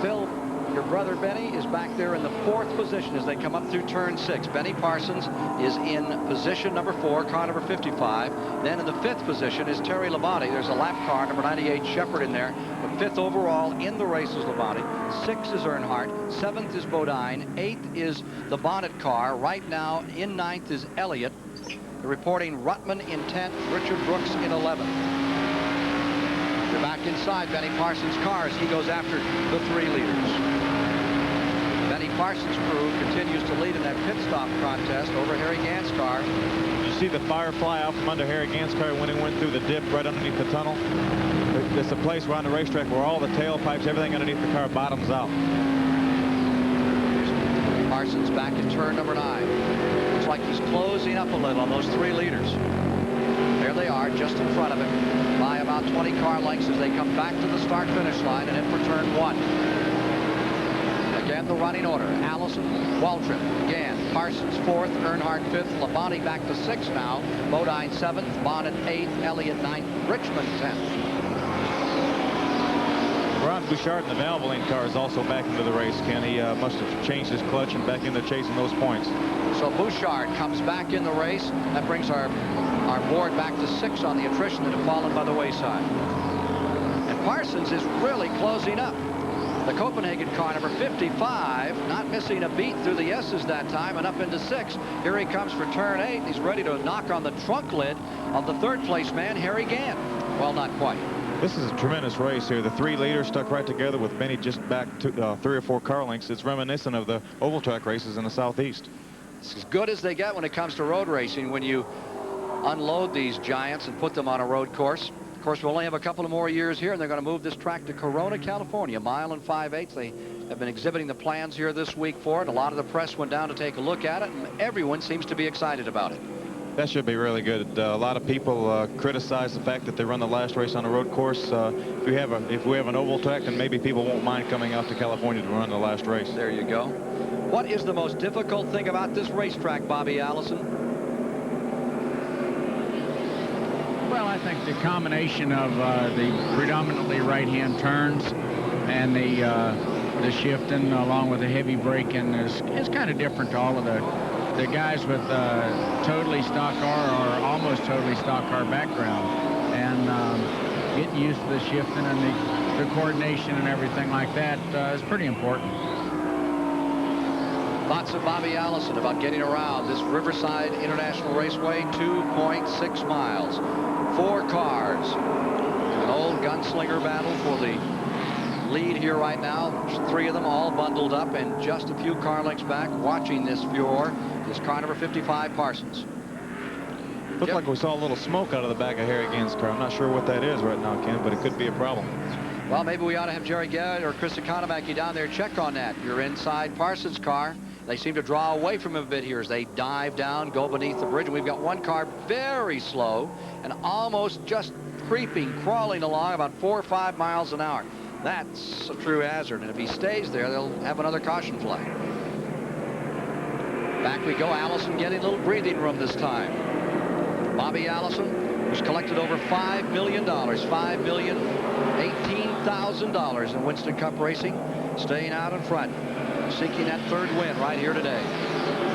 Phil, your brother Benny is back there in the 4th position as they come up through turn 6. Benny Parsons is in position number 4, car number 55. Then in the 5th position is Terry Labonte. There's a lap car, number 98, Shepard in there. But 5th overall in the race is Labonte. 6th is Earnhardt. 7th is Bodine. 8th is the Bonnet car. Right now in 9th is Elliott. They're reporting Ruttman in 10th, Richard Brooks in 11th. They're back inside Benny Parsons' car as he goes after the 3 leaders. Benny Parsons' crew continues to lead in that pit stop contest over Harry Gant's car. You see the firefly out from under Harry Gant's car when he went through the dip right underneath the tunnel. It's a place around the racetrack where all the tailpipes, everything underneath the car bottoms out. Parsons back in turn number 9. Looks like he's closing up a little on those 3 leaders. There they are, just in front of him, by about 20 car lengths as they come back to the start-finish line and in for turn 1. Again, the running order. Allison, Waltrip, Gant, Parsons 4th, Earnhardt 5th, Labonte back to 6th now, Bodine 7th, Bonnet 8th, Elliott 9th, Richmond 10th. Ron Bouchard in the Valvoline car is also back into the race, Ken. He must have changed his clutch and back into chasing those points. So Bouchard comes back in the race. That brings our board back to 6 on the attrition that have fallen by the wayside. And Parsons is really closing up. The Copenhagen car, number 55, not missing a beat through the S's that time and up into 6. Here he comes for turn 8. He's ready to knock on the trunk lid of the 3rd place man, Harry Gant. Well, not quite. This is a tremendous race here. The 3 leaders stuck right together with Benny just back to 3 or 4 car lengths. It's reminiscent of the oval track races in the Southeast. It's as good as they get when it comes to road racing when you unload these giants and put them on a road course. Of course, we only have a couple of more years here, and they're going to move this track to Corona, California, 1 and 5/8. They have been exhibiting the plans here this week for it. A lot of the press went down to take a look at it, and everyone seems to be excited about it. That should be really good. A lot of people criticize the fact that they run the last race on a road course. If we have an oval track, then maybe people won't mind coming out to California to run the last race. There you go. What is the most difficult thing about this racetrack, Bobby Allison? Well, I think the combination of the predominantly right-hand turns and the shifting along with the heavy braking is kind of different to all of the guys with totally stock car or almost totally stock car background. And getting used to the shifting and the coordination and everything like that is pretty important. Thoughts of Bobby Allison about getting around this Riverside International Raceway, 2.6 miles. 4 cars. An old gunslinger battle for the lead here right now. 3 of them all bundled up and just a few car lengths back watching this furor is car number 55, Parsons. Looked like we saw a little smoke out of the back of Harry Gant's car. I'm not sure what that is right now, Ken, but it could be a problem. Well, maybe we ought to have Jerry Gadd or Chris Economaki down there check on that. You're inside Parsons' car. They seem to draw away from him a bit here as they dive down, go beneath the bridge. And we've got one car very slow and almost just creeping, crawling along about 4 or 5 miles an hour. That's a true hazard. And if he stays there, they'll have another caution flag. Back we go. Allison getting a little breathing room this time. Bobby Allison who's collected over $5 million, $5,018,000 in Winston Cup racing, staying out in front, seeking that third win right here today.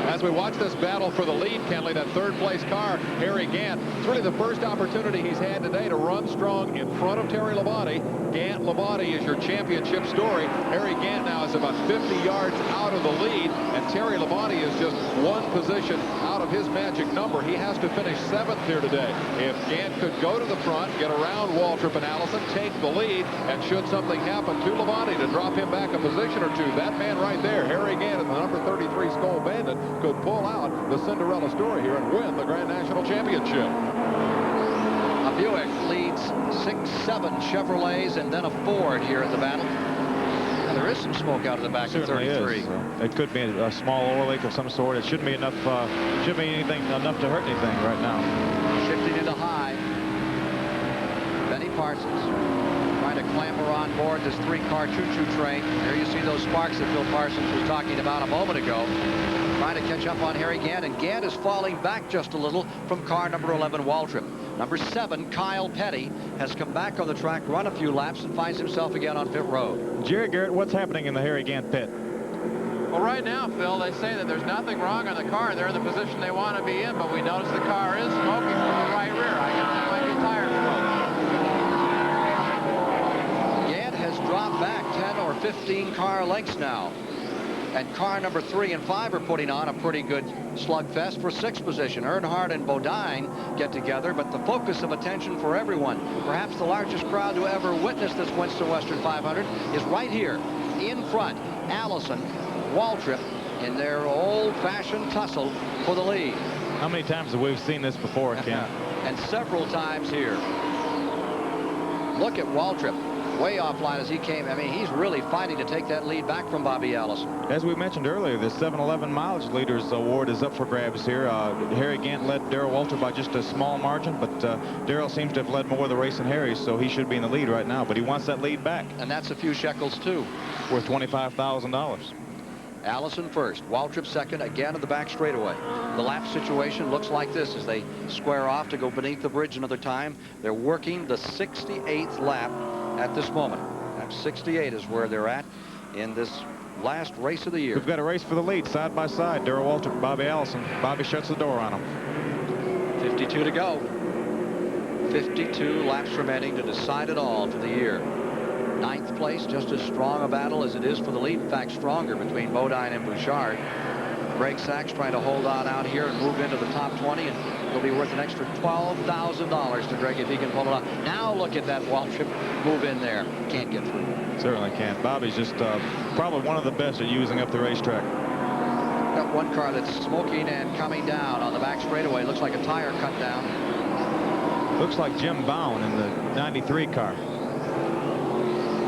As we watch this battle for the lead, Kenley, that third-place car, Harry Gant, it's really the first opportunity he's had today to run strong in front of Terry Labonte. Gant Labonte is your championship story. Harry Gant now is about 50 yards out of the lead, and Terry Labonte is just one position out of his magic number. He has to finish 7th here today. If Gant could go to the front, get around Waltrip and Allison, take the lead, and should something happen to Labonte to drop him back a position or two, that man right there, Harry Gant, and the number 33 Skull Bandit, could pull out the Cinderella story here and win the Grand National Championship. A Buick leads 6-7 Chevrolets and then a Ford here in the battle. And there is some smoke out of the back of 33. It could be a small oil leak of some sort. It shouldn't be enough. Should be anything enough to hurt anything right now. Shifting into high. Benny Parsons trying to clamber on board this 3-car choo-choo train. There you see those sparks that Phil Parsons was talking about a moment ago. Trying to catch up on Harry Gant, and Gant is falling back just a little from car number 11, Waltrip. Number 7, Kyle Petty, has come back on the track, run a few laps, and finds himself again on pit road. Jerry Garrett, what's happening in the Harry Gant pit? Well, right now, Phil, they say that there's nothing wrong on the car. They're in the position they want to be in, but we notice the car is smoking from the right rear. I guess that might be tire smoke. Gant has dropped back 10 or 15 car lengths now. And car number 3 and 5 are putting on a pretty good slugfest for 6th position. Earnhardt and Bodine get together, but the focus of attention for everyone, perhaps the largest crowd to ever witness this Winston Western 500, is right here in front. Allison, Waltrip in their old-fashioned tussle for the lead. How many times have we seen this before, Ken? And several times here. Look at Waltrip. Way offline as he came. I mean, he's really fighting to take that lead back from Bobby Allison. As we mentioned earlier, the 7-Eleven Mileage Leaders Award is up for grabs here. Harry Gant led Darrell Walter by just a small margin, but Darrell seems to have led more of the race than Harry, so he should be in the lead right now, but he wants that lead back. And that's a few shekels, too. Worth $25,000. Allison first, Waltrip second, again in the back straightaway. The lap situation looks like this as they square off to go beneath the bridge another time. They're working the 68th lap at this moment. Lap 68 is where they're at in this last race of the year. We've got a race for the lead, side by side. Darrell Waltrip, Bobby Allison. Bobby shuts the door on him. 52 to go. 52 laps remaining to decide it all for the year. 9th place, just as strong a battle as it is for the lead. In fact, stronger between Bodine and Bouchard. Greg Sachs trying to hold on out here and move into the top 20, and it'll be worth an extra $12,000 to Greg if he can pull it off. Now look at that Waltrip move in there. Can't get through. Certainly can't. Bobby's just probably one of the best at using up the racetrack. Got one car that's smoking and coming down on the back straightaway. Looks like a tire cut down. Looks like Jim Bowen in the 93 car.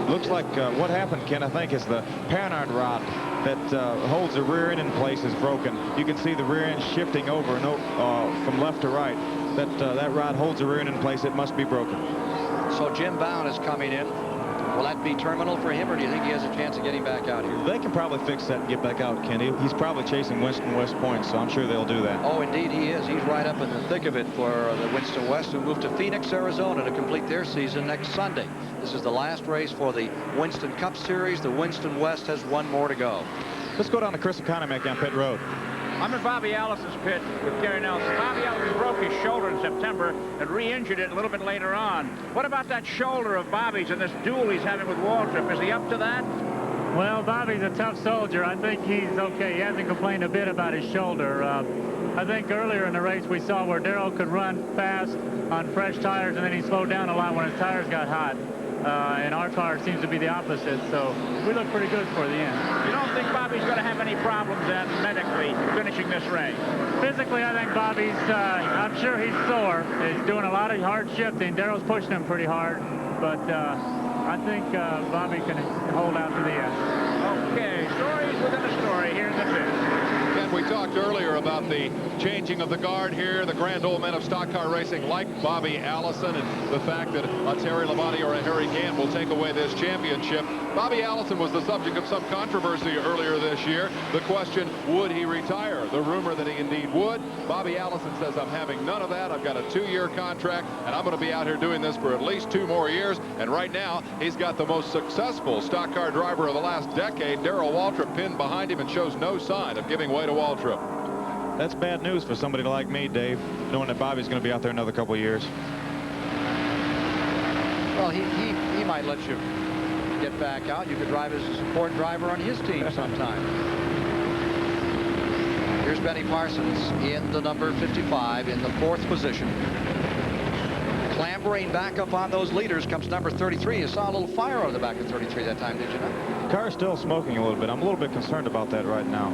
Looks like what happened, Ken, I think, is the Panhard rod that holds the rear end in place is broken. You can see the rear end shifting over and from left to right. That rod holds the rear end in place. It must be broken. So Jim Bowen is coming in. Will that be terminal for him, or do you think he has a chance of getting back out here? They can probably fix that and get back out, Ken. He's probably chasing Winston West points, so I'm sure they'll do that. Oh, indeed he is. He's right up in the thick of it for the Winston West, who moved to Phoenix, Arizona to complete their season next Sunday. This is the last race for the Winston Cup Series. The Winston West has one more to go. Let's go down to Chris Economic on pit road. I'm in Bobby Allison's pit with Gary Nelson. Bobby Allison broke his shoulder in September and re-injured it a little bit later on. What about that shoulder of Bobby's and this duel he's having with Waltrip? Is he up to that? Well, Bobby's a tough soldier. I think he's okay. He hasn't complained a bit about his shoulder. I think earlier in the race we saw where Darrell could run fast on fresh tires, and then he slowed down a lot when his tires got hot. And our car seems to be the opposite, so we look pretty good for the end. You don't think Bobby's going to have any problems then medically finishing this race? Physically, I think Bobby's, I'm sure he's sore. He's doing a lot of hard shifting. Darrell's pushing him pretty hard, but I think Bobby can hold out to the end. Okay, stories within a story here in the pit. We talked earlier about about the changing of the guard here, the grand old men of stock car racing like Bobby Allison, and the fact that a Terry Labonte or a Harry Gant will take away this championship. Bobby Allison was the subject of some controversy earlier this year. The question, would he retire? The rumor that he indeed would. Bobby Allison says, I'm having none of that. I've got a 2-year contract, and I'm going to be out here doing this for at least 2 more years. And right now, he's got the most successful stock car driver of the last decade, Darrell Waltrip, pinned behind him and shows no sign of giving way to Waltrip. That's bad news for somebody like me, Dave, knowing that Bobby's going to be out there another couple of years. Well, he might let you get back out. You could drive as a support driver on his team sometime. Here's Benny Parsons in the number 55 in the 4th position. Clambering back up on those leaders comes number 33. You saw a little fire on the back of 33 that time, did you not? The car's still smoking a little bit. I'm a little bit concerned about that right now.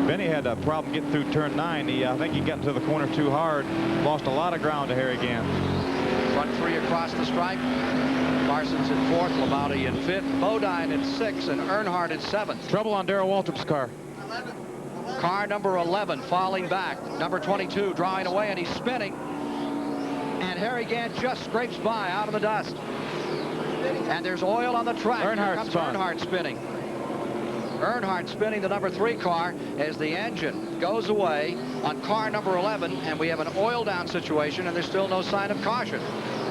Benny had a problem getting through turn 9. I think he got into the corner too hard. Lost a lot of ground to Harry Gant. Front 3 across the stripe. Parsons in 4th, Labonte in 5th, Bodine in 6th, and Earnhardt in 7th. Trouble on Darrell Waltrip's car. Car number 11 falling back. Number 22 drawing away, and he's spinning. And Harry Gant just scrapes by out of the dust. And there's oil on the track. Earnhardt spinning. Earnhardt spinning the number 3 car as the engine goes away on car number 11, and we have an oil down situation, and there's still no sign of caution.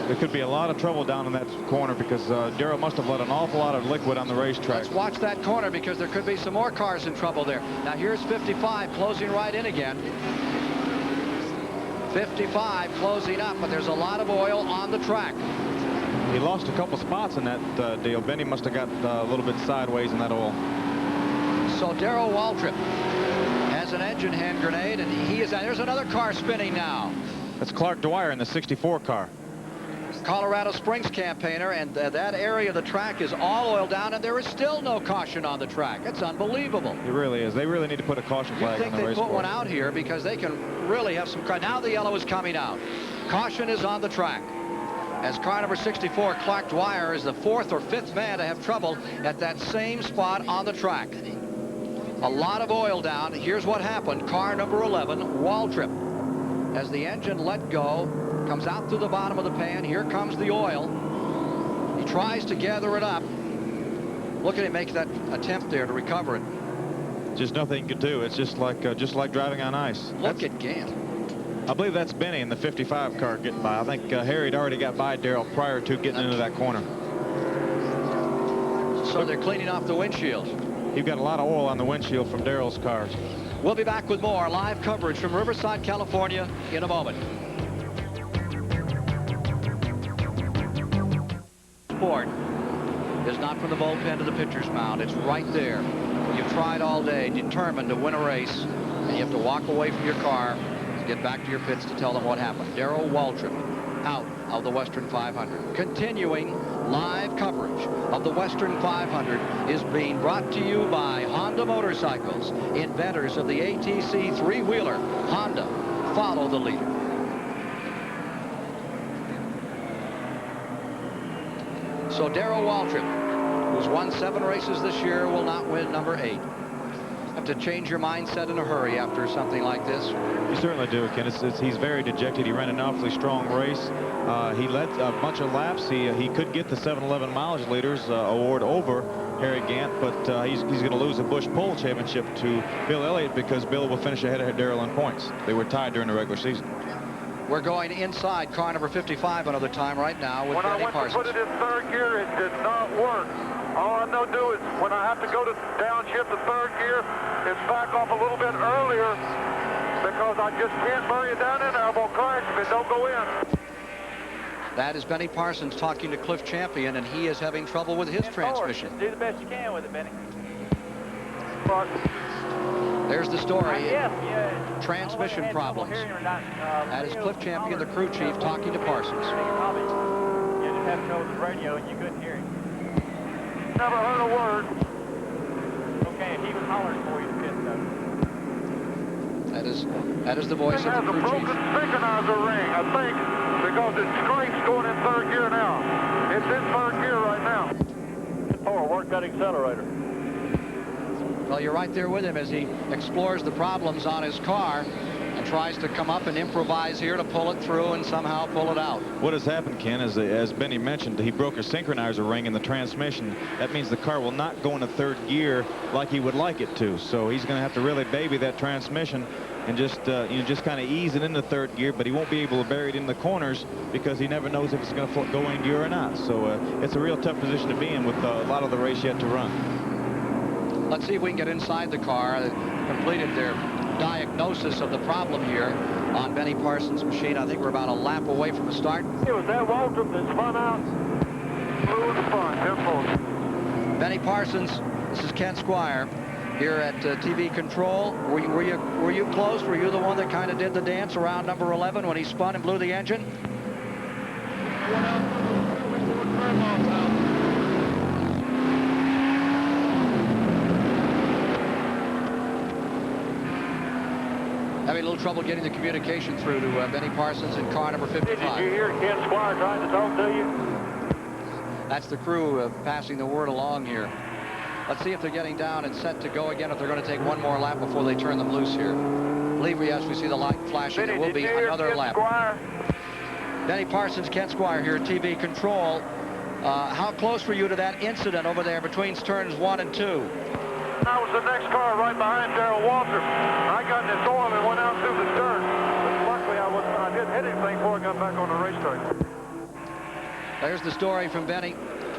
There could be a lot of trouble down in that corner because Darrell must have let an awful lot of liquid on the racetrack. Let's watch that corner because there could be some more cars in trouble there. Now here's 55 closing right in again. 55 closing up, but there's a lot of oil on the track. He lost a couple spots in that deal. Benny must have got a little bit sideways in that oil. So Darrell Waltrip has an engine hand grenade, and there's another car spinning now. That's Clark Dwyer in the 64 car. Colorado Springs campaigner, and that area of the track is all oiled down, and there is still no caution on the track. It's unbelievable. It really is. They really need to put a caution flag on the race. You think they put one out here because they can really have some. Now the yellow is coming out. Caution is on the track. As car number 64, Clark Dwyer, is the 4th or 5th man to have trouble at that same spot on the track. A lot of oil down. Here's what happened. Car number 11, Waltrip. As the engine let go, comes out through the bottom of the pan. Here comes the oil. He tries to gather it up. Look at him make that attempt there to recover it. Just nothing he could do. It's just like driving on ice. Look at Gant. I believe that's Benny in the 55 car getting by. I think Harry had already got by Darrell prior to getting into that corner. So they're cleaning off the windshield. You've got a lot of oil on the windshield from Darrell's cars. We'll be back with more live coverage from Riverside, California in a moment. Sport is not from the bullpen to the pitcher's mound. It's right there. You've tried all day, determined to win a race, and you have to walk away from your car to get back to your pits to tell them what happened. Darrell Waltrip out of the Western 500. Continuing live coverage of the Western 500 is being brought to you by Honda Motorcycles, inventors of the ATC three-wheeler. Honda, follow the leader. So Darrell Waltrip, who's won 7 races this year, will not win number 8. Have to change your mindset in a hurry after something like this. You certainly do, Ken. He's very dejected. He ran an awfully strong race. He led a bunch of laps. He could get the 7-11 mileage leaders award over Harry Gant, but he's going to lose the Busch Pole Championship to Bill Elliott because Bill will finish ahead of Darrell in points. They were tied during the regular season. We're going inside car number 55 another time right now with Benny Parsons. When I went to put it in 3rd gear, it did not work. All I know to do is when I have to go to downshift to 3rd gear, it's back off a little bit earlier because I just can't bury it down in there. I won't crash if it don't go in. That is Benny Parsons talking to Cliff Champion, and he is having trouble with his transmission. Do the best you can with it, Benny. There's the story. Transmission problems. That is Cliff Champion, the crew chief, talking to Parsons. You just have to know the radio and you couldn't hear him. Never heard a word. Okay, if he was hollering for you to pit, though. That is the voice of the crew chief. It has a broken synchronizer ring, I think, because it scrapes going in 3rd gear now. It's in 3rd gear right now. Work that accelerator. Well, you're right there with him as he explores the problems on his car and tries to come up and improvise here to pull it through and somehow pull it out. What has happened, Ken, is as Benny mentioned, he broke a synchronizer ring in the transmission. That means the car will not go into third gear like he would like it to. So he's going to have to really baby that transmission and just kind of ease it into third gear, but he won't be able to bury it in the corners because he never knows if it's going to go in gear or not. So it's a real tough position to be in with a lot of the race yet to run. Let's see if we can get inside the car. They completed their diagnosis of the problem here on Benny Parsons' machine. I think we're about a lap away from the start. It was that Waltrip that spun out. Flew in the front, careful. Benny Parsons, this is Ken Squire here at TV Control. Were you close? Were you the one that kind of did the dance around number 11 when he spun and blew the engine? Having a little trouble getting the communication through to Benny Parsons in car number 55. Did you hear Ken Squire trying to talk to you? That's the crew passing the word along here. Let's see if they're getting down and set to go again, if they're going to take one more lap before they turn them loose here. I believe we see the light flashing. There will be another lap. Squire? Benny Parsons, Ken Squire here at TV Control. How close were you to that incident over there between turns 1 and 2? I was the next car right behind Darrell Waltrip. I got in this oil and went out through the turn. But luckily, I didn't hit anything before I got back on the racetrack. There's the story from Benny.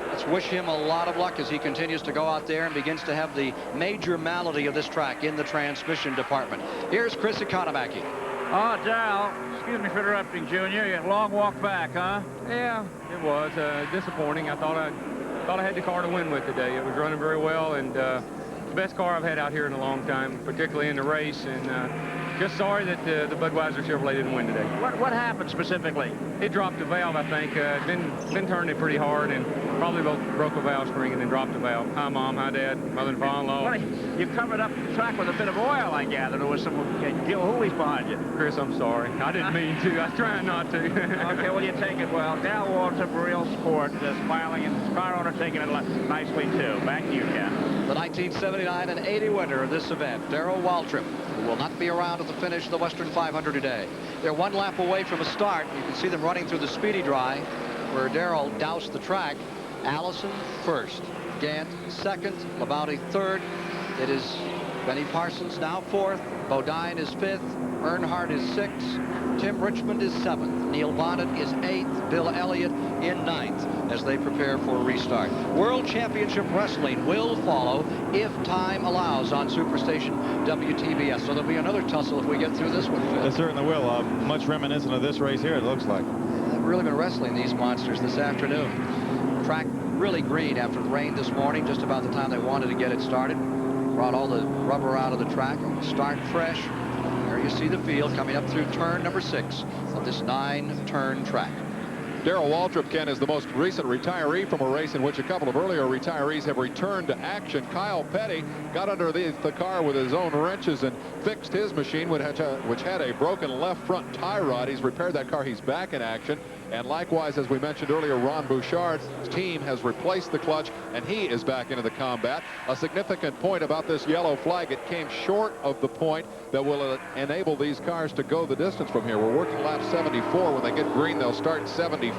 Let's wish him a lot of luck as he continues to go out there and begins to have the major malady of this track in the transmission department. Here's Chris Economaki. Oh, Darrell, excuse me for interrupting, Junior. You had a long walk back, huh? Yeah, it was disappointing. I thought I had the car to win with today. It was running very well, and the best car I've had out here in a long time, particularly in the race. And just sorry that the Budweiser Chevrolet didn't win today. What happened specifically? It dropped the valve, I think. Been turning it pretty hard, and probably broke a valve spring and then dropped the valve. Hi, Mom. Hi, Dad. Mother and father-in-law. Well, you covered up the track with a bit of oil, I gather. There was some Gil Hooley's behind you. Chris, I'm sorry. I didn't mean to. I was trying not to. Okay, well, you take it well. Darrell Waltrip, a real sport, smiling, and his car owner taking it nicely, too. Back to you, Ken. The 1979 and 80 winner of this event, Darrell Waltrip, who will not be around at the finish of the Western 500 today. They're one lap away from a start. You can see them running through the speedy dry where Darrell doused the track. Allison first, Gant second, Labauti third. It is Benny Parsons now fourth, Bodine is fifth, Earnhardt is sixth, Tim Richmond is seventh, Neil Bonnet is eighth, Bill Elliott in ninth as they prepare for a restart. World Championship Wrestling will follow if time allows on Superstation WTBS. So there'll be another tussle if we get through this one, Phil. It certainly will. Much reminiscent of this race here, it looks like. They've really been wrestling these monsters this afternoon. Track really green after the rain this morning, just about the time they wanted to get it started. Brought all the rubber out of the track. Start fresh. There you see the field coming up through turn number 6 of this 9-turn track. Darrell Waltrip, Ken, is the most recent retiree from a race in which a couple of earlier retirees have returned to action. Kyle Petty got underneath the car with his own wrenches and fixed his machine, which had a broken left front tie rod. He's repaired that car. He's back in action. And likewise, as we mentioned earlier, Ron Bouchard's team has replaced the clutch, and he is back into the combat. A significant point about this yellow flag, it came short of the point that will enable these cars to go the distance from here. We're working lap 74. When they get green, they'll start 75.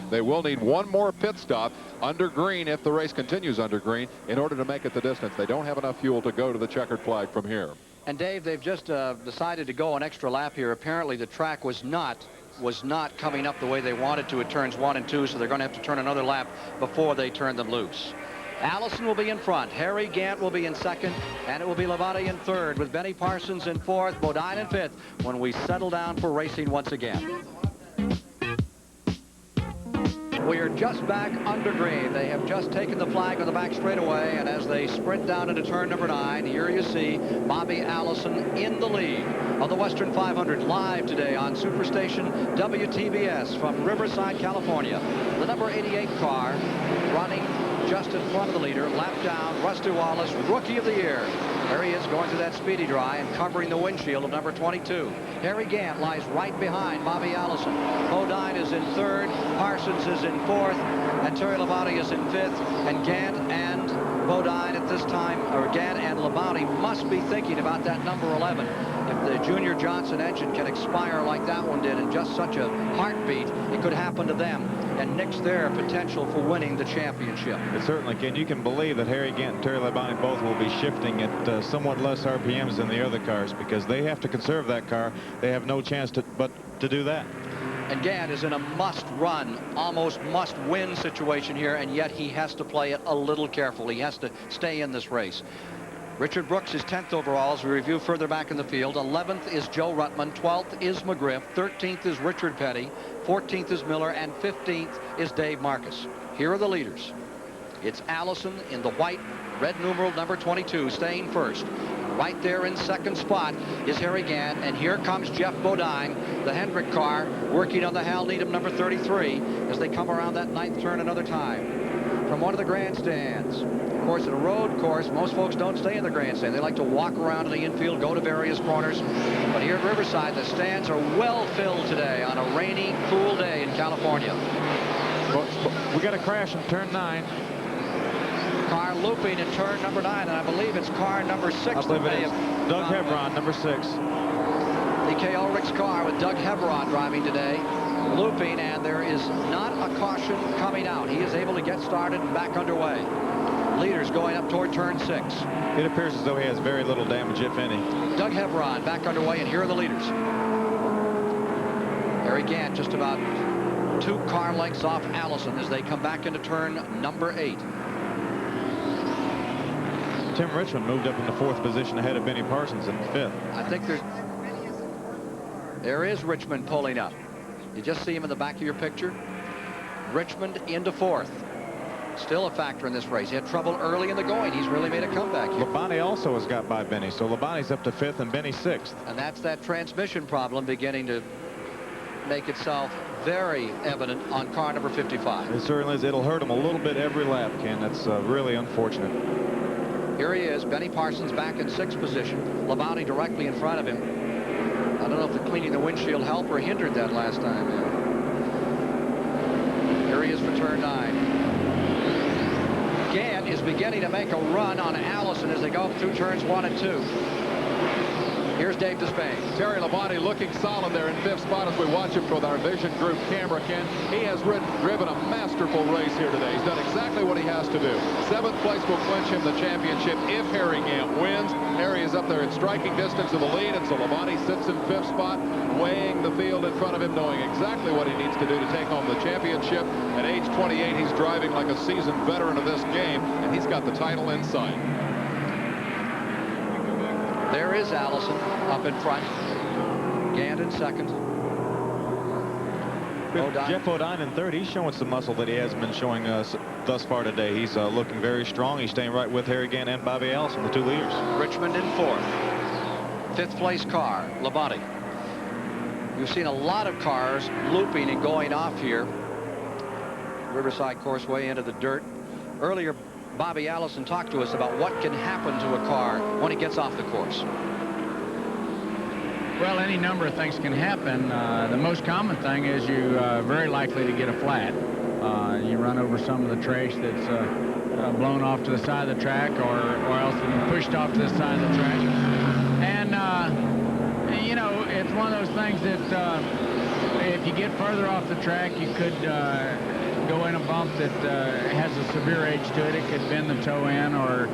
They will need one more pit stop under green if the race continues under green in order to make it the distance. They don't have enough fuel to go to the checkered flag from here. And Dave, they've just decided to go an extra lap here. Apparently the track was not coming up the way they wanted to at turns 1 and 2, so they're going to have to turn another lap before they turn them loose. Allison will be in front, Harry Gant will be in second, and it will be Labauti in third with Benny Parsons in fourth, Bodine in fifth when we settle down for racing once again. We are just back under green. They have just taken the flag on the back straightaway, and as they sprint down into turn number 9, here you see Bobby Allison in the lead of the Western 500 live today on Superstation WTBS from Riverside, California. The number 88 car running just in front of the leader, lap down, Rusty Wallace, Rookie of the Year. There he is going through that speedy dry and covering the windshield of number 22. Harry Gant lies right behind Bobby Allison. Bodine is in third, Parsons is in fourth, and Terry Labauti is in fifth, and Gant and Bodine at this time, or Gadd and Labonte, must be thinking about that number 11. If the Junior Johnson engine can expire like that one did in just such a heartbeat, it could happen to them and nix their potential for winning the championship. It certainly can. You can believe that Harry Gant and Terry Labonte both will be shifting at somewhat less RPMs than the other cars, because they have to conserve that car. They have no chance but to do that. And Gadd is in a must-run, almost must-win situation here, and yet he has to play it a little carefully. He has to stay in this race. Richard Brooks is 10th overall as we review further back in the field. 11th is Joe Ruttman. 12th is McGriff. 13th is Richard Petty. 14th is Miller. And 15th is Dave Marcus. Here are the leaders. It's Allison in the white, red numeral number 22, staying first. Right there in second spot is Harry Gant, and here comes Jeff Bodine, the Hendrick car, working on the Hal Needham number 33 as they come around that 9th turn another time. From one of the grandstands. Of course, at a road course, most folks don't stay in the grandstand. They like to walk around in the infield, go to various corners. But here at Riverside, the stands are well filled today on a rainy, cool day in California. Well, we got a crash in turn 9. Car looping in turn number 9, and I believe it's car number 6. I believe it is. Doug Hebron, number 6. DK Ulrich's car with Doug Hebron driving today, looping, and there is not a caution coming out. He is able to get started and back underway. Leaders going up toward turn 6. It appears as though he has very little damage, if any. Doug Hebron back underway, and here are the leaders. Harry Gant just about 2 car lengths off Allison as they come back into turn number 8. Tim Richmond moved up in the 4th position ahead of Benny Parsons in 5th. I think there is Richmond pulling up. You just see him in the back of your picture. Richmond into 4th. Still a factor in this race. He had trouble early in the going. He's really made a comeback here. Labonte also has got by Benny, so Labonte's up to 5th and Benny 6th. And that's that transmission problem beginning to make itself very evident on car number 55. It certainly is. It'll hurt him a little bit every lap, Ken. That's really unfortunate. Here he is, Benny Parsons back in 6th position. Labonte directly in front of him. I don't know if the cleaning the windshield helped or hindered that last time. Here he is for turn 9. Gant is beginning to make a run on Allison as they go through turns 1 and 2. Here's Dave Despain. Terry Labonte looking solid there in 5th spot as we watch him with our Vision Group camera, Ken. He has driven a masterful race here today. He's done exactly what he has to do. 7th place will clinch him the championship if Harry Gant wins. Harry is up there in striking distance of the lead, and so Labonte sits in 5th spot, weighing the field in front of him, knowing exactly what he needs to do to take home the championship. At age 28, he's driving like a seasoned veteran of this game, and he's got the title in sight. There is Allison up in front. Gant in 2nd. Jeff Bodine in 3rd. He's showing some muscle that he hasn't been showing us thus far today. He's looking very strong. He's staying right with Harry Gant and Bobby Allison, the 2 leaders. Richmond in 4th. 5th place car, Labonte. You've seen a lot of cars looping and going off here. Riverside Courseway into the dirt. Earlier, Bobby Allison talked to us about what can happen to a car when it gets off the course. Well, any number of things can happen. The most common thing is you're very likely to get a flat. You run over some of the trash that's blown off to the side of the track, or else it's pushed off to the side of the track. And, you know, it's one of those things that if you get further off the track, you could go in a bump that has a severe edge to it. It could bend the toe in or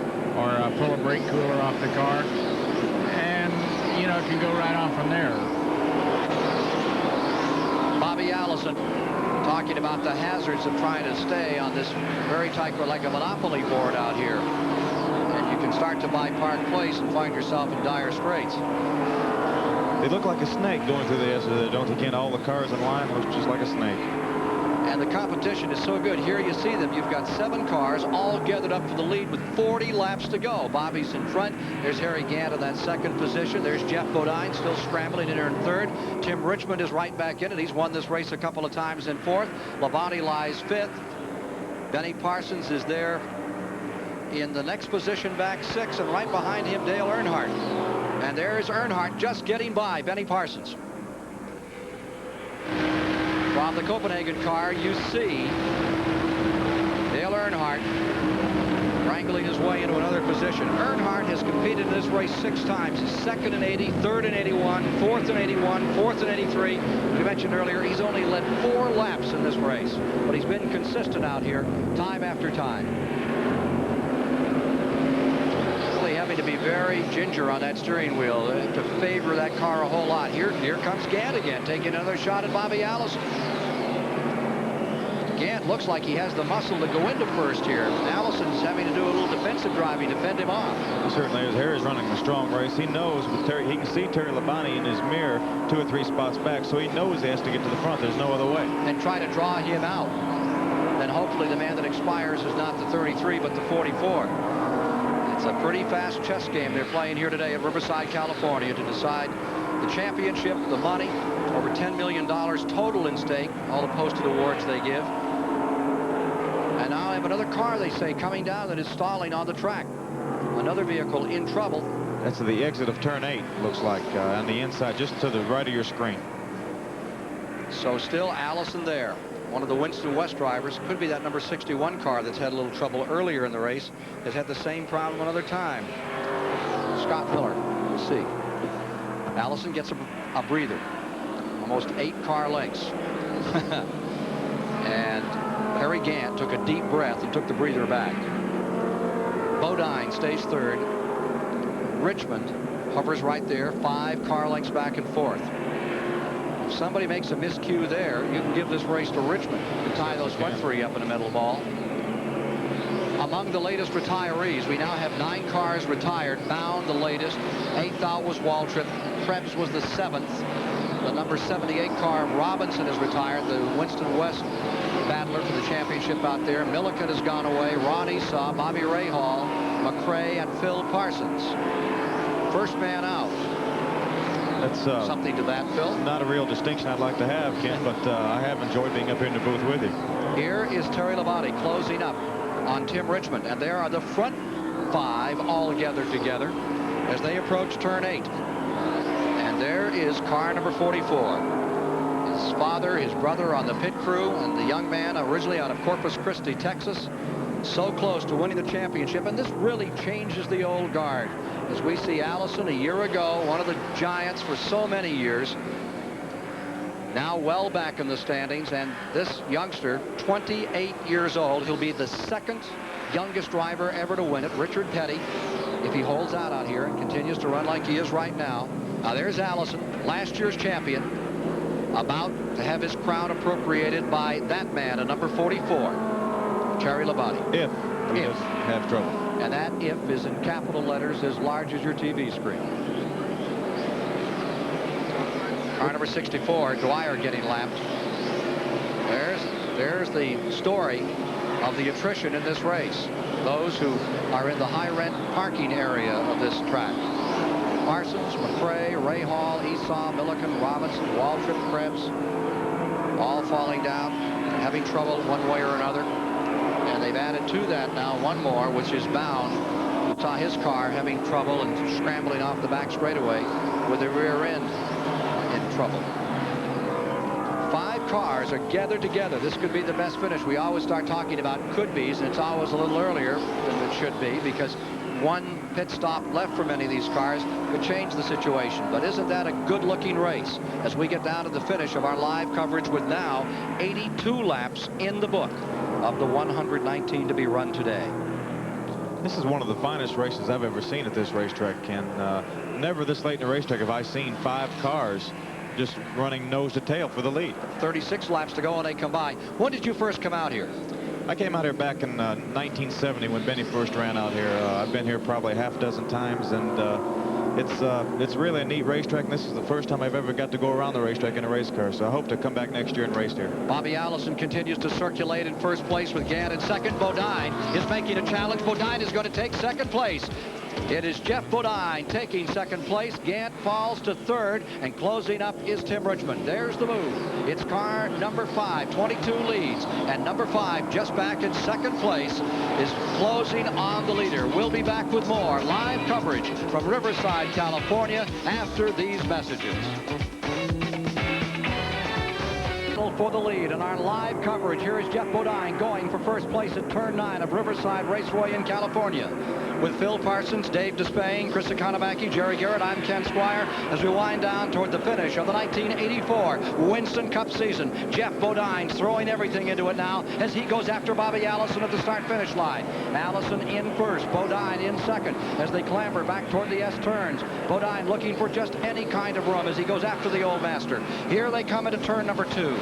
pull a brake cooler off the car. And, you know, it can go right on from there. Bobby Allison talking about the hazards of trying to stay on this very tight course, like a Monopoly board out here. And you can start to buy Park Place and find yourself in dire straits. They look like a snake going through the S, don't they, Ken? All the cars in line look just like a snake. And the competition is so good. Here you see them. You've got 7 cars all gathered up for the lead with 40 laps to go. Bobby's in front. There's Harry Gant in that 2nd position. There's Jeff Bodine still scrambling in there in 3rd. Tim Richmond is right back in it. He's won this race a couple of times in 4th. Labonte lies 5th. Benny Parsons is there in the next position back 6th, and right behind him Dale Earnhardt. And there's Earnhardt just getting by Benny Parsons. From the Copenhagen car, you see Dale Earnhardt, ranked scrambling his way into another position. Earnhardt has competed in this race 6 times. He's 2nd in 80, 3rd in 81, 4th in 81, 4th in 83. We mentioned earlier he's only led 4 laps in this race, but he's been consistent out here time after time. Really having to be very ginger on that steering wheel to favor that car a whole lot. Here comes Gant again, taking another shot at Bobby Allison. Gant looks like he has the muscle to go into first here. Allison's having to do a little defensive driving to fend him off. He certainly is. Harry's running a strong race. He knows with Terry, he can see Terry Labonte in his mirror 2 or 3 spots back, so he knows he has to get to the front. There's no other way. And try to draw him out. Then hopefully the man that expires is not the 33, but the 44. It's a pretty fast chess game they're playing here today at Riverside, California to decide the championship, the money, over $10 million total in stake, all the posted awards they give. And now I have another car, they say, coming down that is stalling on the track. Another vehicle in trouble. That's the exit of turn 8, looks like, on the inside, just to the right of your screen. So still Allison there. One of the Winston West drivers, could be that number 61 car that's had a little trouble earlier in the race, has had the same problem another time. Scott Miller, we'll see. Allison gets a breather. Almost 8 car lengths. And Harry Gant took a deep breath and took the breather back. Bodine stays 3rd. Richmond hovers right there, 5 car lengths back and forth. If somebody makes a miscue there, you can give this race to Richmond to tie those front 3 up in a medal ball. Among the latest retirees, we now have 9 cars retired. Bound the latest. 8th out was Waltrip. Krebs was the 7th. The number 78 car of Robinson is retired. The Winston West battler for the championship out there. Milliken has gone away. Ron Esau, Bobby Rahal, McRae, and Phil Parsons. First man out. That's something to that, Phil. Not a real distinction I'd like to have, Ken, but I have enjoyed being up here in the booth with you. Here is Terry Labonte closing up on Tim Richmond, and there are the front 5 all gathered together as they approach turn 8. And there is car number 44. His father, his brother on the pit crew, and the young man originally out of Corpus Christi, Texas, so close to winning the championship. And this really changes the old guard as we see Allison a year ago, one of the giants for so many years, now well back in the standings. And this youngster, 28 years old, he'll be the 2nd youngest driver ever to win it. Richard Petty, if he holds out here and continues to run like he is right now. Now there's Allison, last year's champion, about to have his crown appropriated by that man, a number 44, Terry Labonte. If he doesn't have trouble. And that if is in capital letters as large as your TV screen. Car number 64, Dwyer getting lapped. There's the story of the attrition in this race. Those who are in the high-rent parking area of this track. Parsons, McRae, Rahal, Esau, Milliken, Robinson, Waltrip, Krebs, all falling down, having trouble one way or another. And they've added to that now one more, which is Bound. You saw his car having trouble and scrambling off the back straightaway with the rear end in trouble. 5 cars are gathered together. This could be the best finish. We always start talking about could-be's, and it's always a little earlier than it should be because one pit stop left for many of these cars could change the situation. But isn't that a good-looking race as we get down to the finish of our live coverage with now 82 laps in the book of the 119 to be run today. This is one of the finest races I've ever seen at this racetrack, Ken. Never this late in the racetrack have I seen 5 cars just running nose to tail for the lead. 36 laps to go and they come by. When did you first come out here? I came out here back in 1970 when Benny first ran out here. I've been here probably half a dozen times, and it's really a neat racetrack, and this is the first time I've ever got to go around the racetrack in a race car, so I hope to come back next year and race here. Bobby Allison continues to circulate in first place with Gant in second. Bodine is making a challenge. Bodine is going to take second place. It is Jeff Bodine taking second place. Gant falls to 3rd, and closing up is Tim Richmond. There's the move. It's car number 5, 22 leads, and number 5 just back in second place is closing on the leader. We'll be back with more live coverage from Riverside, California after these messages. battle for the lead. In our live coverage, here is Jeff Bodine going for first place at turn 9 of Riverside Raceway in California. With Phil Parsons, Dave Despain, Chris Economaki, Jerry Garrett, I'm Ken Squire, as we wind down toward the finish of the 1984 Winston Cup season. Jeff Bodine throwing everything into it now as he goes after Bobby Allison at the start-finish line. Allison in first, Bodine in second as they clamber back toward the S-turns. Bodine looking for just any kind of room as he goes after the old master. Here they come into turn number 2.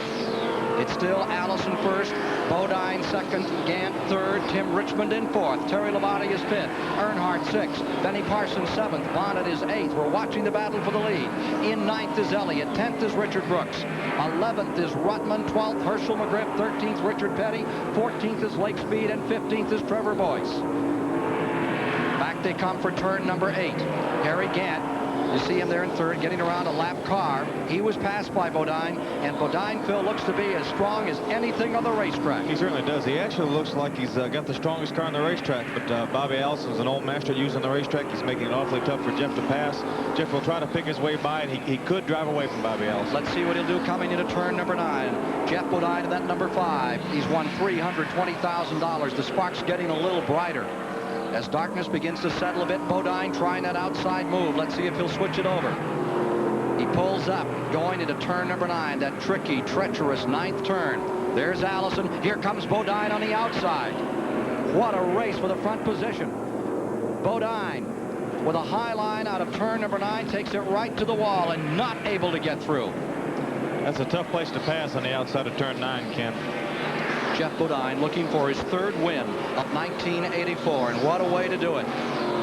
It's still Allison first, Bodine second, Gant third, Tim Richmond in fourth, Terry Labonte is fifth, Earnhardt sixth, Benny Parsons seventh, Bonnet is eighth. We're watching the battle for the lead. In ninth is Elliott, 10th is Richard Brooks, 11th is Ruttman, 12th Herschel McGriff, 13th Richard Petty, 14th is Lake Speed, and 15th is Trevor Boyce. Back they come for turn number 8. Harry Gant, you see him there in third, getting around a lap car. He was passed by Bodine, and Bodine, Phil, looks to be as strong as anything on the racetrack. He certainly does. He actually looks like he's got the strongest car on the racetrack, but Bobby Allison's an old master at using the racetrack. He's making it awfully tough for Jeff to pass. Jeff will try to pick his way by, and he could drive away from Bobby Allison. Let's see what he'll do coming into turn number 9. Jeff Bodine in that number 5. He's won $320,000. The spark's getting a little brighter. As darkness begins to settle a bit, Bodine trying that outside move. Let's see if he'll switch it over. He pulls up, going into turn number 9, that tricky, treacherous 9th turn. There's Allison. Here comes Bodine on the outside. What a race for the front position. Bodine, with a high line out of turn number 9, takes it right to the wall and not able to get through. That's a tough place to pass on the outside of turn 9, Ken. Jeff Bodine looking for his 3rd win of 1984, and what a way to do it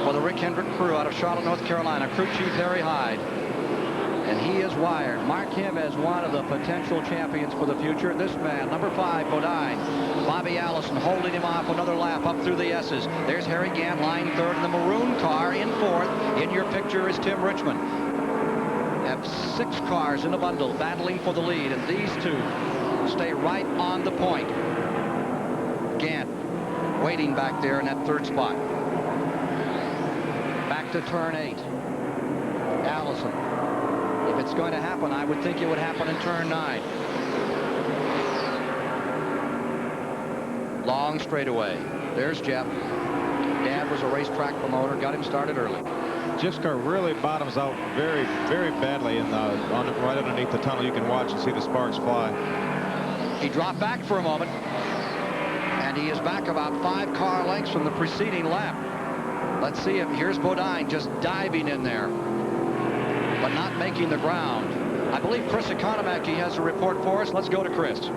for the Rick Hendrick crew out of Charlotte, North Carolina. Crew chief Harry Hyde, and he is wired. Mark him as one of the potential champions for the future. This man, number 5, Bodine. Bobby Allison holding him off another lap up through the S's. There's Harry Gant lying 3rd in the maroon car in 4th. In your picture is Tim Richmond. Have 6 cars in a bundle battling for the lead, and these two stay right on the point. Gant waiting back there in that 3rd spot. Back to turn 8. Allison. If it's going to happen, I would think it would happen in turn 9. Long straightaway. There's Jeff. Dad was a racetrack promoter, got him started early. Jeff's car really bottoms out very, very badly right underneath the tunnel. You can watch and see the sparks fly. He dropped back for a moment, and he is back about 5 car lengths from the preceding lap. Let's see if here's Bodine just diving in there, but not making the ground. I believe Chris Economaki has a report for us. Let's go to Chris.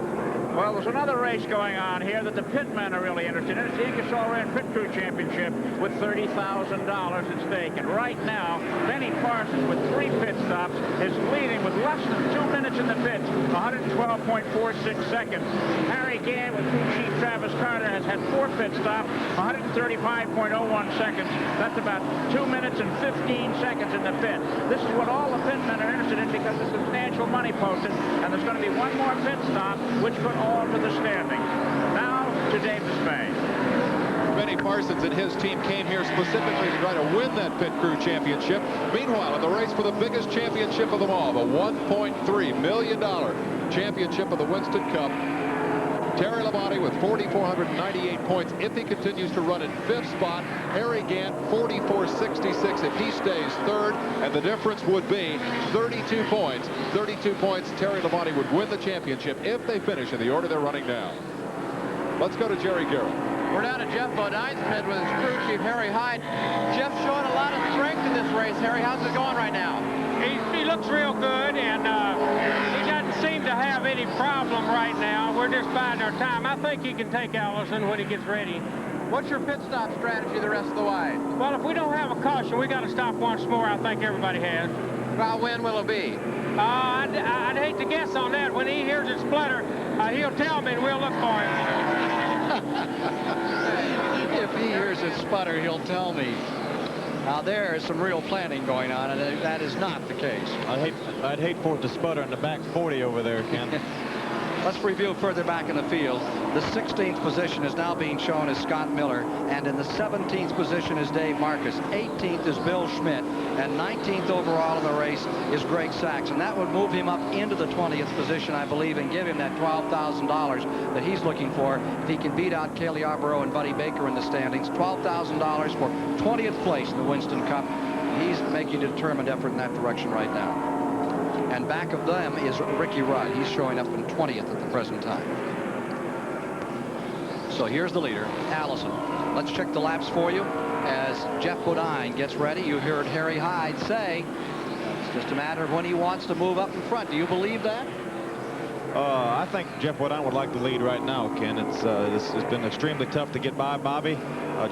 Well, there's another race going on here that the pitmen are really interested in. It's the Ingersoll Rand Pit Crew Championship with $30,000 at stake. And right now, Benny Parsons with 3 pit stops is leading with less than 2 minutes in the pits, 112.46 seconds. Harry Gant with crew chief Travis Carter has had 4 pit stops, 135.01 seconds. That's about 2 minutes and 15 seconds in the pit. This is what all the pitmen are interested in because there's substantial money posted, and there's going to be one more pit stop, which could alter the standings. Now to Dave Despain. Benny Parsons and his team came here specifically to try to win that Pit Crew Championship. Meanwhile, in the race for the biggest championship of them all, the $1.3 million championship of the Winston Cup, Terry Labonte with 4,498 points if he continues to run in 5th spot. Harry Gant 4,466 if he stays 3rd, and the difference would be 32 points. 32 points, Terry Labonte would win the championship if they finish in the order they're running now. Let's go to Jerry Garrett. We're down to Jeff Bodine's pit with his crew chief Harry Hyde. Jeff showing a lot of strength in this race. Harry, how's it going right now? He looks real good, and he doesn't seem to have any problem right now. We're just biding our time. I think he can take Allison when he gets ready. What's your pit stop strategy the rest of the way? Well, if we don't have a caution, we got to stop once more. I think everybody has. Well, when will it be? I'd hate to guess on that. When he hears it splutter, he'll tell me, and we'll look for him. If he hears it sputter, he'll tell me. Now there is some real planning going on, and that is not the case. I'd hate for it to sputter in the back 40 over there, Ken. Let's review further back in the field. The 16th position is now being shown as Scott Miller, and in the 17th position is Dave Marcus. 18th is Bill Schmidt, and 19th overall in the race is Greg Sachs. And that would move him up into the 20th position, I believe, and give him that $12,000 that he's looking for if he can beat out Kaylee Arborough and Buddy Baker in the standings. $12,000 for 20th place in the Winston Cup. He's making a determined effort in that direction right now. And back of them is Ricky Rudd. He's showing up in 20th at the present time. So here's the leader, Allison. Let's check the laps for you as Jeff Bodine gets ready. You heard Harry Hyde say it's just a matter of when he wants to move up in front. Do you believe that? I think Jeff Bodine would like the lead right now, Ken. It's been extremely tough to get by Bobby.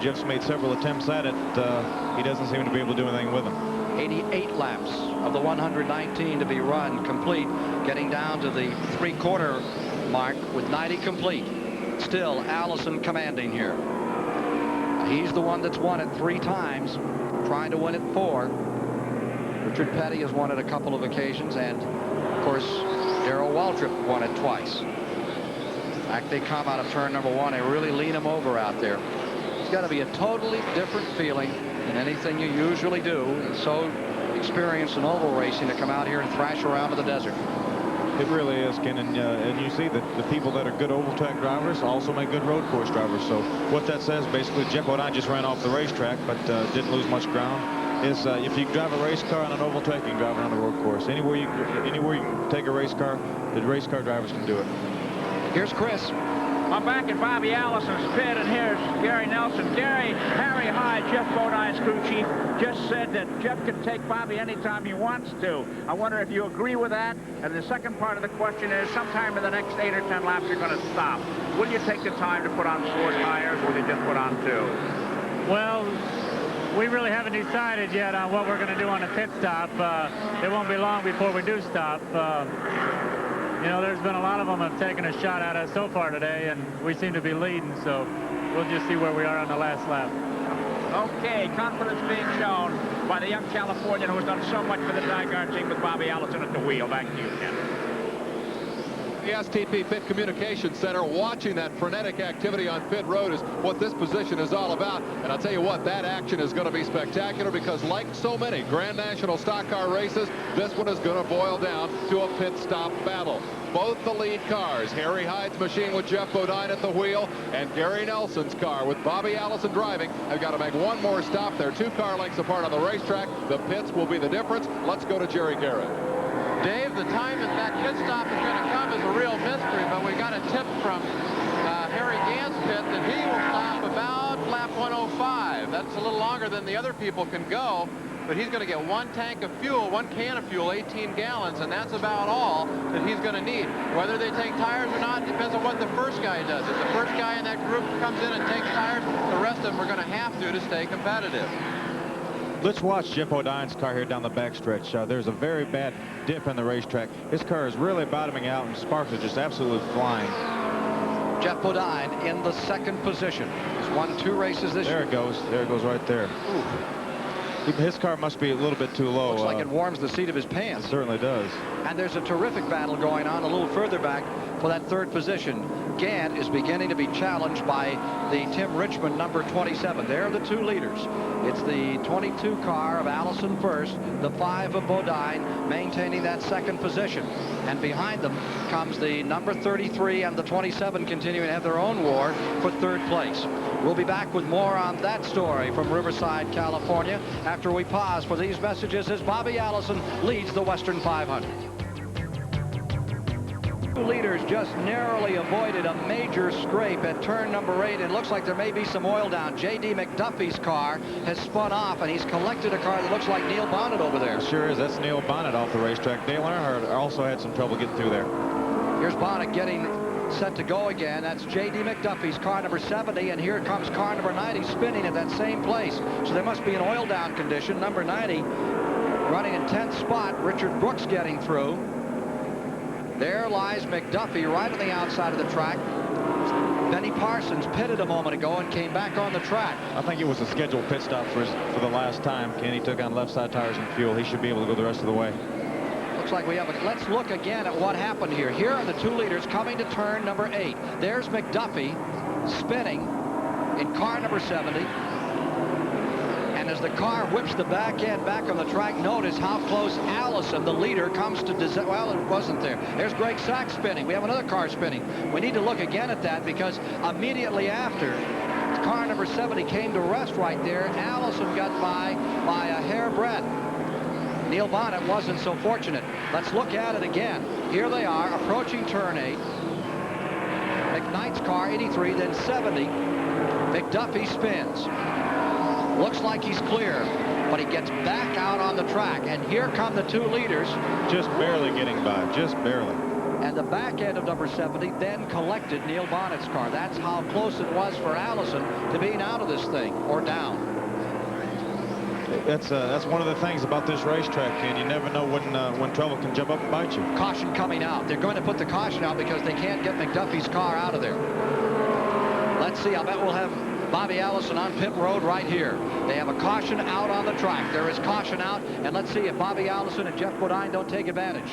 Jeff's made several attempts at it. He doesn't seem to be able to do anything with him. 88 laps of the 119 to be run complete, getting down to the three-quarter mark with 90 complete. Still Allison commanding here. He's the one that's won it 3 times, trying to win it 4. Richard Petty has won it a couple of occasions, and of course Darrell Waltrip won it twice. In fact, they come out of turn number 1, they really lean him over out there. It's got to be a totally different feeling than anything you usually do. It's so experienced in oval racing to come out here and thrash around in the desert. It really is, Ken, and you see that the people that are good oval track drivers also make good road course drivers. So what that says, basically, Jeff Bodine just ran off the racetrack, but didn't lose much ground. Is if you drive a race car on an oval track, you can drive it on a road course. Anywhere you can take a race car, the race car drivers can do it. Here's Chris. I'm back at Bobby Allison's pit, and here's Gary Nelson. Gary, Harry Hyde, Jeff Bodine's crew chief, just said that Jeff can take Bobby anytime he wants to. I wonder if you agree with that. And the second part of the question is, sometime in the next 8 or 10 laps, you're going to stop. Will you take the time to put on 4 tires, or will you just put on 2? Well, we really haven't decided yet on what we're going to do on the pit stop. It won't be long before we do stop. You know, there's been a lot of them have taken a shot at us so far today, and we seem to be leading, so we'll just see where we are on the last lap. Okay, confidence being shown by the young Californian who has done so much for the Dygar team with Bobby Allison at the wheel. Back to you, Ken. The STP Pit Communications Center, watching that frenetic activity on pit road is what this position is all about. And I'll tell you what, that action is going to be spectacular because like so many Grand National stock car races, this one is going to boil down to a pit stop battle. Both the lead cars, Harry Hyde's machine with Jeff Bodine at the wheel and Gary Nelson's car with Bobby Allison driving, have got to make one more stop. They're 2 car lengths apart on the racetrack. The pits will be the difference. Let's go to Jerry Garrett. Dave, the time that pit stop is going to come is a real mystery, but we got a tip from Harry Gant's pit that he will stop about lap 105. That's a little longer than the other people can go, but he's going to get 1 tank of fuel, 1 can of fuel, 18 gallons, and that's about all that he's going to need. Whether they take tires or not depends on what the first guy does. If the first guy in that group comes in and takes tires, the rest of them are going to have to stay competitive. Let's watch Jeff Bodine's car here down the backstretch. There's a very bad dip in the racetrack. His car is really bottoming out, and sparks are just absolutely flying. Jeff Bodine in the 2nd position. He's won 2 races this year. There it goes. There it goes right there. Ooh. His car must be a little bit too low. Looks like it warms the seat of his pants. It certainly does. And there's a terrific battle going on a little further back for that 3rd position. Gant is beginning to be challenged by the Tim Richmond number 27. They're the 2 leaders. It's the 22 car of Allison first, the 5 of Bodine maintaining that 2nd position. And behind them comes the number 33 and the 27 continuing to have their own war for 3rd place. We'll be back with more on that story from Riverside, California, after we pause for these messages as Bobby Allison leads the Western 500. Leaders just narrowly avoided a major scrape at turn number 8. It looks like there may be some oil down. J.D. McDuffie's car has spun off, and he's collected a car that looks like Neil Bonnet over there. It sure is. That's Neil Bonnet off the racetrack. Dale Earnhardt also had some trouble getting through there. Here's Bonnet getting set to go again. That's J.D. McDuffie's car number 70, and here comes car number 90 spinning at that same place. So there must be an oil down condition. Number 90 running in 10th spot. Richard Brooks getting through. There lies McDuffie right on the outside of the track. Benny Parsons pitted a moment ago and came back on the track. I think it was a scheduled pit stop for the last time. Kenny took on left side tires and fuel. He should be able to go the rest of the way. Looks like we have a... Let's look again at what happened here. Here are the 2 leaders coming to turn number 8. There's McDuffie spinning in car number 70. And as the car whips the back end back on the track, notice how close Allison, the leader, comes to... Well, it wasn't there. There's Greg Sachs spinning. We have another car spinning. We need to look again at that because immediately after car number 70 came to rest right there, Allison got by a hairbreadth. Neil Bonnet wasn't so fortunate. Let's look at it again. Here they are approaching turn 8. McKnight's car 83, then 70. McDuffie spins. Looks like he's clear, but he gets back out on the track, and here come the 2 leaders. Just barely getting by, just barely. And the back end of number 70 then collected Neil Bonnet's car. That's how close it was for Allison to being out of this thing, or down. That's one of the things about this racetrack, Ken. You never know when trouble can jump up and bite you. Caution coming out. They're going to put the caution out because they can't get McDuffie's car out of there. Let's see. I bet we'll have Bobby Allison on pit road right here. They have a caution out on the track. There is caution out, and let's see if Bobby Allison and Jeff Bodine don't take advantage.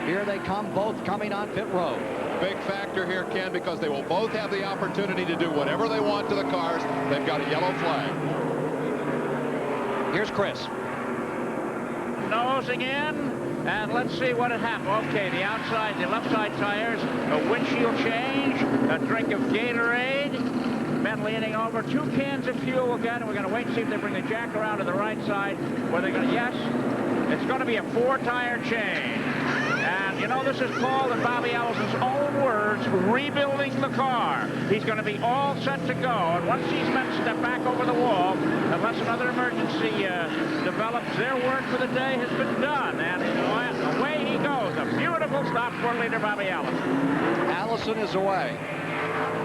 Here they come, both coming on pit road. Big factor here, Ken, because they will both have the opportunity to do whatever they want to the cars. They've got a yellow flag. Here's Chris. Nosing in, and let's see what had happened. Okay, the outside, the left side tires, a windshield change, a drink of Gatorade, men leaning over, 2 cans of fuel again, and we're going to wait and see if they bring the jack around to the right side. Where they're going to, yes, it's going to be a 4-tire change. And, you know, this is Paul and Bobby Allison's own words, rebuilding the car. He's going to be all set to go. And once these men step back over the wall, unless another emergency develops, their work for the day has been done. And away he goes. A beautiful stop for leader Bobby Allison. Allison is away.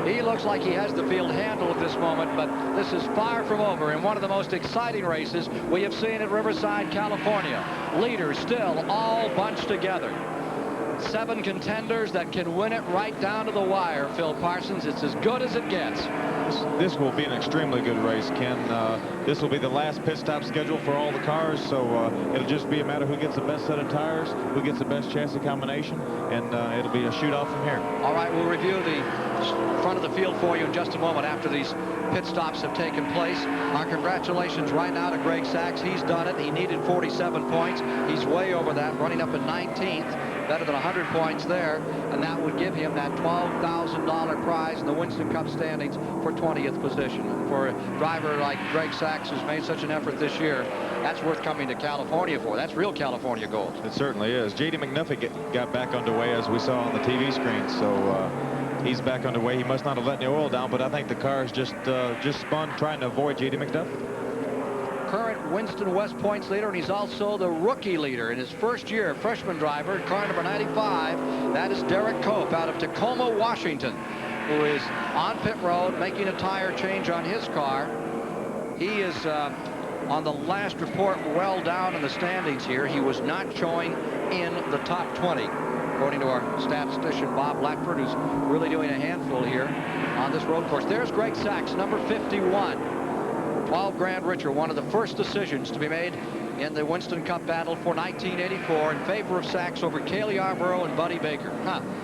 He looks like he has the field handled at this moment, but this is far from over in one of the most exciting races we have seen at Riverside, California. Leaders still all bunched together. 7 contenders that can win it right down to the wire, Phil Parsons. It's as good as it gets. This will be an extremely good race, Ken. This will be the last pit stop schedule for all the cars, so it'll just be a matter who gets the best set of tires, who gets the best chassis combination, and it'll be a shootout from here. All right, we'll review the front of the field for you in just a moment after these pit stops have taken place. Our congratulations right now to Greg Sachs. He's done it. He needed 47 points. He's way over that, running up in 19th. Better than 100 points there, and that would give him that $12,000 prize in the Winston Cup standings for 20th position. For a driver like Greg Sachs, who's made such an effort this year, that's worth coming to California for. That's real California gold. It certainly is. J.D. McNuffie got back underway, as we saw on the TV screen, so he's back underway. He must not have let the oil down, but I think the car is just spun trying to avoid J.D. McDuffie. Current Winston West points leader, and he's also the rookie leader in his first year. Freshman driver, car number 95. That is Derek Cope out of Tacoma, Washington, who is on pit road making a tire change on his car. He is on the last report well down in the standings here. He was not showing in the top 20, according to our statistician Bob Blackford, who's really doing a handful here on this road course. There's Greg Sachs, number 51. 12 grand richer, one of the first decisions to be made in the Winston Cup battle for 1984 in favor of Sachs over Cale Yarborough and Buddy Baker.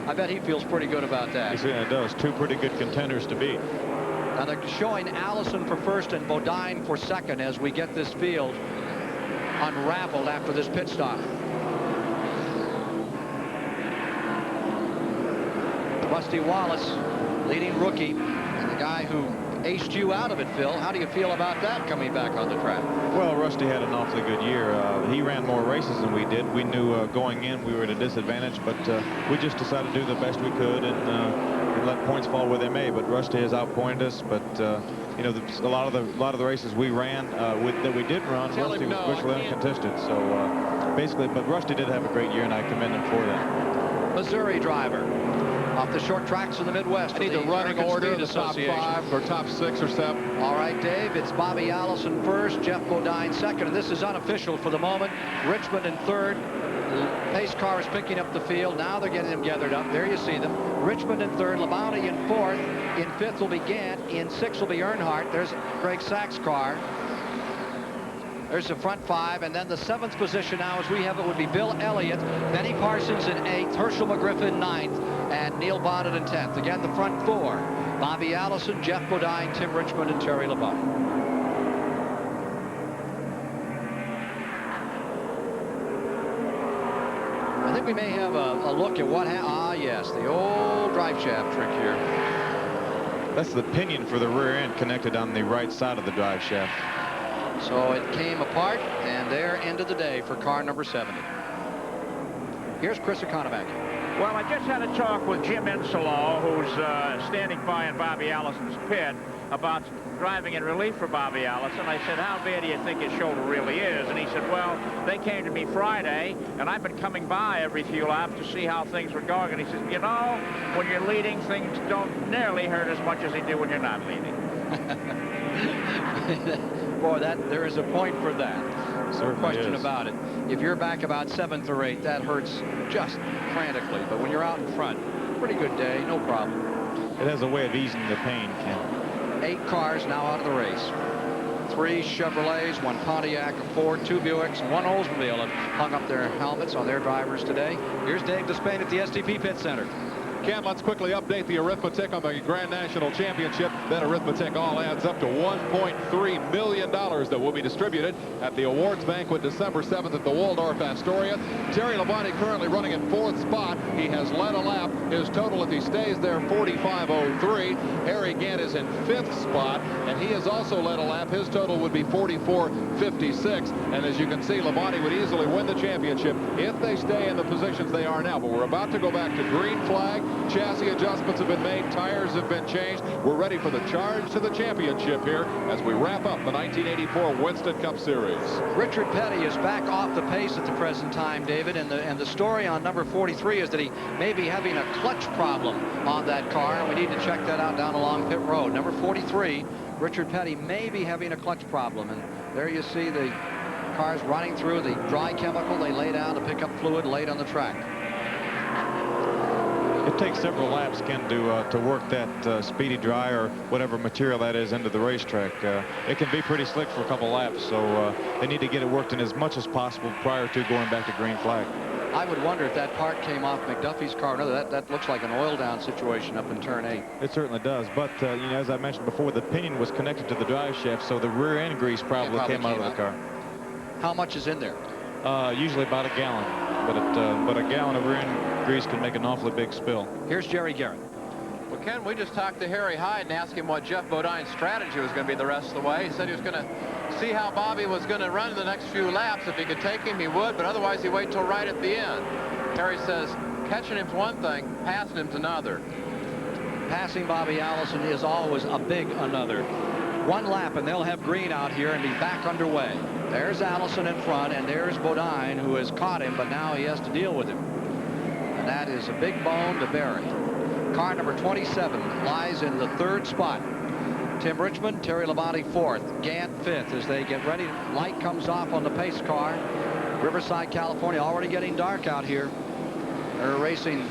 I bet he feels pretty good about that. He certainly does. 2 pretty good contenders to beat. Now they're showing Allison for first and Bodine for second as we get this field unraveled after this pit stop. Rusty Wallace, leading rookie, and the guy who aced you out of it, Phil. How do you feel about that coming back on the track? Well, Rusty had an awfully good year. He ran more races than we did. We knew going in we were at a disadvantage, but we just decided to do the best we could and let points fall where they may. But Rusty has outpointed us. But you know, a lot of the races we ran that we did run, Rusty was virtually uncontested. So basically, but Rusty did have a great year, and I commend him for that. Missouri driver. Off the short tracks of the Midwest. I need the running order, the top 5 or top 6 or 7. All right, Dave, it's Bobby Allison first, Jeff Bodine second, and this is unofficial for the moment. Richmond in third. The pace car is picking up the field. Now they're getting them gathered up. There you see them. Richmond in third, Labonte in fourth. In fifth will be Gant. In sixth will be Earnhardt. There's Greg Sachs' car. There's the front 5, and then the 7th position now, as we have it, would be Bill Elliott, Benny Parsons in 8th, Herschel McGriff in 9th, and Neil Bonnet in 10th. Again, the front 4, Bobby Allison, Jeff Bodine, Tim Richmond, and Terry Labonte. I think we may have a look at what yes, the old drive shaft trick here. That's the pinion for the rear end connected on the right side of the drive shaft. So it came apart, and there ended the day for car number 70. Here's Chris Economaki. Well, I just had a talk with Jim Inselaw, who's standing by in Bobby Allison's pit, about driving in relief for Bobby Allison. I said, how bad do you think his shoulder really is? And he said, well, they came to me Friday, and I've been coming by every few laps to see how things were going. And he said, you know, when you're leading, things don't nearly hurt as much as they do when you're not leading. Boy, there is a point for that. No question about it. If you're back about 7th or 8th, that hurts just frantically. But when you're out in front, pretty good day, no problem. It has a way of easing the pain, Ken. 8 cars now out of the race. 3 Chevrolets, 1 Pontiac, a Ford, 2 Buicks, and 1 Oldsmobile have hung up their helmets on their drivers today. Here's Dave Despain at the STP Pit Center. Ken, let's quickly update the arithmetic on the Grand National Championship. That arithmetic all adds up to $1.3 million that will be distributed at the awards banquet December 7th at the Waldorf Astoria. Terry Labonte currently running in 4th spot. He has led a lap. His total, if he stays there, 45.03. Harry Gant is in 5th spot, and he has also led a lap. His total would be 44.56. And as you can see, Labonte would easily win the championship if they stay in the positions they are now. But we're about to go back to green flag. Chassis adjustments have been made. Tires have been changed. We're ready for the charge to the championship here as we wrap up the 1984 Winston Cup Series. Richard Petty is back off the pace at the present time, David, and the story on number 43 is that he may be having a clutch problem on that car, and we need to check that out down along pit road. Number 43, Richard Petty, may be having a clutch problem, and there you see the cars running through the dry chemical they lay down to pick up fluid late on the track. It takes several laps, Ken, to work that speedy dry or whatever material that is into the racetrack. It can be pretty slick for a couple laps, so they need to get it worked in as much as possible prior to going back to green flag. I would wonder if that part came off McDuffie's car. No, that looks like an oil down situation up in turn 8. It certainly does, but you know, as I mentioned before, the pinion was connected to the drive shaft, so the rear end grease probably came out of the car. How much is in there? Usually about a gallon, but a gallon of rear end grease can make an awfully big spill. Here's Jerry Garrett. Well, Ken, we just talked to Harry Hyde and asked him what Jeff Bodine's strategy was going to be the rest of the way. He said he was going to see how Bobby was going to run the next few laps. If he could take him, he would, but otherwise he'd wait till right at the end. Harry says catching him's one thing, passing him's another. Passing Bobby Allison is always a big another. 1 lap and they'll have green out here and be back underway. There's Allison in front, and there's Bodine, who has caught him, but now he has to deal with him. And that is a big bone to bury. Car number 27 lies in the 3rd spot. Tim Richmond, Terry Labonte 4th, Gant 5th as they get ready. Light comes off on the pace car. Riverside, California, already getting dark out here. They're racing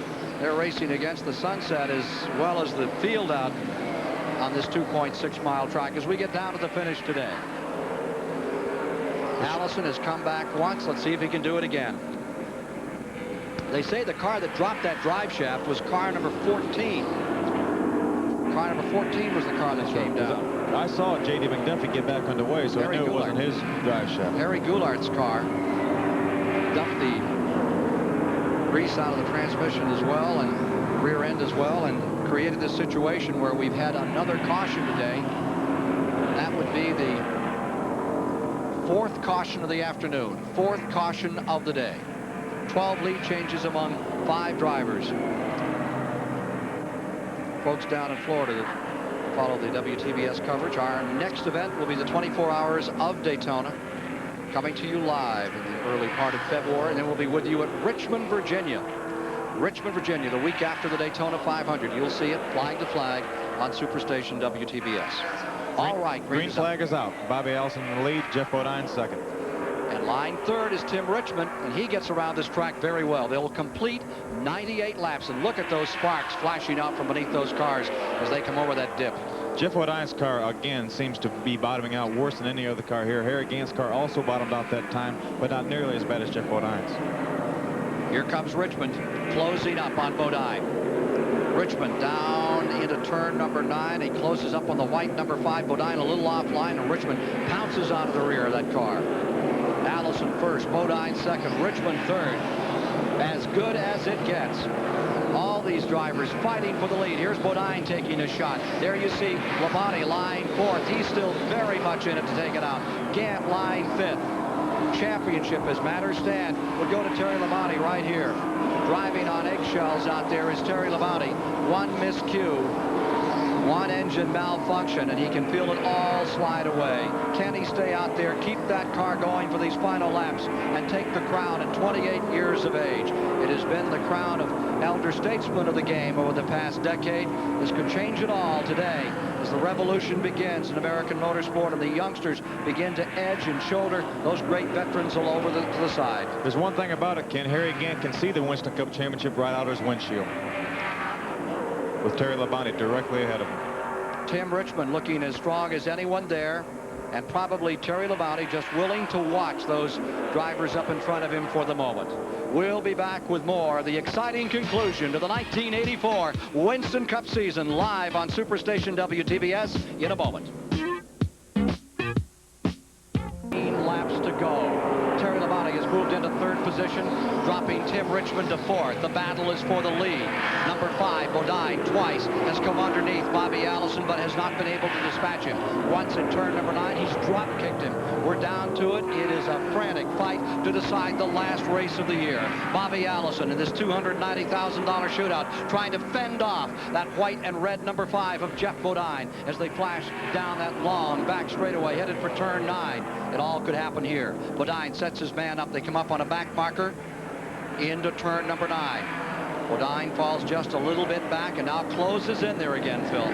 against the sunset as well as the field out on this 2.6-mile track as we get down to the finish today. Allison has come back once. Let's see if he can do it again. They say the car that dropped that drive shaft was car number 14. Car number 14 was the car that came down. I saw J.D. McDuffie get back underway, so I knew it wasn't his drive shaft. Harry Goulart's car dumped the grease out of the transmission as well, and rear end as well, and created this situation where we've had another caution today. That would be the 4th caution of the afternoon, 4th caution of the day. 12 lead changes among 5 drivers. Folks down in Florida that follow the WTBS coverage. Our next event will be the 24 Hours of Daytona, coming to you live in the early part of February, and then we'll be with you at Richmond, Virginia. Richmond, Virginia, the week after the Daytona 500. You'll see it flag to flag on Superstation WTBS. All right, green flag is out. Bobby Allison in the lead, Jeff Bodine 2nd. And line 3rd is Tim Richmond, and he gets around this track very well. They'll complete 98 laps, and look at those sparks flashing out from beneath those cars as they come over that dip. Jeff Wodine's car, again, seems to be bottoming out worse than any other car here. Harry Gant's car also bottomed out that time, but not nearly as bad as Jeff Wodine's. Here comes Richmond closing up on Bodine. Richmond down into turn number 9. He closes up on the white number 5. Bodine a little offline, and Richmond pounces out of the rear of that car. Allison first, Bodine second, Richmond third. As good as it gets. All these drivers fighting for the lead. Here's Bodine taking a shot. There you see Labonte line 4th. He's still very much in it to take it out. Gant line 5th. Championship, as matters stand, would go to Terry Labonte right here. Driving on eggshells out there is Terry Labonte. One miscue, one engine malfunction, and he can feel it all slide away. Can he stay out there, keep that car going for these final laps, and take the crown at 28 years of age? It has been the crown of elder statesman of the game over the past decade. This could change it all today as the revolution begins in American motorsport and the youngsters begin to edge and shoulder those great veterans all over to the side. There's one thing about it, Ken. Harry Gant can see the Winston Cup Championship right out of his windshield, with Terry Labonte directly ahead of him. Tim Richmond looking as strong as anyone there, and probably Terry Labonte just willing to watch those drivers up in front of him for the moment. We'll be back with more of the exciting conclusion to the 1984 Winston Cup season live on Superstation WTBS in a moment. 15 laps to go. Terry Labonte has moved into 3rd position, dropping Tim Richmond to 4th. The battle is for the lead. Number 5, Bodine, twice has come underneath Bobby Allison, but has not been able to dispatch him. Once in turn number 9, he's drop-kicked him. We're down to it. It is a frantic fight to decide the last race of the year. Bobby Allison in this $290,000 shootout trying to fend off that white and red number 5 of Jeff Bodine as they flash down that long back straightaway headed for turn 9. It all could happen here. Bodine sets his man up. They come up on a back marker into turn number 9. Bodine falls just a little bit back and now closes in there again, Phil.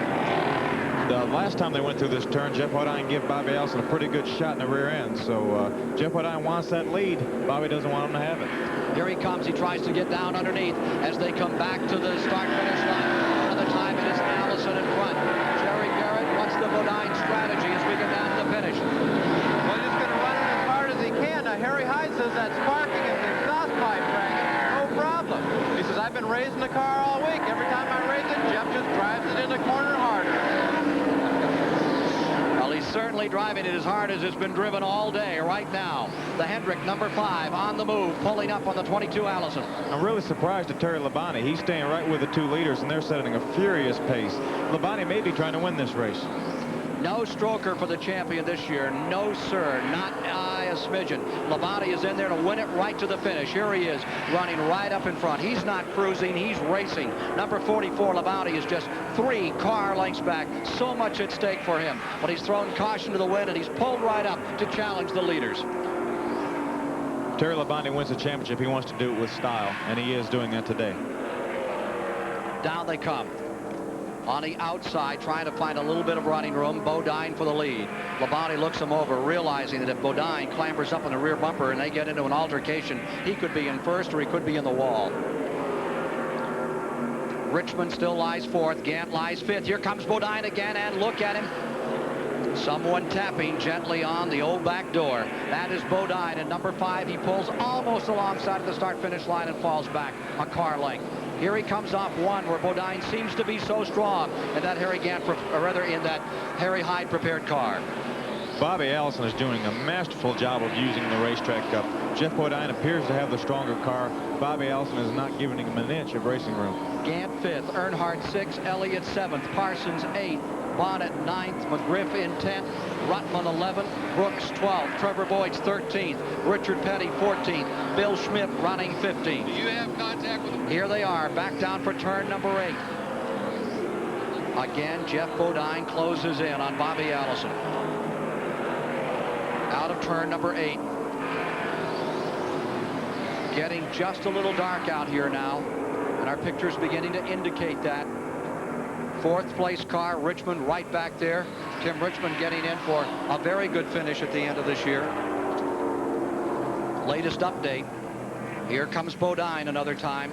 The last time they went through this turn, Jeff Bodine gave Bobby Allison a pretty good shot in the rear end. So Jeff Bodine wants that lead. Bobby doesn't want him to have it. Here he comes. He tries to get down underneath as they come back to the start-finish line. Another time it is Allison in front. Jerry Garrett, what's the Bodine strategy as we get down to the finish? Well, he's going to run it as hard as he can. Now, Harry Hyde says that sparking is the exhaust pipe dragging. No problem. He says, I've been raising the car all week. Every time I raise it, Jeff just drives it in the corner harder. Well, he's certainly driving it as hard as it's been driven all day right now. The Hendrick, number 5, on the move, pulling up on the 22 Allison. I'm really surprised at Terry Labonte. He's staying right with the 2 leaders, and they're setting a furious pace. Labonte may be trying to win this race. No stroker for the champion this year. No, sir. Not a smidgen. Labonte is in there to win it right to the finish. Here he is, running right up in front. He's not cruising. He's racing. Number 44, Labonte, is just 3 car lengths back. So much at stake for him. But he's thrown caution to the wind, and he's pulled right up to challenge the leaders. Terry Labonte wins the championship. He wants to do it with style, and he is doing that today. Down they come. On the outside, trying to find a little bit of running room. Bodine for the lead. Labonte looks him over, realizing that if Bodine clambers up on the rear bumper and they get into an altercation, he could be in first or he could be in the wall. Richmond still lies 4th. Gant lies 5th. Here comes Bodine again, and look at him. Someone tapping gently on the old back door. That is Bodine, and number 5, he pulls almost alongside of the start-finish line and falls back a car length. Here he comes off 1 where Bodine seems to be so strong in that in that Harry Hyde prepared car. Bobby Allison is doing a masterful job of using the racetrack cup. Jeff Bodine appears to have the stronger car. Bobby Allison is not giving him an inch of racing room. Gant 5th, Earnhardt 6th, Elliott 7th, Parsons 8th, Bonnet 9th, McGriff in 10th, Ruttman 11th, Brooks 12th, Trevor Boyd's 13th, Richard Petty 14th, Bill Schmidt running 15th. Do you have contact with him? Here they are, back down for turn number 8. Again, Jeff Bodine closes in on Bobby Allison. Out of turn number 8. Getting just a little dark out here now, and our picture's beginning to indicate that. 4th place car, Richmond right back there. Tim Richmond getting in for a very good finish at the end of this year. Latest update. Here comes Bodine another time.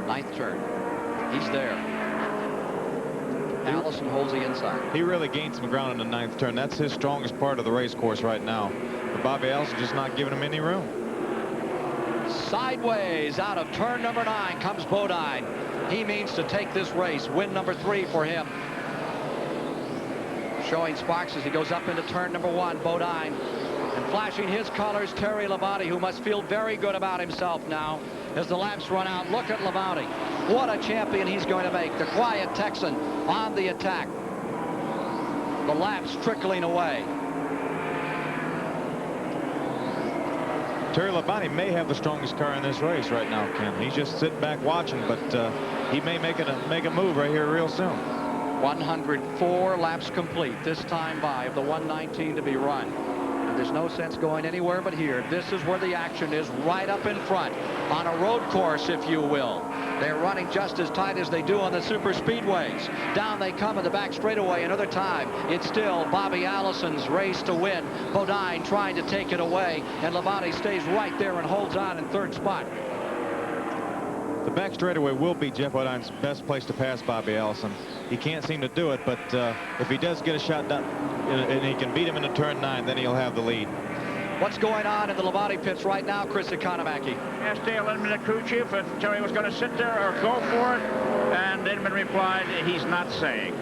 9th turn. He's there. Allison holds the inside. He really gained some ground in the 9th turn. That's his strongest part of the race course right now. But Bobby Allison just not giving him any room. Sideways out of turn number 9 comes Bodine. He means to take this race. Win number 3 for him. Showing sparks as he goes up into turn number 1. Bodine. And flashing his colors, Terry Labonte, who must feel very good about himself now as the laps run out. Look at Labonte. What a champion he's going to make. The quiet Texan on the attack. The laps trickling away. Terry Labonte may have the strongest car in this race right now, Ken. He's just sitting back watching, but he may make a move right here real soon. 104 laps complete this time by of the 119 to be run. And there's no sense going anywhere but here. This is where the action is, right up in front on a road course, if you will. They're running just as tight as they do on the super speedways. Down they come in the back straightaway. Another time, it's still Bobby Allison's race to win. Bodine trying to take it away, and Labonte stays right there and holds on in 3rd spot. The back straightaway will be Jeff Bodine's best place to pass Bobby Allison. He can't seem to do it, but if he does get a shot done and he can beat him into turn 9, then he'll have the lead. What's going on in the Labonte pits right now, Chris Economaki? Yes, they eliminated Khrushchev, and Terry was going to sit there or go for it, and Inman replied, he's not saying.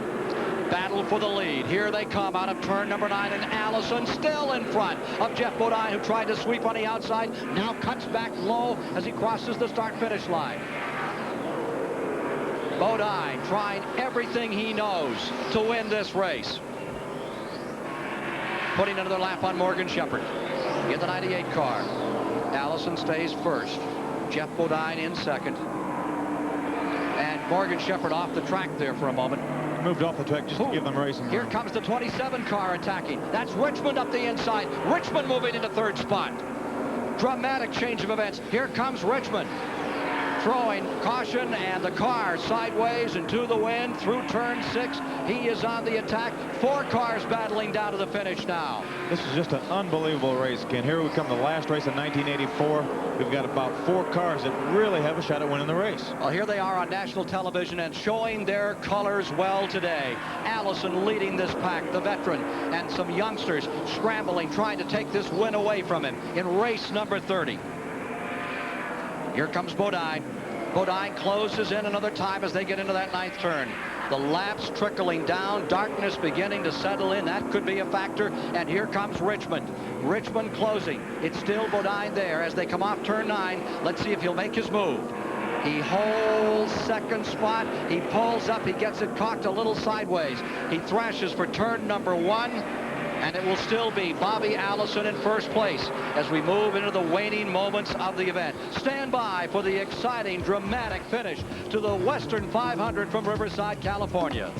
Battle for the lead. Here they come out of turn number 9, and Allison still in front of Jeff Bodine, who tried to sweep on the outside, now cuts back low as he crosses the start-finish line. Bodine trying everything he knows to win this race. Putting another lap on Morgan Shepherd in the 98 car. Allison stays first. Jeff Bodine in second. And Morgan Shepherd off the track there for a moment. Moved off the track just to give them racing. Here comes the 27 car attacking. That's Richmond up the inside. Richmond moving into 3rd spot. Dramatic change of events. Here comes Richmond. Throwing caution, and the car sideways and to the wind through turn 6. He is on the attack. 4 cars battling down to the finish now. This is just an unbelievable race, Ken. Here we come, the last race in 1984. We've got about 4 cars that really have a shot at winning the race. Well, here they are on national television and showing their colors well today. Allison leading this pack, the veteran, and some youngsters scrambling, trying to take this win away from him in race number 30. Here comes Bodine. Bodine closes in another time as they get into that 9th turn. The laps trickling down, darkness beginning to settle in. That could be a factor. And here comes Richmond. Richmond closing. It's still Bodine there as they come off turn 9. Let's see if he'll make his move. He holds 2nd spot. He pulls up. He gets it cocked a little sideways. He thrashes for turn number 1. And it will still be Bobby Allison in 1st place as we move into the waning moments of the event. Stand by for the exciting, dramatic finish to the Western 500 from Riverside, California.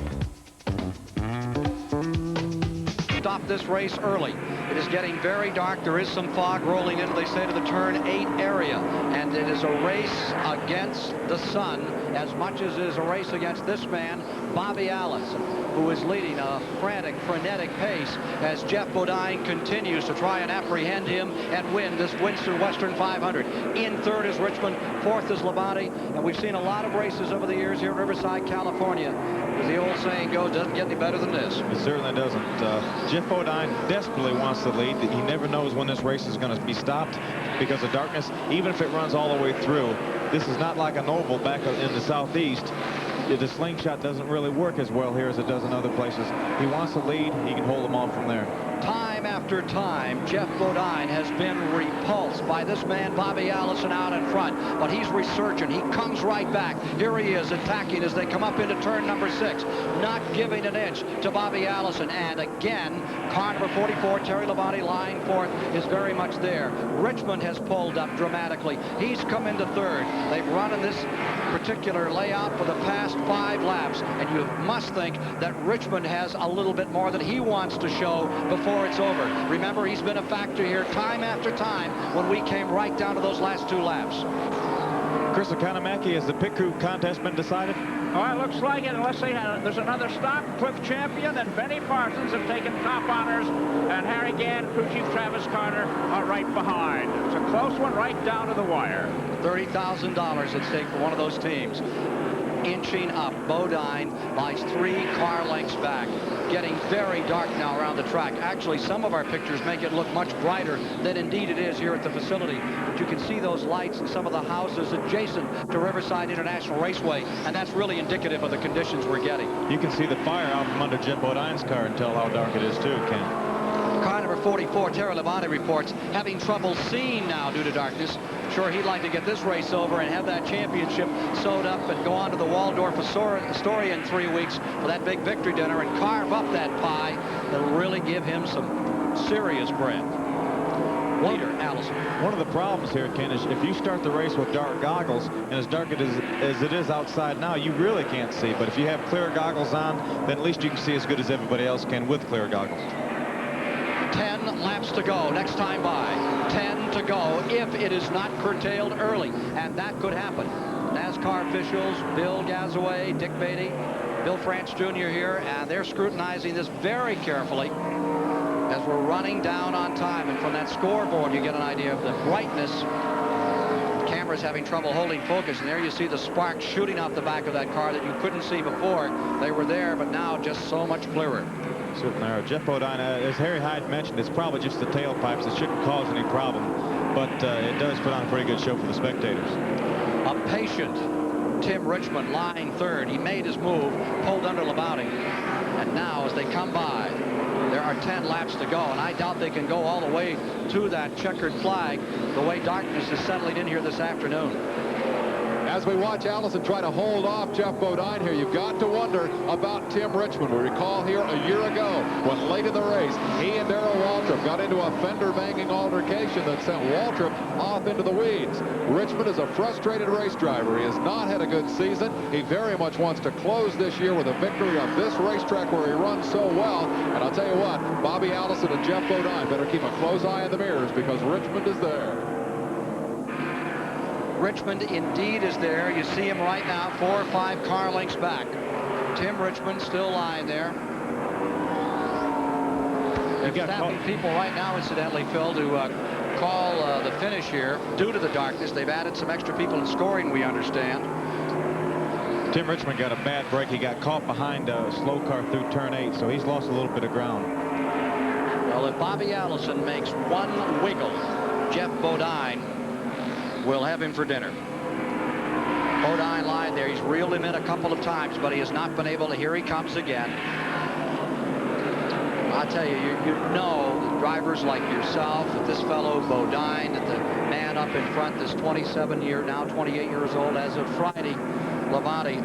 Stop this race early. It is getting very dark. There is some fog rolling in, they say, to the turn 8 area. And it is a race against the sun as much as it is a race against this man, Bobby Allison, who is leading a frantic, frenetic pace as Jeff Bodine continues to try and apprehend him and win this Winston Western 500. In 3rd is Richmond, 4th is Labonte, and we've seen a lot of races over the years here in Riverside, California. As the old saying goes, doesn't get any better than this. It certainly doesn't. Jeff Bodine desperately wants the lead. He never knows when this race is going to be stopped because of darkness, even if it runs all the way through. This is not like an oval back in the southeast. The slingshot doesn't really work as well here as it does in other places. He wants the lead. He can hold them off from there. Time after time, Jeff Bodine has been repulsed by this man, Bobby Allison, out in front. But he's resurgent. He comes right back. Here he is attacking as they come up into turn number 6. Not giving an inch to Bobby Allison. And again, car number 44, Terry Labonte, lying 4th, is very much there. Richmond has pulled up dramatically. He's come into 3rd. They've run in this particular layout for the past 5 laps. And you must think that Richmond has a little bit more that he wants to show before it's over. Remember, he's been a factor here time after time when we came right down to those last 2 laps. Chris Economaki, has the pit crew contest been decided? Oh, it looks like it, unless there's another stop. Cliff Champion and Benny Parsons have taken top honors, and Harry Gann, crew chief Travis Carter are right behind. It's a close one right down to the wire. $30,000 at stake for one of those teams. inching up. Bodine lies 3 car lengths back. Getting very dark now around the track. Actually, some of our pictures make it look much brighter than indeed it is here at the facility. But you can see those lights in some of the houses adjacent to Riverside International Raceway, and that's really indicative of the conditions we're getting. You can see the fire out from under Jeff Bodine's car and tell how dark it is too, Ken. Car number 44, Terry Labonte reports having trouble seeing now due to darkness. Sure, he'd like to get this race over and have that championship sewed up and go on to the Waldorf Astoria in 3 weeks for that big victory dinner and carve up that pie that'll really give him some serious bread. Leader, Allison. One of the problems here, Ken, is if you start the race with dark goggles, and as dark as it is outside now, you really can't see. But if you have clear goggles on, then at least you can see as good as everybody else can with clear goggles. 10 laps to go. Next time by. 10 to go if it is not curtailed early. And that could happen. NASCAR officials, Bill Gazaway, Dick Beatty, Bill France Jr. here, and they're scrutinizing this very carefully as we're running down on time. And from that scoreboard, you get an idea of the brightness. The camera's having trouble holding focus, and there you see the sparks shooting out the back of that car that you couldn't see before. They were there, but now just so much clearer. Certainly are. Jeff Bodine, as Harry Hyde mentioned, it's probably just the tailpipes. It shouldn't cause any problem, but it does put on a pretty good show for the spectators. A patient Tim Richmond lying third. He made his move, pulled under Labonte, and now as they come by, there are 10 laps to go, and I doubt they can go all the way to that checkered flag the way darkness is settling in here this afternoon. As we watch Allison try to hold off Jeff Bodine here, you've got to wonder about Tim Richmond. We recall here a year ago when late in the race, he and Darrell Waltrip got into a fender-banging altercation that sent Waltrip off into the weeds. Richmond is a frustrated race driver. He has not had a good season. He very much wants to close this year with a victory on this racetrack where he runs so well. And I'll tell you what, Bobby Allison and Jeff Bodine better keep a close eye in the mirrors because Richmond is there. Richmond indeed is there. You see him right now 4 or 5 car lengths back. Tim Richmond still lying there. They're stopping people right now, incidentally, Phil, to call the finish here due to the darkness. They've added some extra people in scoring, we understand. Tim Richmond got a bad break. He got caught behind a slow car through turn 8, so he's lost a little bit of ground. Well, if Bobby Allison makes one wiggle, Jeff Bodine will have him for dinner. Bodine lying there. He's reeled him in a couple of times, but he has not been able to. Here he comes again. I'll tell you, you know, drivers like yourself, that this fellow Bodine, that the man up in front, this now 28 years old as of Friday, Labonte,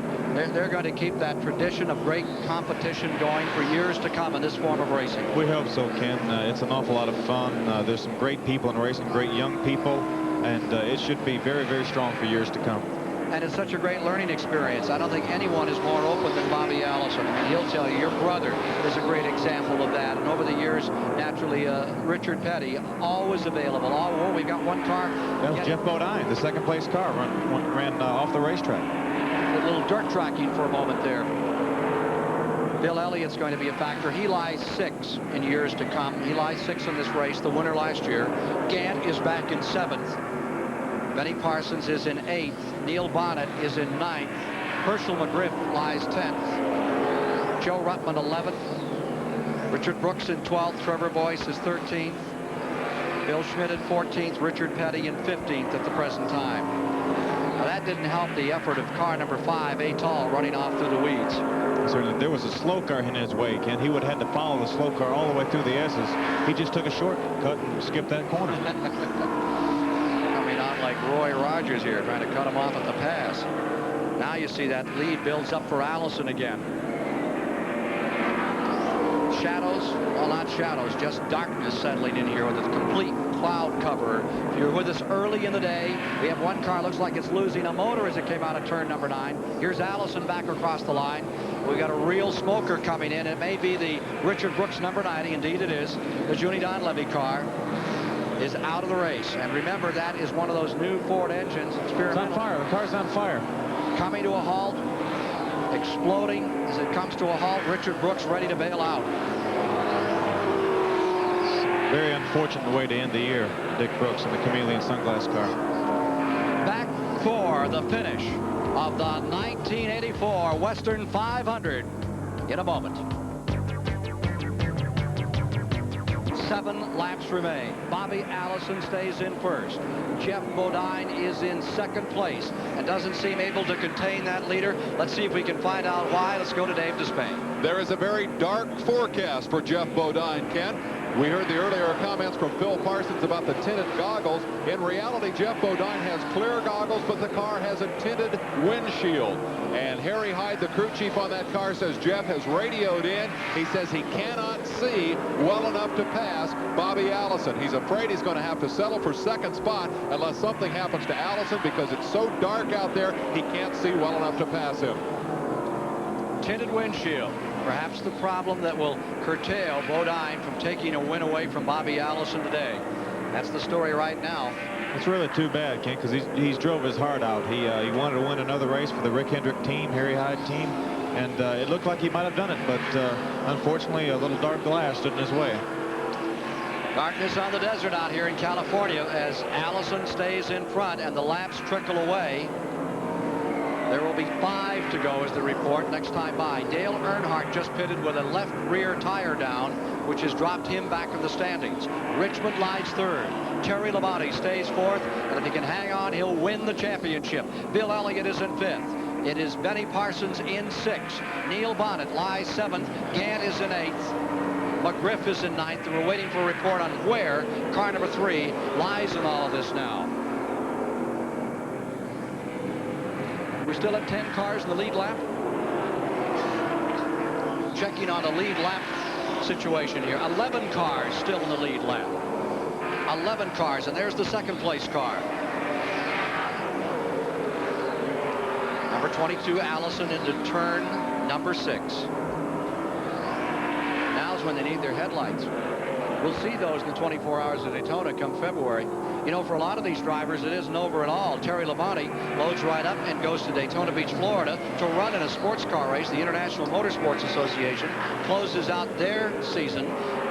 they're going to keep that tradition of great competition going for years to come in this form of racing. We hope so, Ken. It's an awful lot of fun. There's some great people in racing, great young people, and it should be very, very strong for years to come. And it's such a great learning experience. I don't think anyone is more open than Bobby Allison. I mean, he'll tell you, your brother is a great example of that. And over the years, naturally, Richard Petty, always available. Oh, we've got one car. That was Jeff Bodine, the second place car, ran off the racetrack. A little dirt tracking for a moment there. Bill Elliott's going to be a factor. He lies 6 in years to come. He lies 6 in this race, the winner last year. Gant is back in 7th. Benny Parsons is in 8th. Neil Bonnet is in 9th. Herschel McGriff lies 10th. Joe Ruttman 11th. Richard Brooks in 12th. Trevor Boyce is 13th. Bill Schmidt in 14th. Richard Petty in 15th at the present time. Now, that didn't help the effort of car number 5, Atal, running off through the weeds. Certainly, there was a slow car in his way, Ken. He would have had to follow the slow car all the way through the S's. He just took a shortcut and skipped that corner. Coming out like Roy Rogers here, trying to cut him off at the pass. Now you see that lead builds up for Allison again. Shadows, well, not shadows, just darkness settling in here with a complete cloud cover. If you're with us early in the day, we have one car looks like it's losing a motor as it came out of turn number 9. Here's Allison back across the line. We got a real smoker coming in. It may be the Richard Brooks number 90. Indeed it is. The Junie Donlevy car is out of the race. And remember, that is one of those new Ford engines. It's on fire. The car's on fire. Coming to a halt. Exploding as it comes to a halt. Richard Brooks ready to bail out. Very unfortunate way to end the year, Dick Brooks in the Chameleon Sunglass car. Back for the finish. of the 1984 Western 500 in a moment. 7 laps remain. Bobby Allison stays in first. Jeff Bodine is in second place and doesn't seem able to contain that leader. Let's see if we can find out why. Let's go to Dave Despain. There is a very dark forecast for Jeff Bodine, Ken. We heard the earlier comments from Phil Parsons about the tinted goggles. In reality, Jeff Bodine has clear goggles, but the car has a tinted windshield. And Harry Hyde, the crew chief on that car, says Jeff has radioed in. He says he cannot see well enough to pass Bobby Allison. He's afraid he's going to have to settle for second spot unless something happens to Allison, because it's so dark out there, he can't see well enough to pass him. Tinted windshield. Perhaps the problem that will curtail Bodine from taking a win away from Bobby Allison today. That's the story right now. It's really too bad, Ken, because he's drove his heart out. He wanted to win another race for the Rick Hendrick team, Harry Hyde team, and it looked like he might have done it, but unfortunately a little dark glass stood in his way. Darkness on the desert out here in California as Allison stays in front and the laps trickle away. There will be 5 to go is the report next time by. Dale Earnhardt just pitted with a left rear tire down, which has dropped him back in the standings. Richmond lies third. Terry Labonte stays fourth, and if he can hang on, he'll win the championship. Bill Elliott is in fifth. It is Benny Parsons in sixth. Neil Bonnet lies seventh. Gant is in eighth. McGriff is in ninth, and we're waiting for a report on where car number 3 lies in all of this now. We still have 10 cars in the lead lap. Checking on the lead lap situation here. 11 cars still in the lead lap. 11 cars, and there's the second place car. Number 22, Allison, into turn number 6. Now's when they need their headlights. We'll see those in the 24 Hours of Daytona come February. You know, for a lot of these drivers, it isn't over at all. Terry Labonte loads right up and goes to Daytona Beach, Florida, to run in a sports car race. The International Motorsports Association closes out their season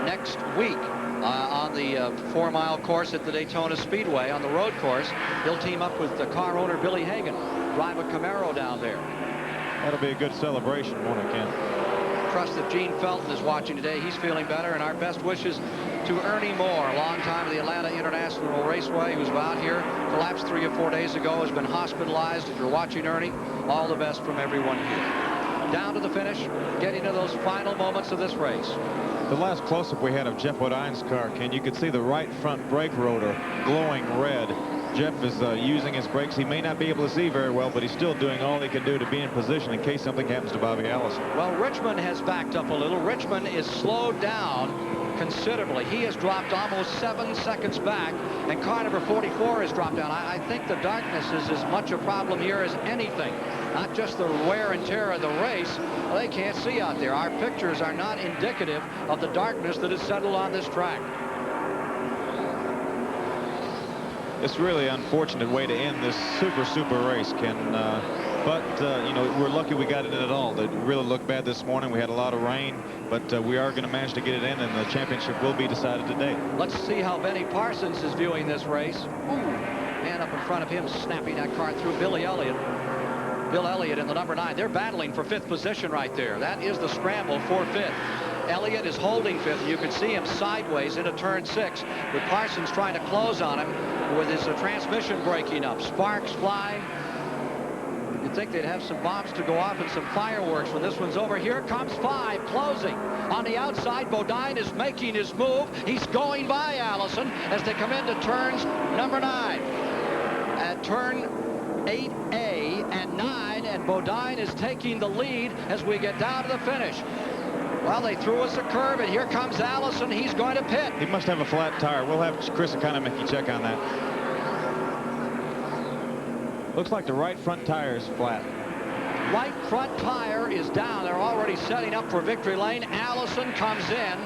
next week on the 4-mile course at the Daytona Speedway. On the road course, he'll team up with the car owner Billy Hagan, drive a Camaro down there. That'll be a good celebration, won't it, Ken? Trust that Gene Felton is watching today. He's feeling better, and our best wishes to Ernie Moore, a long time of the Atlanta International Raceway. He was out here, collapsed 3 or 4 days ago, has been hospitalized. If you're watching Ernie, all the best from everyone here. Down to the finish, getting to those final moments of this race. The last close-up we had of Jeff Bodine's car, Ken, you could see the right front brake rotor glowing red. Jeff is using his brakes. He may not be able to see very well, but he's still doing all he can do to be in position in case something happens to Bobby Allison. Well, Richmond has backed up a little. Richmond is slowed down considerably. He has dropped almost 7 seconds back, and car number 44 has dropped down. I think the darkness is as much a problem here as anything, not just the wear and tear of the race. Well, they can't see out there. Our pictures are not indicative of the darkness that has settled on this track. It's really an unfortunate way to end this super race, Ken. But you know, we're lucky we got it in at all. It really looked bad this morning. We had a lot of rain, but we are going to manage to get it in, and the championship will be decided today. Let's see how Benny Parsons is viewing this race. Ooh, man up in front of him, snapping that car through. Billy Elliott. Bill Elliott in the number 9. They're battling for 5th position right there. That is the scramble for 5th. Elliott is holding 5th. You can see him sideways into turn 6, with Parsons trying to close on him with his transmission breaking up. Sparks flying. You'd think they'd have some bombs to go off and some fireworks when this one's over. Here comes 5, closing. On the outside, Bodine is making his move. He's going by Allison as they come into turns number 9. At turn 8A and 9, and Bodine is taking the lead as we get down to the finish. Well, they threw us a curve, and here comes Allison. He's going to pit. He must have a flat tire. We'll have Chris Economic check on that. Looks like the right front tire is flat. Right front tire is down. They're already setting up for victory lane. Allison comes in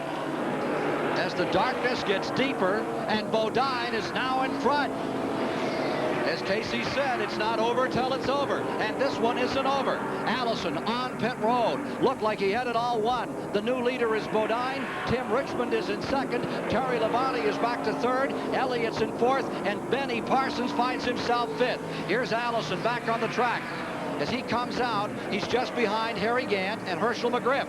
as the darkness gets deeper, and Bodine is now in front. As Casey said, it's not over till it's over, and this one isn't over. Allison on pit road. Looked like he had it all won. The new leader is Bodine. Tim Richmond is in second. Terry Labonte is back to third. Elliott's in fourth, and Benny Parsons finds himself fifth. Here's Allison back on the track. As he comes out, he's just behind Harry Gant and Herschel McGriff.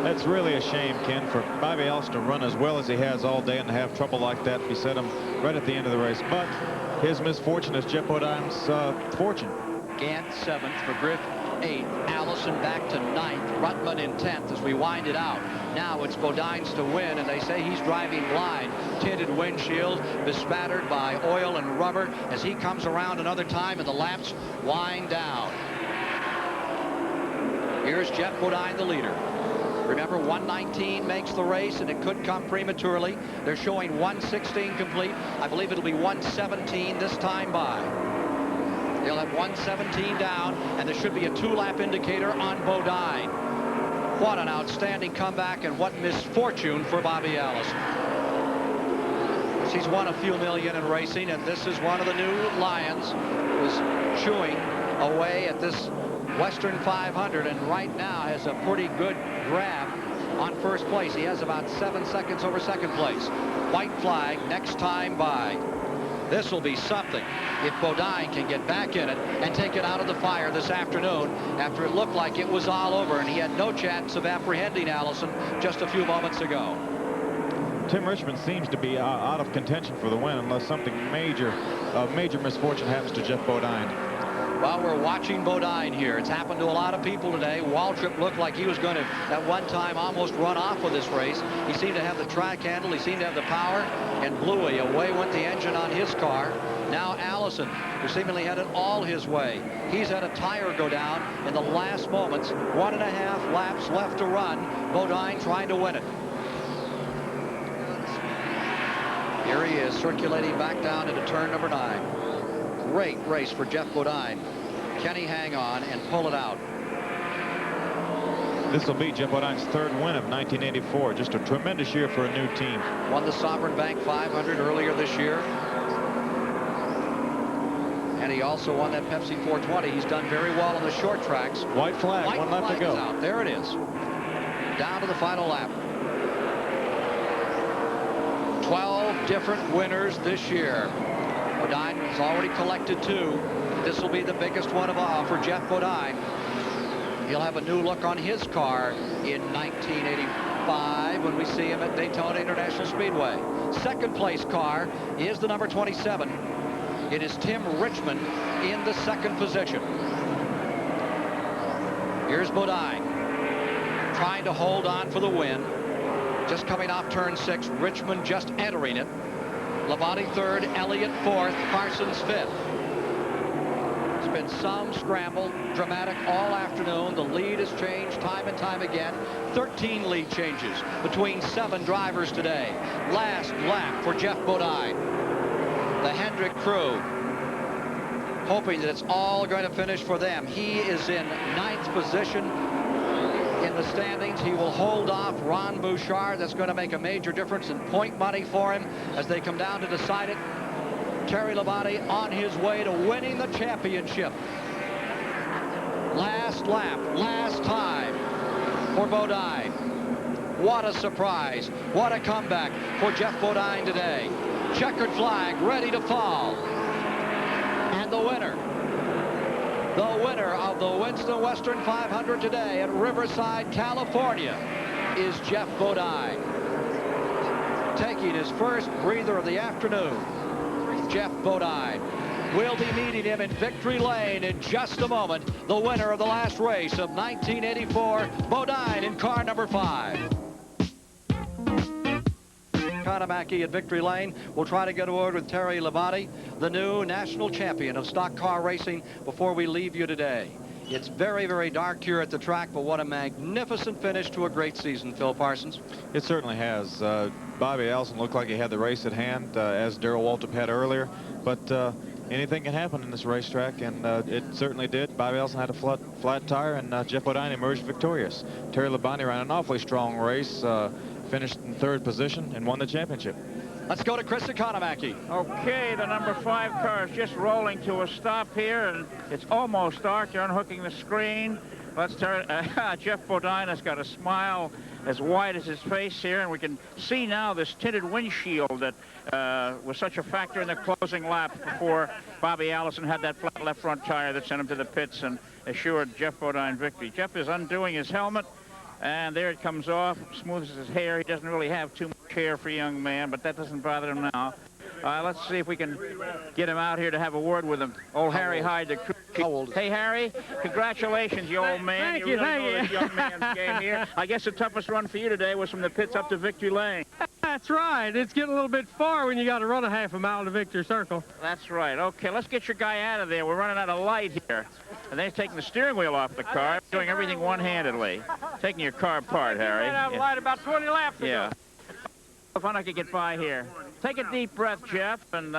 That's really a shame, Ken, for Bobby Allison to run as well as he has all day and to have trouble like that beset him right at the end of the race. But his misfortune is Jeff Bodine's fortune. Gant 7th, McGriff 8th, Allison back to 9th, Rutman in 10th as we wind it out. Now it's Bodine's to win, and they say he's driving blind. Tinted windshield, bespattered by oil and rubber as he comes around another time and the laps wind down. Here's Jeff Bodine, the leader. Remember, 119 makes the race, and it could come prematurely. They're showing 116 complete. I believe it'll be 117 this time by. They'll have 117 down, and there should be a 2-lap indicator on Bodine. What an outstanding comeback, and what misfortune for Bobby Allison. He's won a few million in racing, and this is one of the new Lions who's chewing away at this Western 500, and right now has a pretty good grab on first place. He has about 7 seconds over second place. White flag next time by. This will be something if Bodine can get back in it and take it out of the fire this afternoon after it looked like it was all over and he had no chance of apprehending Allison just a few moments ago. Tim Richmond seems to be out of contention for the win unless something major misfortune happens to Jeff Bodine. Well, we're watching Bodine here. It's happened to a lot of people today. Waltrip looked like he was going to, at one time, almost run off with this race. He seemed to have the track handle. He seemed to have the power. And Bluey, away went the engine on his car. Now Allison, who seemingly had it all his way. He's had a tire go down in the last moments. 1.5 laps left to run. Bodine trying to win it. Here he is, circulating back down into turn number 9. Great race for Jeff Bodine. Can he hang on and pull it out? This will be Jeff Bodine's 3rd win of 1984. Just a tremendous year for a new team. Won the Sovereign Bank 500 earlier this year. And he also won that Pepsi 420. He's done very well on the short tracks. White flag, one lap to go. Out. There it is. Down to the final lap. 12 different winners this year. Bodine has already collected 2. This will be the biggest one of all for Jeff Bodine. He'll have a new look on his car in 1985 when we see him at Daytona International Speedway. Second place car is the number 27. It is Tim Richmond in the 2nd position. Here's Bodine trying to hold on for the win. Just coming off turn 6, Richmond just entering it. Labonte 3rd, Elliott 4th, Parsons 5th. It's been some scramble, dramatic all afternoon. The lead has changed time and time again. 13 lead changes between 7 drivers today. Last lap for Jeff Bodine. The Hendrick crew hoping that it's all going to finish for them. He is in 9th position in the standings. He will hold off Ron Bouchard. That's going to make a major difference in point money for him as they come down to decide it. Terry Labonte on his way to winning the championship. Last lap, last time for Bodine. What a surprise. What a comeback for Jeff Bodine today. Checkered flag ready to fall. And the winner of the Winston Western 500 today at Riverside, California, is Jeff Bodine. Taking his first breather of the afternoon, Jeff Bodine. We'll be meeting him in Victory Lane in just a moment. The winner of the last race of 1984, Bodine in car number 5. Kanamaki at Victory Lane. We'll try to get a word with Terry Labonte, the new national champion of stock car racing, before we leave you today. It's very, very dark here at the track, but what a magnificent finish to a great season, Phil Parsons. It certainly has. Bobby Allison looked like he had the race at hand, as Darrell Waltrip had earlier, but anything can happen in this racetrack, and it certainly did. Bobby Allison had a flat tire, and Jeff Bodine emerged victorious. Terry Labonte ran an awfully strong race, finished in 3rd position, and won the championship. Let's go to Chris Economaki. Okay, the number 5 car is just rolling to a stop here, and it's almost dark. They're unhooking the screen. Jeff Bodine has got a smile as wide as his face here, and we can see now this tinted windshield that was such a factor in the closing lap before Bobby Allison had that flat left front tire that sent him to the pits and assured Geoff Bodine victory. Jeff is undoing his helmet, and there it comes off, smooths his hair. He doesn't really have too much hair for a young man, but that doesn't bother him now. Let's see if we can get him out here to have a word with him. Old Harry Hyde, the crew. Hey, Harry, congratulations, you old man. Thank you you, really thank know you. this young man's game here. I guess the toughest run for you today was from the pits up to Victory Lane. That's right. It's getting a little bit far when you got to run a half a mile to Victory Circle. That's right. Okay, let's get your guy out of there. We're running out of light here. And they're taking the steering wheel off the car, doing everything one-handedly. Taking your car apart, Harry. I ran out of light about 20 laps ago. Yeah. If I could get by here. Take a deep breath, Jeff, and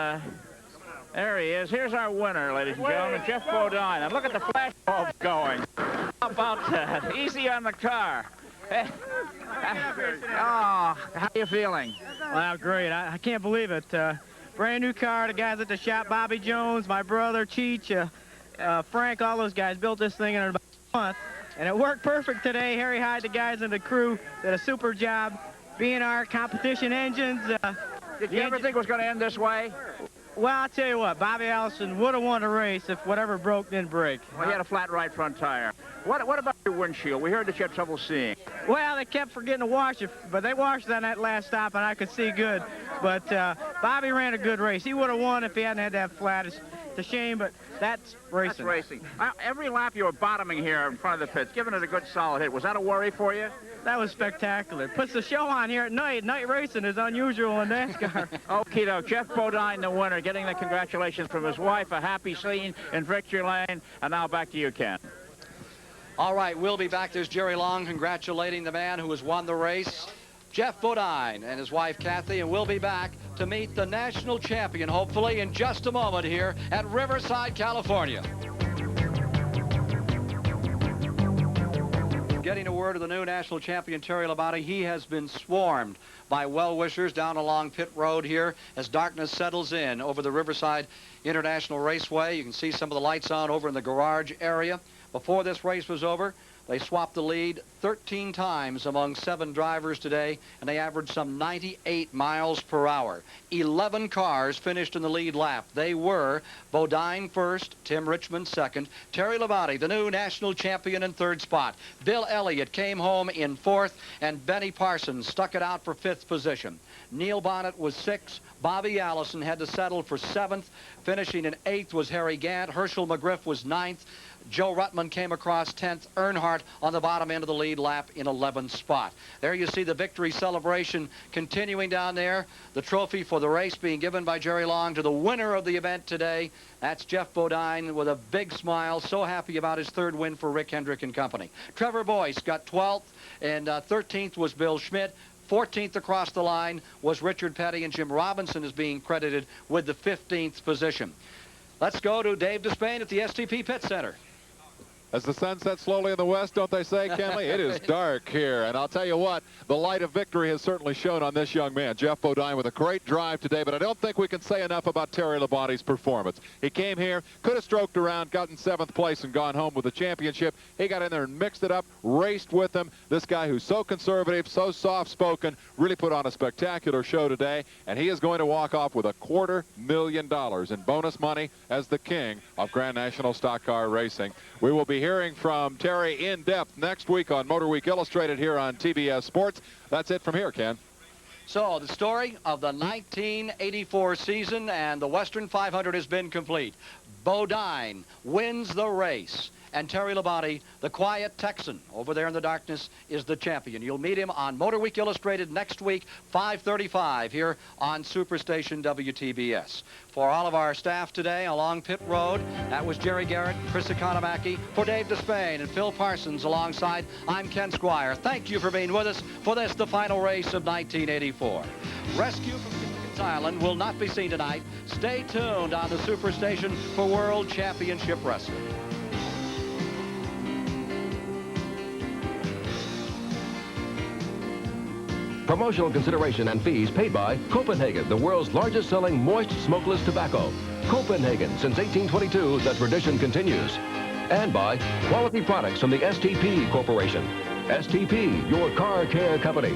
there he is. Here's our winner, ladies and gentlemen, Geoff Bodine. And look at the flash bulbs going. How about that? Easy on the car. Oh, how are you feeling? Wow, great. I can't believe it. Brand new car. The guys at the shop, Bobby Jones, my brother, Cheech, Frank, all those guys built this thing in about a month. And it worked perfect today. Harry Hyde, the guys in the crew, did a super job. B&R competition engines. Did you ever think it was going to end this way? Well, I'll tell you what, Bobby Allison would have won the race if whatever broke didn't break. Well, he had a flat right front tire. What about your windshield? We heard that you had trouble seeing. Well, they kept forgetting to wash it, but they washed it on that last stop, and I could see good. But Bobby ran a good race. He would have won if he hadn't had that flat. It's a shame, but that's racing. That's racing. Every lap you were bottoming here in front of the pits, giving it a good solid hit. Was that a worry for you? That was spectacular. Puts the show on here at night. Night racing is unusual in NASCAR. Okie doke. Geoff Bodine, the winner, getting the congratulations from his wife. A happy scene in Victory Lane. And now back to you, Ken. All right, we'll be back. There's Jerry Long congratulating the man who has won the race, Geoff Bodine, and his wife, Kathy. And we'll be back to meet the national champion, hopefully, in just a moment here at Riverside, California. Getting a word of the new national champion, Terry Labonte. He has been swarmed by well-wishers down along pit road here as darkness settles in over the Riverside International Raceway. You can see some of the lights on over in the garage area. Before this race was over, they swapped the lead 13 times among 7 drivers today, and they averaged some 98 miles per hour. 11 cars finished in the lead lap. They were Bodine first, Tim Richmond second, Terry Labonte, the new national champion, in third spot. Bill Elliott came home in fourth, and Benny Parsons stuck it out for 5th position. Neil Bonnet was 6th. Bobby Allison had to settle for 7th. Finishing in 8th was Harry Gant. Herschel McGriff was 9th. Joe Ruttman came across 10th. Earnhardt on the bottom end of the lead lap in 11th spot. There you see the victory celebration continuing down there. The trophy for the race being given by Jerry Long to the winner of the event today. That's Geoff Bodine with a big smile, so happy about his 3rd win for Rick Hendrick and company. Trevor Boyce got 12th, and 13th was Bill Schmidt. 14th across the line was Richard Petty, and Jim Robinson is being credited with the 15th position. Let's go to Dave Despain at the STP Pit Center. As the sun sets slowly in the west, don't they say, Kenley? It is dark here. And I'll tell you what, the light of victory has certainly shown on this young man, Geoff Bodine, with a great drive today. But I don't think we can say enough about Terry Labonte's performance. He came here, could have stroked around, gotten 7th place, and gone home with the championship. He got in there and mixed it up, raced with them. This guy who's so conservative, so soft-spoken, really put on a spectacular show today. And he is going to walk off with $250,000 in bonus money as the king of Grand National Stock Car Racing. We will be hearing from Terry in depth next week on Motor Week Illustrated here on TBS Sports. That's it from here, Ken. So the story of the 1984 season, and the Western 500 has been complete. Bodine wins the race, and Terry Labonte, the quiet Texan over there in the darkness, is the champion. You'll meet him on Motor Week Illustrated next week, 5:35 here on Superstation WTBS. For all of our staff today along pit road, that was Jerry Garrett, Chris Economaki, for Dave Despain and Phil Parsons alongside, I'm Ken Squire. Thank you for being with us for this, the final race of 1984. Rescue from Gilligan's Island will not be seen tonight. Stay tuned on the Superstation for World Championship Wrestling. Promotional consideration and fees paid by Copenhagen, the world's largest selling moist smokeless tobacco. Copenhagen, since 1822, the tradition continues. And by quality products from the STP Corporation. STP, your car care company.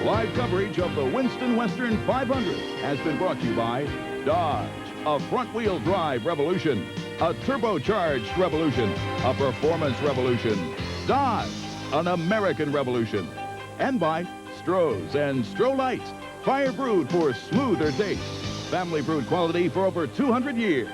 Live coverage of the Winston Western 500 has been brought to you by Dodge, a front-wheel drive revolution, a turbocharged revolution, a performance revolution. Dodge, an American revolution. And by Stroh's and Stroh Lights, fire brewed for smoother taste. Family brewed quality for over 200 years.